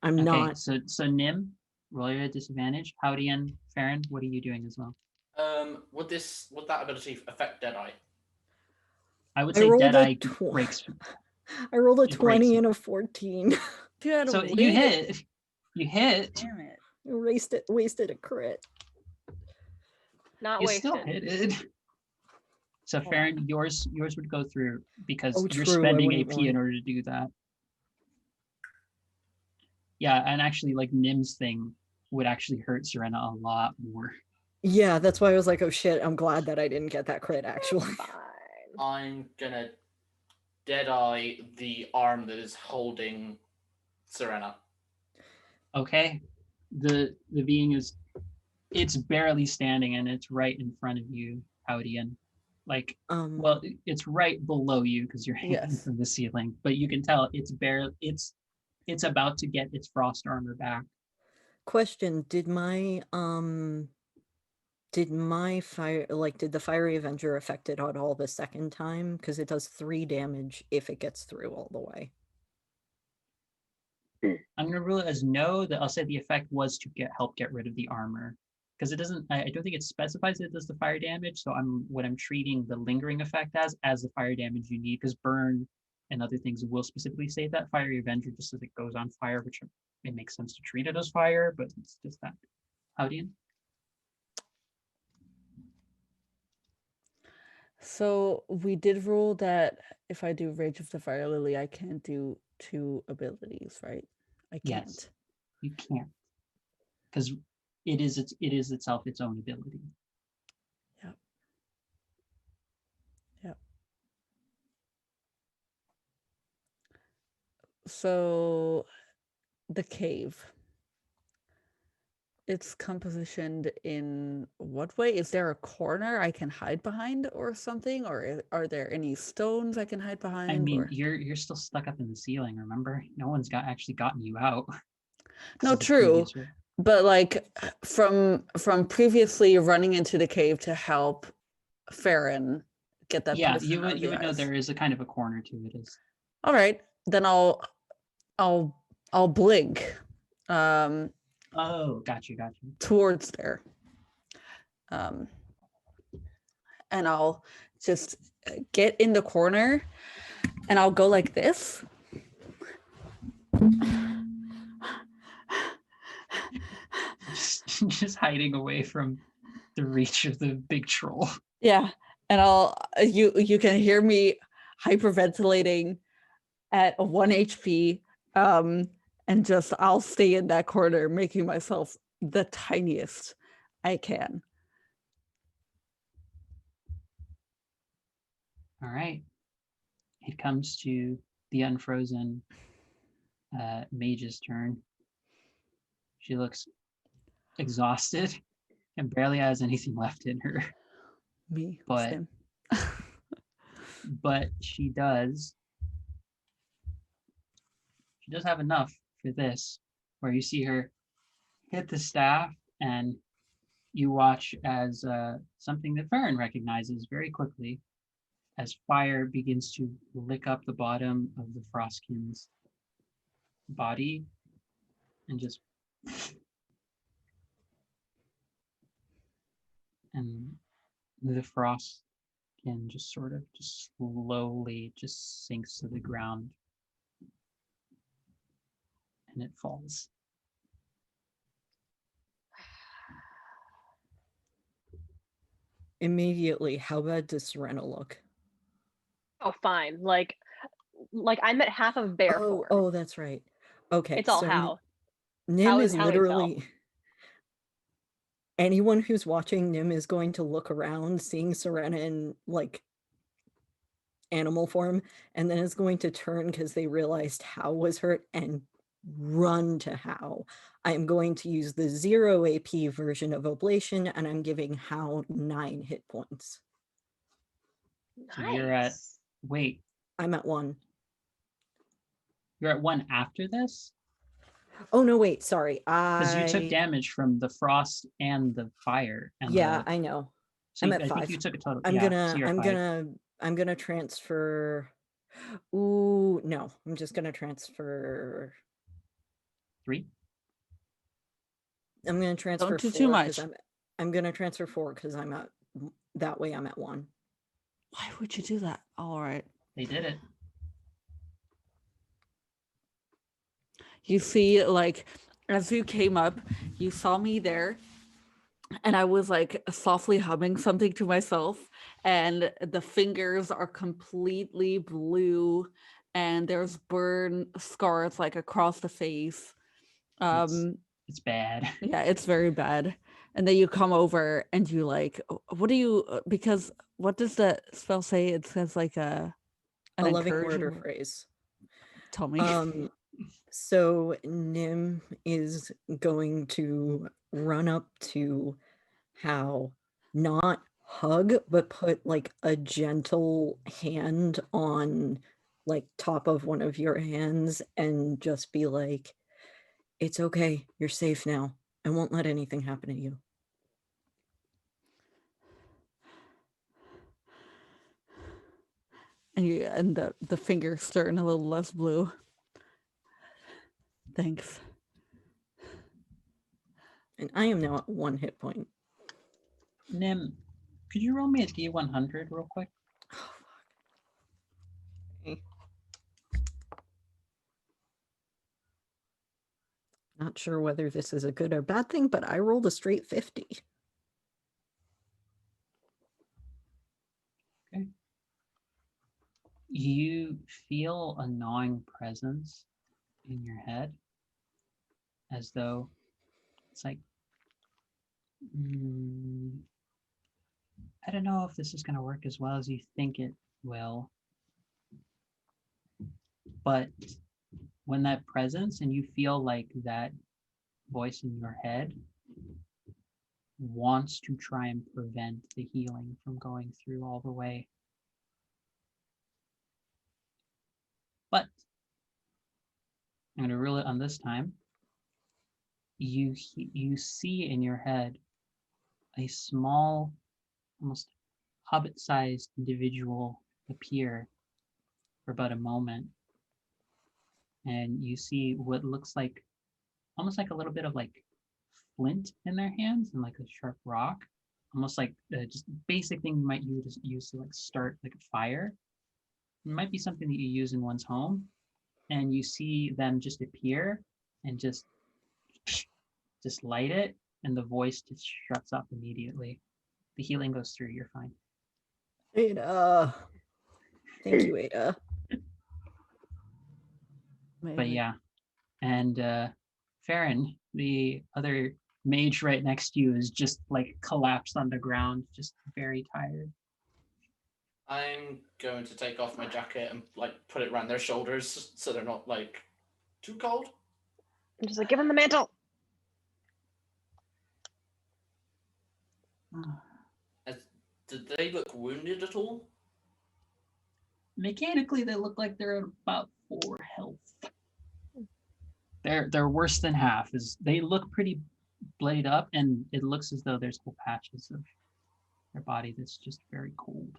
I'm Okay. not. So Nim, roll your disadvantage. Howdy and Farron, what are you doing as well? Would that ability affect Deadeye? I would I say rolled a Deadeye tw- breaks. I rolled a It breaks 20 you. and a 14. You had a So you hit. You hit. Damn it. Wasted a crit. Not You wasted. still hit it. So Hold Farron, yours would go through because Oh, you're true, I spending wouldn't AP want- in order to do that. Yeah, and actually, like Nim's thing would actually hurt Serena a lot more. Yeah, that's why I was like, oh shit, I'm glad that I didn't get that crit actually. Fine. I'm gonna Deadeye the arm that is holding Serena. Okay, the being it's barely standing and it's right in front of you, Howdian. Like, well, it's right below you because you're hanging Yes. from the ceiling, but you can tell it's about to get its frost armor back. Question, did my fire, like, did the Fiery Avenger affect it at all the second time? Because it does 3 damage if it gets through all the way. I'm gonna rule it as no. That I'll say the effect was to help get rid of the armor, because it doesn't. I don't think it specifies it does the fire damage. So I'm treating the lingering effect as the fire damage you need, because burn and other things will specifically say that Fiery Avenger just as it goes on fire, which it makes sense to treat it as fire, but it's just that. Howdian? So we did rule that if I do Rage of the Fire Lily, I can't do 2 abilities, right? I can't. Yes, you can't, because it is itself its own ability. Yep. Yep. So the cave. It's compositioned in what way? Is there a corner I can hide behind or something? Or are there any stones I can hide behind? I mean, or... you're still stuck up in the ceiling. Remember, no one's actually gotten you out. No, true. But like from previously running into the cave to help Farron get that. Yeah, you would know there is a kind of a corner to it. Is all right. Then I'll blink. Oh, got you. Towards there. And I'll just get in the corner and I'll go like this. Just hiding away from the reach of the big troll. Yeah. And you can hear me hyperventilating at 1 HP. And just I'll stay in that corner, making myself the tiniest I can. All right. It comes to the unfrozen mage's turn. She looks exhausted and barely has anything left in her. Me, but same. But she does have enough for this, where you see her hit the staff and you watch as something that Farron recognizes very quickly as fire begins to lick up the bottom of the Frostkin's body and just and the Frostkin just sort of just slowly just sinks to the ground and it falls. Immediately, how bad does Serena look? Oh, fine. Like I'm at half of bear form. Oh, that's right. Okay, It's all so how. Nim is How he felt. literally anyone who's watching Nim is going to look around, seeing Serena in like animal form, and then is going to turn because they realized How was hurt and run to How. I'm going to use the 0 AP version of Oblation, and I'm giving How 9 hit points. So you're at, Nice. wait, I'm at 1. you're at 1 after this? Oh no, wait, sorry. Because you took damage from the frost and the fire. And Yeah, I know. so I'm I at think 5. you took a total. I'm yeah, so you're at 5. I'm gonna transfer. Ooh, no, I'm just gonna transfer 3. I'm gonna transfer Don't do 4 too because much. I'm gonna transfer 4 because I'm at that way I'm at 1. Why would you do that? All right. They did it. You see, like, as you came up, you saw me there, and I was like softly humming something to myself, and the fingers are completely blue, and there's burn scars like across the face. It's bad. Yeah, it's very bad. And then you come over and you like, what do you? Because what does the spell say? It says like an A loving word or encouraging. phrase. Tell me. So Nim is going to run up to How, not hug, but put like a gentle hand on like top of one of your hands and just be like, it's okay, you're safe now. I won't let anything happen to you. And the fingers turn a little less blue. Thanks. And I am now at 1 hit point. Nim, could you roll me a D100 real quick? Oh, fuck. Okay. Not sure whether this is a good or bad thing, but I rolled a straight 50. Okay. You feel a gnawing presence in your head, as though it's like, I don't know if this is going to work as well as you think it will. But when that presence and you feel like that voice in your head wants to try and prevent the healing from going through all the way. But I'm going to rule it on this time. You see in your head a small, almost hobbit-sized individual appear for about a moment, and you see what looks like almost like a little bit of like flint in their hands and like a sharp rock, almost like just basic thing you might use to like start like a fire. It might be something that you use in one's home, and you see them just appear and just light it, and the voice just shuts up immediately. The healing goes through. You're fine. Ada. Thank you, Ada. But yeah, and Farron, the other mage right next to you, is just like collapsed on the ground, just very tired. I'm going to take off my jacket and like put it around their shoulders so they're not like too cold. I'm just like, give him the mantle. Did they look wounded at all? Mechanically, they look like they're at about 4 health. They're worse than half. They look pretty bloodied up, and it looks as though there's whole patches of their body that's just very cold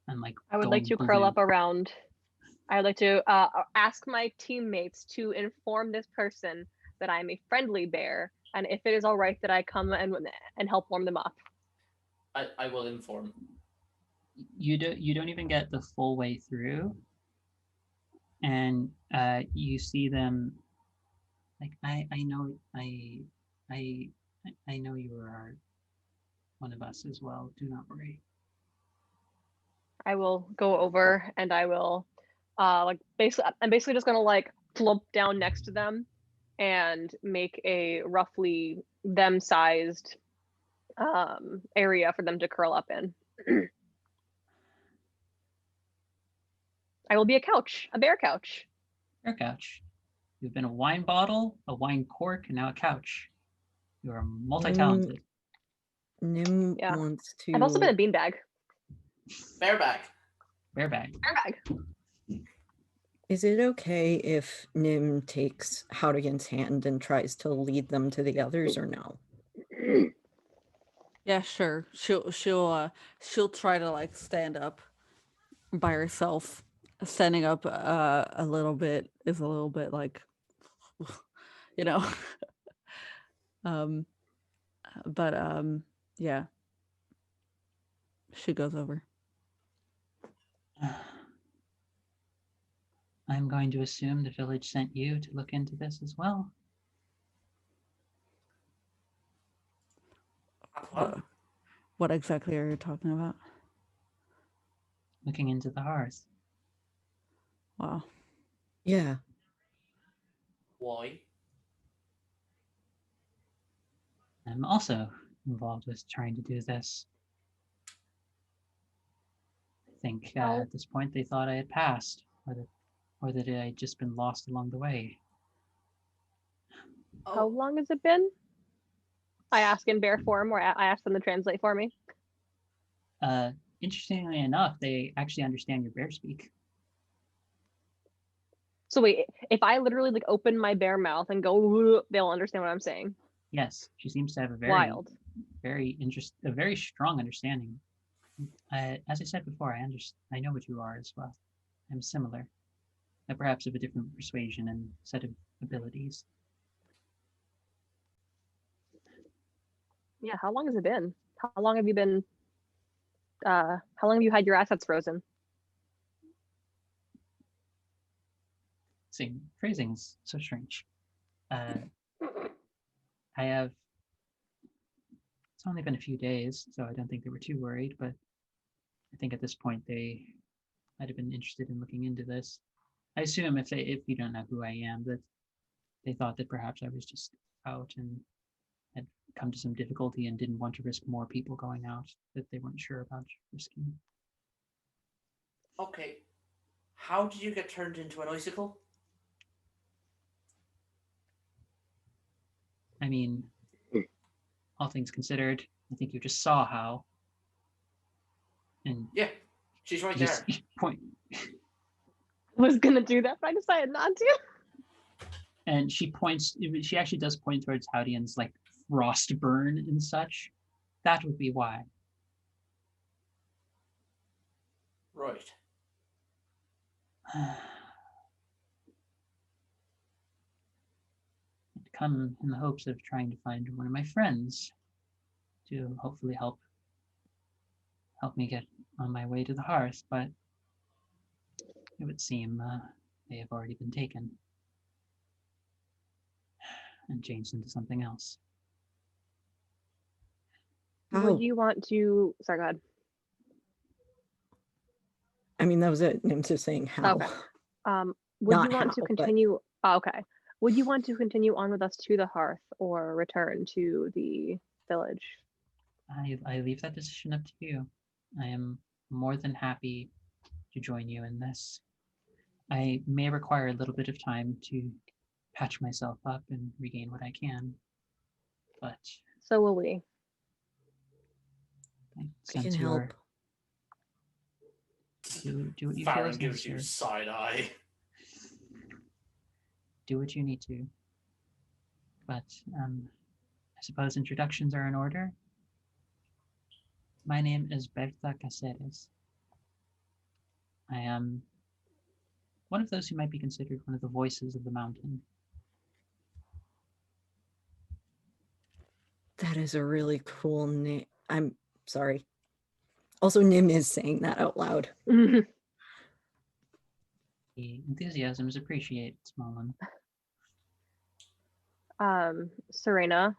and like. I would like to curl up around. I would like to ask my teammates to inform this person that I'm a friendly bear, and if it is all right that I come and help warm them up. I will inform. You don't even get the full way through, and you see them Like I know I know you are one of us as well. Do not worry. I will go over and I will like basically I'm basically just gonna like flump down next to them and make a roughly them sized area for them to curl up in. I will be a couch, a bear couch. Your couch. You've been a wine bottle, a wine cork, and now a couch. You are multi-talented. Nim Yeah. wants I've also been a to. beanbag. Bareback. Bareback. Beanbag. Is it okay if Nim takes Howdigan's hand and tries to lead them to the others, or no? Yeah, sure. She'll try to like stand up by herself. Standing up a little bit is a little bit like you know. um but yeah. She goes over. I'm going to assume the village sent you to look into this as well. What exactly are you talking about? Looking into the hearth. Wow. Yeah. Why? I'm also involved with trying to do this. I think at this point they thought I had passed, or that I had just been lost along the way. How long has it been? I ask in bear form, or I ask them to translate for me. Interestingly enough, they actually understand your bear speak. So wait, if I literally like open my bear mouth and go, they'll understand what I'm saying. Yes, she seems to have a Wild. a very strong understanding. As I said before, I know what you are as well. I'm similar, perhaps of a different persuasion and set of abilities. Yeah, how long has it been? How long have you been? How long have you had your assets frozen? See, phrasing's so strange. I have. It's only been a few days, so I don't think they were too worried. But I think at this point they might have been interested in looking into this. I assume if you don't know who I am, that they thought that perhaps I was just out and had come to some difficulty and didn't want to risk more people going out that they weren't sure about risking. Okay. How did you get turned into an icicle? I mean, all things considered, I think you just saw how. And yeah, she's right there. Point. Was gonna do that, but I decided not to. And she points. She actually does point towards Howdian's like frost burn and such. That would be why. Right. I'd come in the hopes of trying to find one of my friends to hopefully help me get on my way to the hearth, but it would seem they have already been taken and changed into something else. Would you want to? Sorry, go ahead. I mean, that was it. Nim's just saying how. Okay. Would Not you want how, to but- continue? Oh, okay. Would you want to continue on with us to the hearth or return to the village? I leave that decision up to you. I am more than happy to join you in this. I may require a little bit of time to patch myself up and regain what I can, but so will we. I can help. Do what you Farron feel gives you side eye. Do what you need to. But I suppose introductions are in order. My name is Berta Caceres. I am one of those who might be considered one of the voices of the mountain. That is a really cool name. I'm sorry. Also, Nim is saying that out loud. The enthusiasm is appreciated, small one. Serena.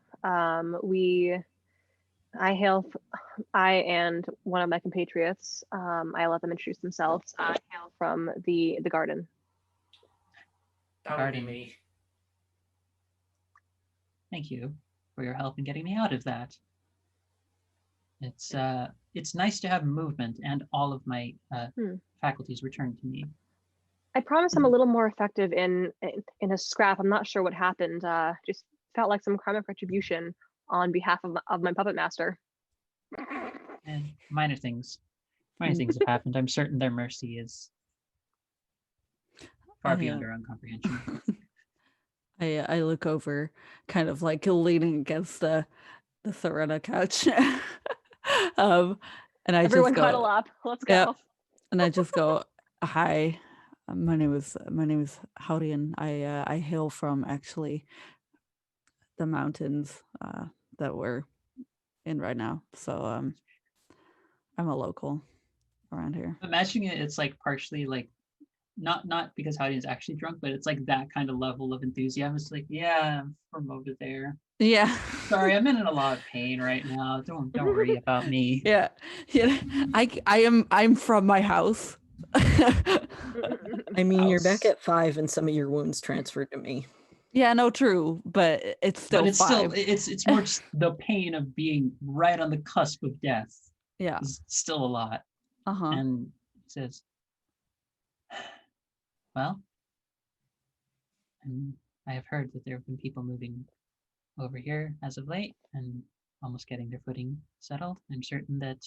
I and one of my compatriots. I let them introduce themselves. I hail from the garden. That would be me. Thank you for your help in getting me out of that. It's nice to have movement and all of my faculties returned to me. I promise I'm a little more effective in a scrap. I'm not sure what happened. Just felt like some karmic retribution on behalf of my puppet master. And minor things have happened. I'm certain their mercy is far beyond our own comprehension. I look over, kind of like leaning against the Serena couch, and I Everyone just go, cuddle up. Let's go. Yep. And I just go, hi. My name is Howdy, and I hail from actually the mountains that we're in right now. So I'm a local around here. Imagining it's like partially like not because Howdy is actually drunk, but it's like that kind of level of enthusiasm. It's like, yeah, I'm from over there. Yeah. Sorry, I'm in a lot of pain right now. Don't worry about me. Yeah. I'm from my house. I mean, you're back at 5 and some of your wounds transferred to me. Yeah, no, true, but it's still but it's 5. it's more just the pain of being right on the cusp of death. Yeah, is still a lot. Uh-huh. And he says, well, I have heard that there have been people moving over here as of late and almost getting their footing settled. I'm certain that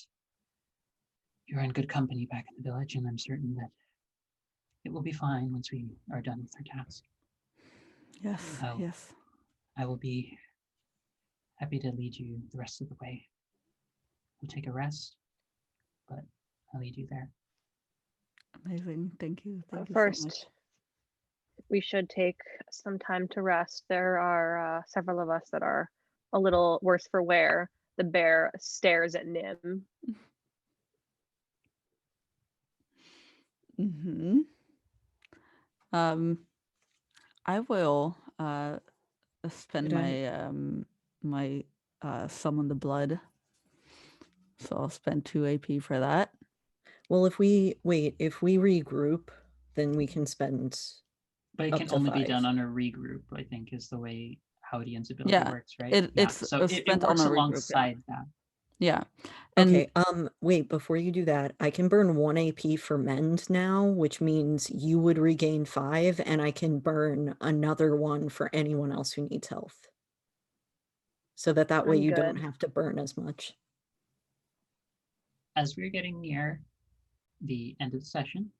you're in good company back in the village, and I'm certain that it will be fine once we are done with our task. Yes, yes. I will be happy to lead you the rest of the way. We'll take a rest, but I'll lead you there. Amazing. Thank you. Thank you First, so much. We should take some time to rest. There are several of us that are a little worse for wear. The bear stares at Nim. Mm-hmm. I will spend my summon the blood. So I'll spend 2 AP for that. Well, if we regroup, then we can spend. But it can only be done on a regroup, I think, is the way Howdian's ability works, right? It works alongside that. Yeah. Okay, wait, before you do that, I can burn 1 AP for mend now, which means you would regain 5, and I can burn another 1 for anyone else who needs health. So that way you don't have to burn as much. As we're getting near the end of the session,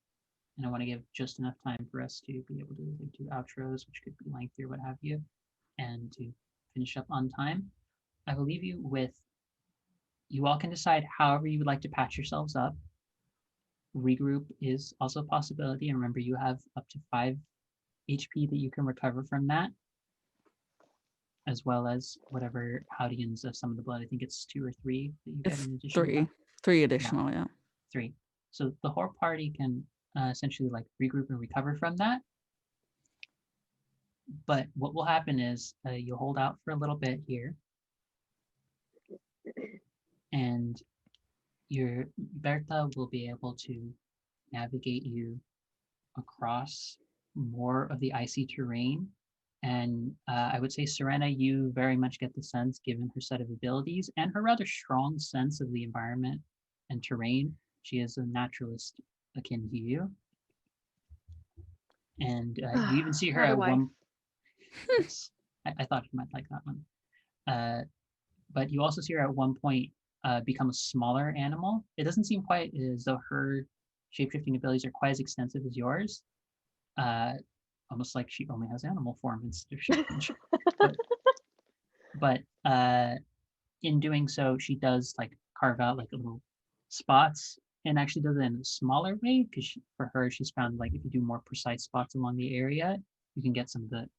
and I want to give just enough time for us to be able to do outros, which could be lengthy or what have you, and to finish up on time, I will leave you with, you all can decide however you would like to patch yourselves up. Regroup is also a possibility, and remember you have up to 5 HP that you can recover from that, as well as whatever Howdians of some of the blood. I think it's 2 or 3 that you get in addition. 3 additional, yeah. 3. So the whole party can essentially like regroup and recover from that. But what will happen is you'll hold out for a little bit here, and your Berta will be able to navigate you across more of the icy terrain. And I would say, Serena, you very much get the sense, given her set of abilities and her rather strong sense of the environment and terrain, she is a naturalist akin to you. And you even see her at one. I thought you might like that one. But you also see her at one point become a smaller animal. It doesn't seem quite as though her shapeshifting abilities are quite as extensive as yours. Almost like she only has animal form instead of shaping. but in doing so, she does like carve out like little spots, and actually does it in a smaller way, because for her, she's found like if you do more precise spots along the area, you can get some of the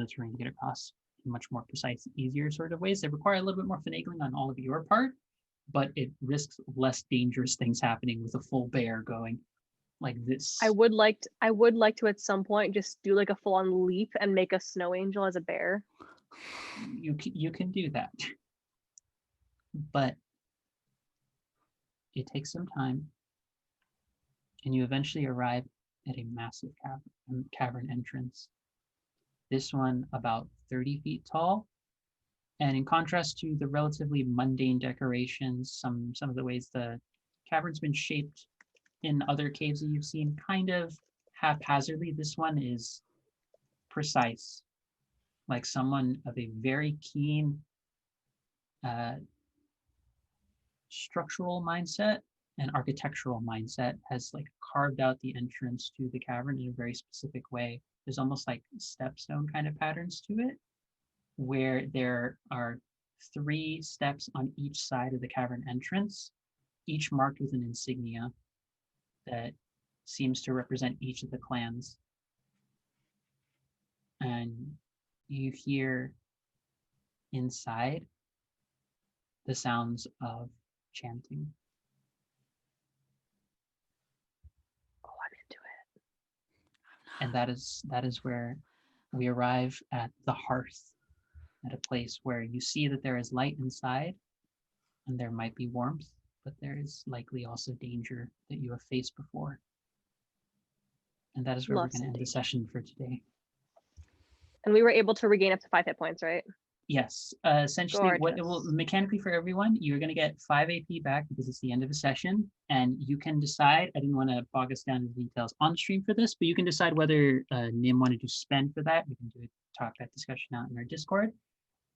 terrain to get across in much more precise, easier sort of ways that require a little bit more finagling on all of your part, but it risks less dangerous things happening with a full bear going like this. I would like to at some point just do like a full-on leap and make a snow angel as a bear. you can do that, but it takes some time, and you eventually arrive at a massive cavern entrance. This one about 30 feet tall, and in contrast to the relatively mundane decorations, some of the ways the cavern's been shaped in other caves that you've seen kind of haphazardly, this one is precise, like someone of a very keen structural mindset and architectural mindset has like carved out the entrance to the cavern in a very specific way. There's almost like stepstone kind of patterns to it, where there are 3 steps on each side of the cavern entrance, each marked with an insignia that seems to represent each of the clans. And you hear inside the sounds of chanting. Oh, I'm into it. And that is where we arrive at the hearth, at a place where you see that there is light inside and there might be warmth, but there is likely also danger that you have faced before. And that is where we're going to end the session for today. And we were able to regain up to 5 hit points, right? Yes. Essentially, what it will mechanically for everyone, you're going to get 5 AP back because it's the end of a session, and you can decide. I didn't want to bog us down in the details on stream for this, but you can decide whether Nim wanted to spend for that. We can talk that discussion out in our Discord.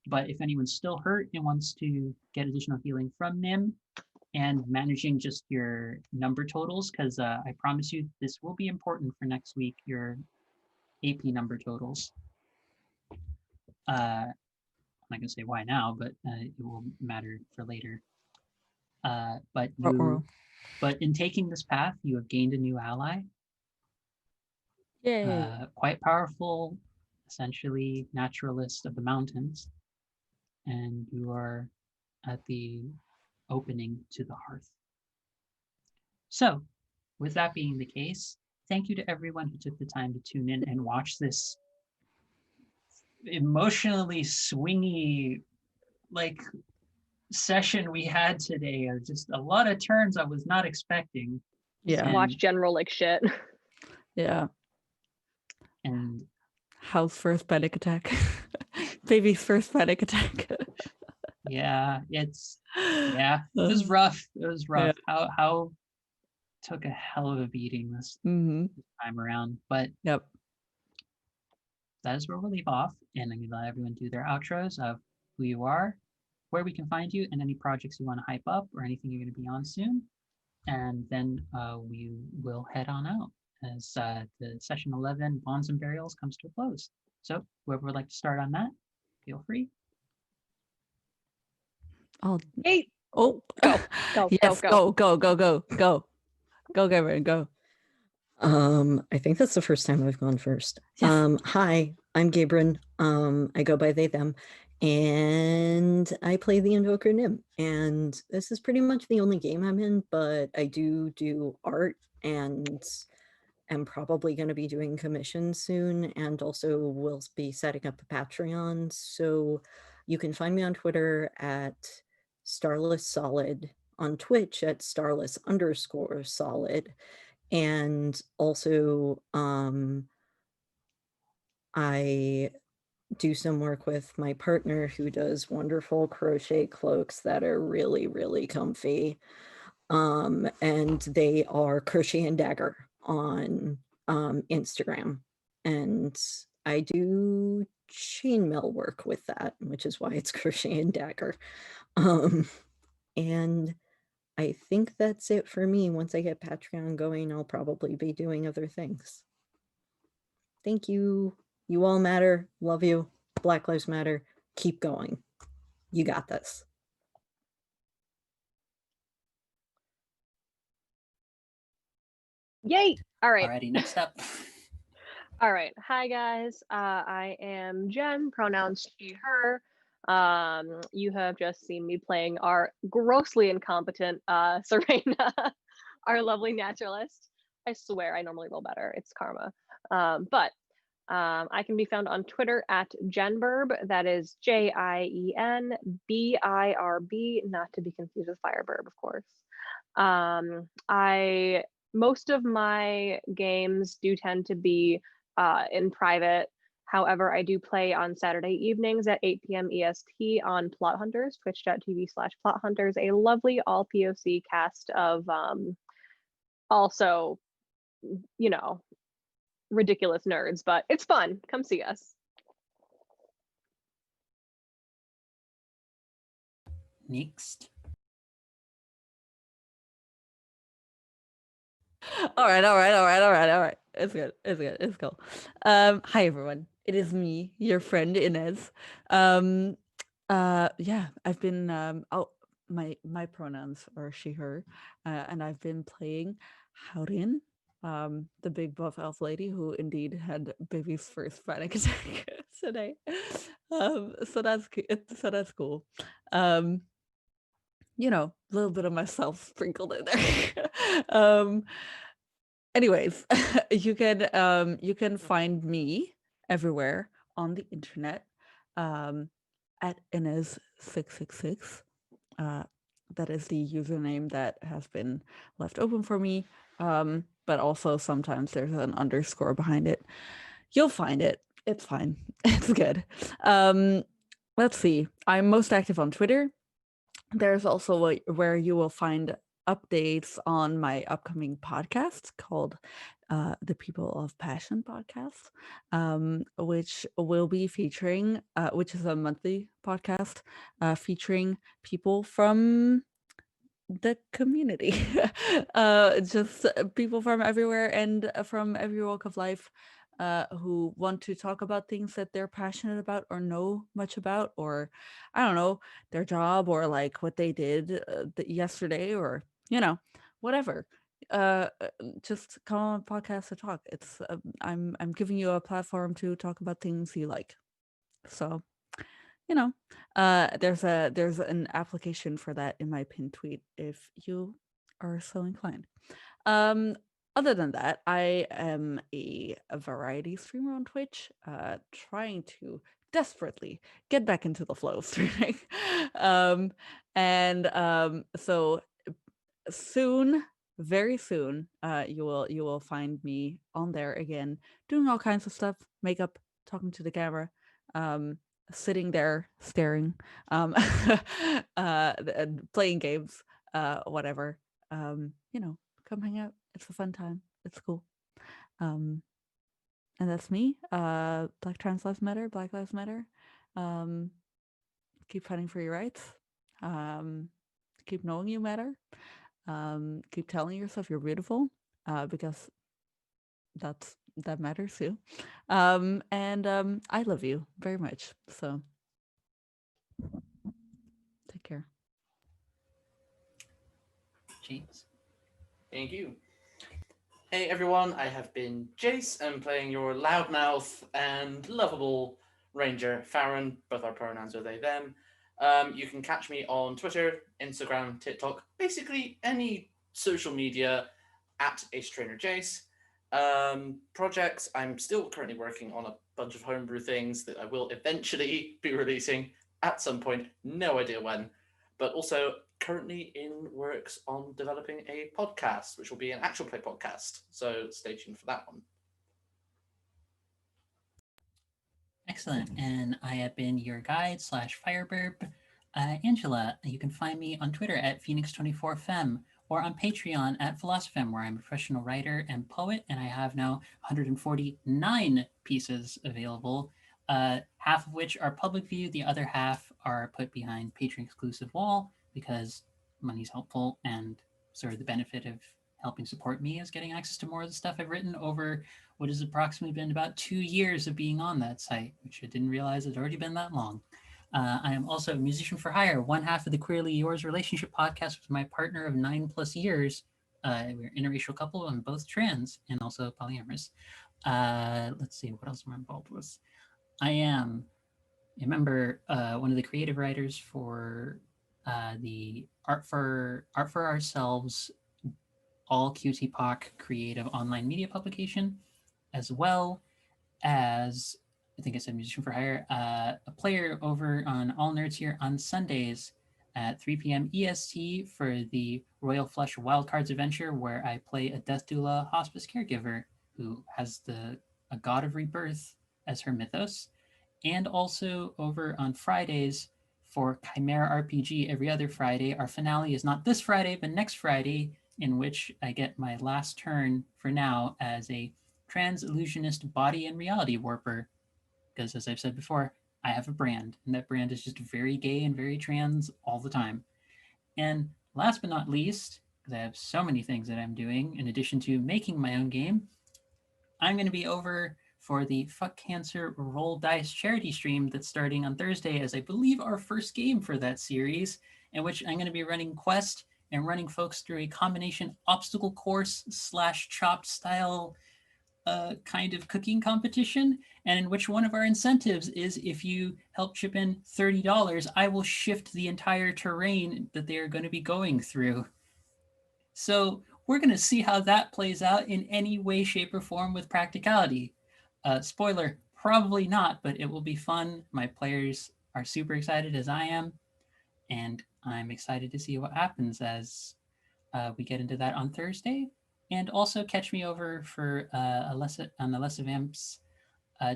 But if anyone's still hurt and wants to get additional healing from Nim and managing just your number totals, because I promise you this will be important for next week, your AP number totals. I'm not going to say why now, but it will matter for later. But in taking this path, you have gained a new ally. Yay. Quite powerful, essentially naturalist of the mountains. And you are at the opening to the hearth. So, with that being the case, thank you to everyone who took the time to tune in and watch this emotionally swingy like session we had today. Just a lot of turns I was not expecting. Yeah. Watch general like shit. Yeah. And house first panic attack. Baby's first panic attack. it was rough. It was rough. Yeah. How took a hell of a beating this time around. But yep. That is where we'll leave off. And I'm going to let everyone do their outros of who you are, where we can find you, and any projects you want to hype up or anything you're going to be on soon. And then we will head on out as the session 11 Bonds and Burials comes to a close. So whoever would like to start on that, feel free. Oh, hey. Oh, go. Yes, go, Gavin, go. I think that's the first time I've gone first. Yes. Hi, I'm Gabriel. I go by they, them, and I play the Invoker Nim. And this is pretty much the only game I'm in, but I do art and am probably going to be doing commissions soon, and also will be setting up a Patreon. So you can find me on Twitter at Starless Solid, on Twitch at Starless_Solid. And also, I do some work with my partner who does wonderful crochet cloaks that are really, really comfy. And they are Crochet and Dagger on Instagram. And I do chainmail work with that, which is why it's Crochet and Dagger. And I think that's it for me. Once I get Patreon going, I'll probably be doing other things. Thank you. You all matter. Love you. Black Lives Matter. Keep going. You got this. Yay. All right. Alrighty, next up. All right. Hi, guys. I am Jen, pronouns she, her. You have just seen me playing our grossly incompetent Serena, our lovely naturalist. I swear I normally roll better. It's karma. But I can be found on Twitter at Jenberb. That is JIENBIRB, not to be confused with Firebird, of course. I most of my games do tend to be in private. However, I do play on Saturday evenings at 8 p.m. EST on Plot Hunters, twitch.tv/Plot Hunters, a lovely all POC cast of also, you know, ridiculous nerds, but it's fun. Come see us. Next. All right. It's good. It's cool. Hi everyone. It is me, your friend Inez. Yeah, I've been my pronouns are she her, and I've been playing Howdin, the big buff elf lady who indeed had baby's first panic attack today. So that's cool. A little bit of myself sprinkled in there. Anyways, you can find me everywhere on the internet, at Inez666. That is the username that has been left open for me. But also sometimes there's an underscore behind it. You'll find it. It's fine. It's good. Let's see. I'm most active on Twitter. There's also where you will find updates on my upcoming podcast called the People of Passion podcast, which will be featuring, which is a monthly podcast featuring people from the community. Just people from everywhere and from every walk of life, who want to talk about things that they're passionate about or know much about, or I don't know, their job, or like what they did yesterday, or whatever. Just come on a podcast to talk. It's I'm giving you a platform to talk about things you like. So there's an application for that in my pinned tweet if you are so inclined. Other than that, I am a variety streamer on Twitch, trying to desperately get back into the flow of streaming. So soon, very soon, you will find me on there again, doing all kinds of stuff, makeup, talking to the camera, sitting there staring, and playing games, whatever. Come hang out. It's a fun time. It's cool. And that's me. Black Trans Lives Matter. Black Lives Matter. Keep fighting for your rights. Keep knowing you matter. Keep telling yourself you're beautiful, because that matters too. I love you very much. So take care. James. Thank you. Hey everyone, I have been Jace. I'm playing your loudmouth and lovable ranger, Farron. Both our pronouns are they, them. You can catch me on Twitter, Instagram, TikTok, basically any social media at Ace Trainer Jace. Projects, I'm still currently working on a bunch of homebrew things that I will eventually be releasing at some point, no idea when. But also currently in works on developing a podcast, which will be an actual play podcast. So stay tuned for that one. Excellent. And I have been your guide / Fireburb, Angela. You can find me on Twitter at Phoenix24Fem or on Patreon at Philosophem, where I'm a professional writer and poet, and I have now 149 pieces available, half of which are public view, the other half are put behind Patreon exclusive wall because money's helpful, and sort of the benefit of helping support me is getting access to more of the stuff I've written over what has approximately been about 2 years of being on that site, which I didn't realize had already been that long. I am also a musician for hire, one half of the Queerly Yours relationship podcast with my partner of 9+ years. We're an interracial couple. I'm both trans and also polyamorous. Let's see, what else am I involved with? I am a member, one of the creative writers for the Art for Ourselves, all QT POC creative online media publication, as well as I think I said musician for hire, a player over on All Nerds here on Sundays at 3 p.m. EST for the Royal Flush Wildcards adventure, where I play a Death Doula hospice caregiver who has a god of rebirth as her mythos, and also over on Fridays for Chimera RPG every other Friday. Our finale is not this Friday, but next Friday, in which I get my last turn for now as a trans illusionist body and reality warper. Because as I've said before, I have a brand, and that brand is just very gay and very trans all the time. And last but not least, because I have so many things that I'm doing in addition to making my own game, I'm going to be over for the Fuck Cancer Roll Dice charity stream that's starting on Thursday, as I believe our first game for that series, in which I'm going to be running Quest and running folks through a combination obstacle course / chopped style kind of cooking competition, and in which one of our incentives is if you help chip in $30, I will shift the entire terrain that they are going to be going through. So we're going to see how that plays out in any way, shape, or form with practicality. Spoiler, probably not, but it will be fun. My players are super excited as I am, and I'm excited to see what happens as we get into that on Thursday. And also catch me over for Alessa on Alessa Vamp's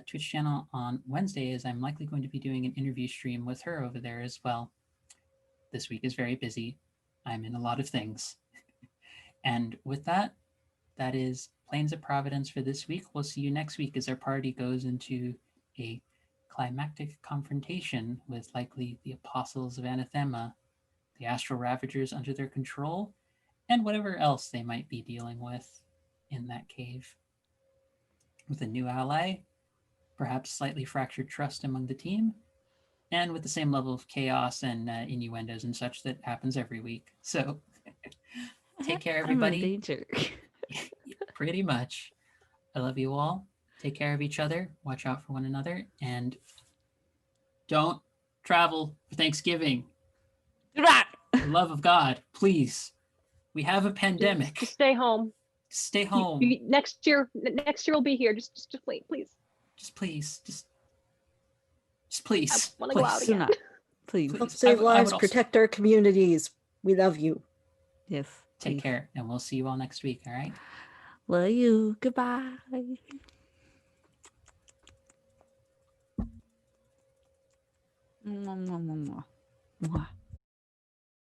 Twitch channel on Wednesday, as I'm likely going to be doing an interview stream with her over there as well. This week is very busy. I'm in a lot of things. And with that, that is Plains of Providence for this week. We'll see you next week as our party goes into a climactic confrontation with likely the Apostles of Anathema, the Astral Ravagers under their control, and whatever else they might be dealing with in that cave. With a new ally, perhaps slightly fractured trust among the team, and with the same level of chaos and innuendos and such that happens every week. So take care, everybody. I'm in danger. Pretty much. I love you all. Take care of each other. Watch out for one another. And don't travel for Thanksgiving. Do not. For the love of God, please. We have a pandemic. Just stay home. Stay home. Next year we'll be here. Just wait, please. Just please. Just please. I want to go out Do again. not. Please. Help save lives, protect our communities. We love you. Yes. Take please. care, and we'll see you all next week, all right? Love you. Goodbye. Mwah, mwah, mwah, mwah. Mwah.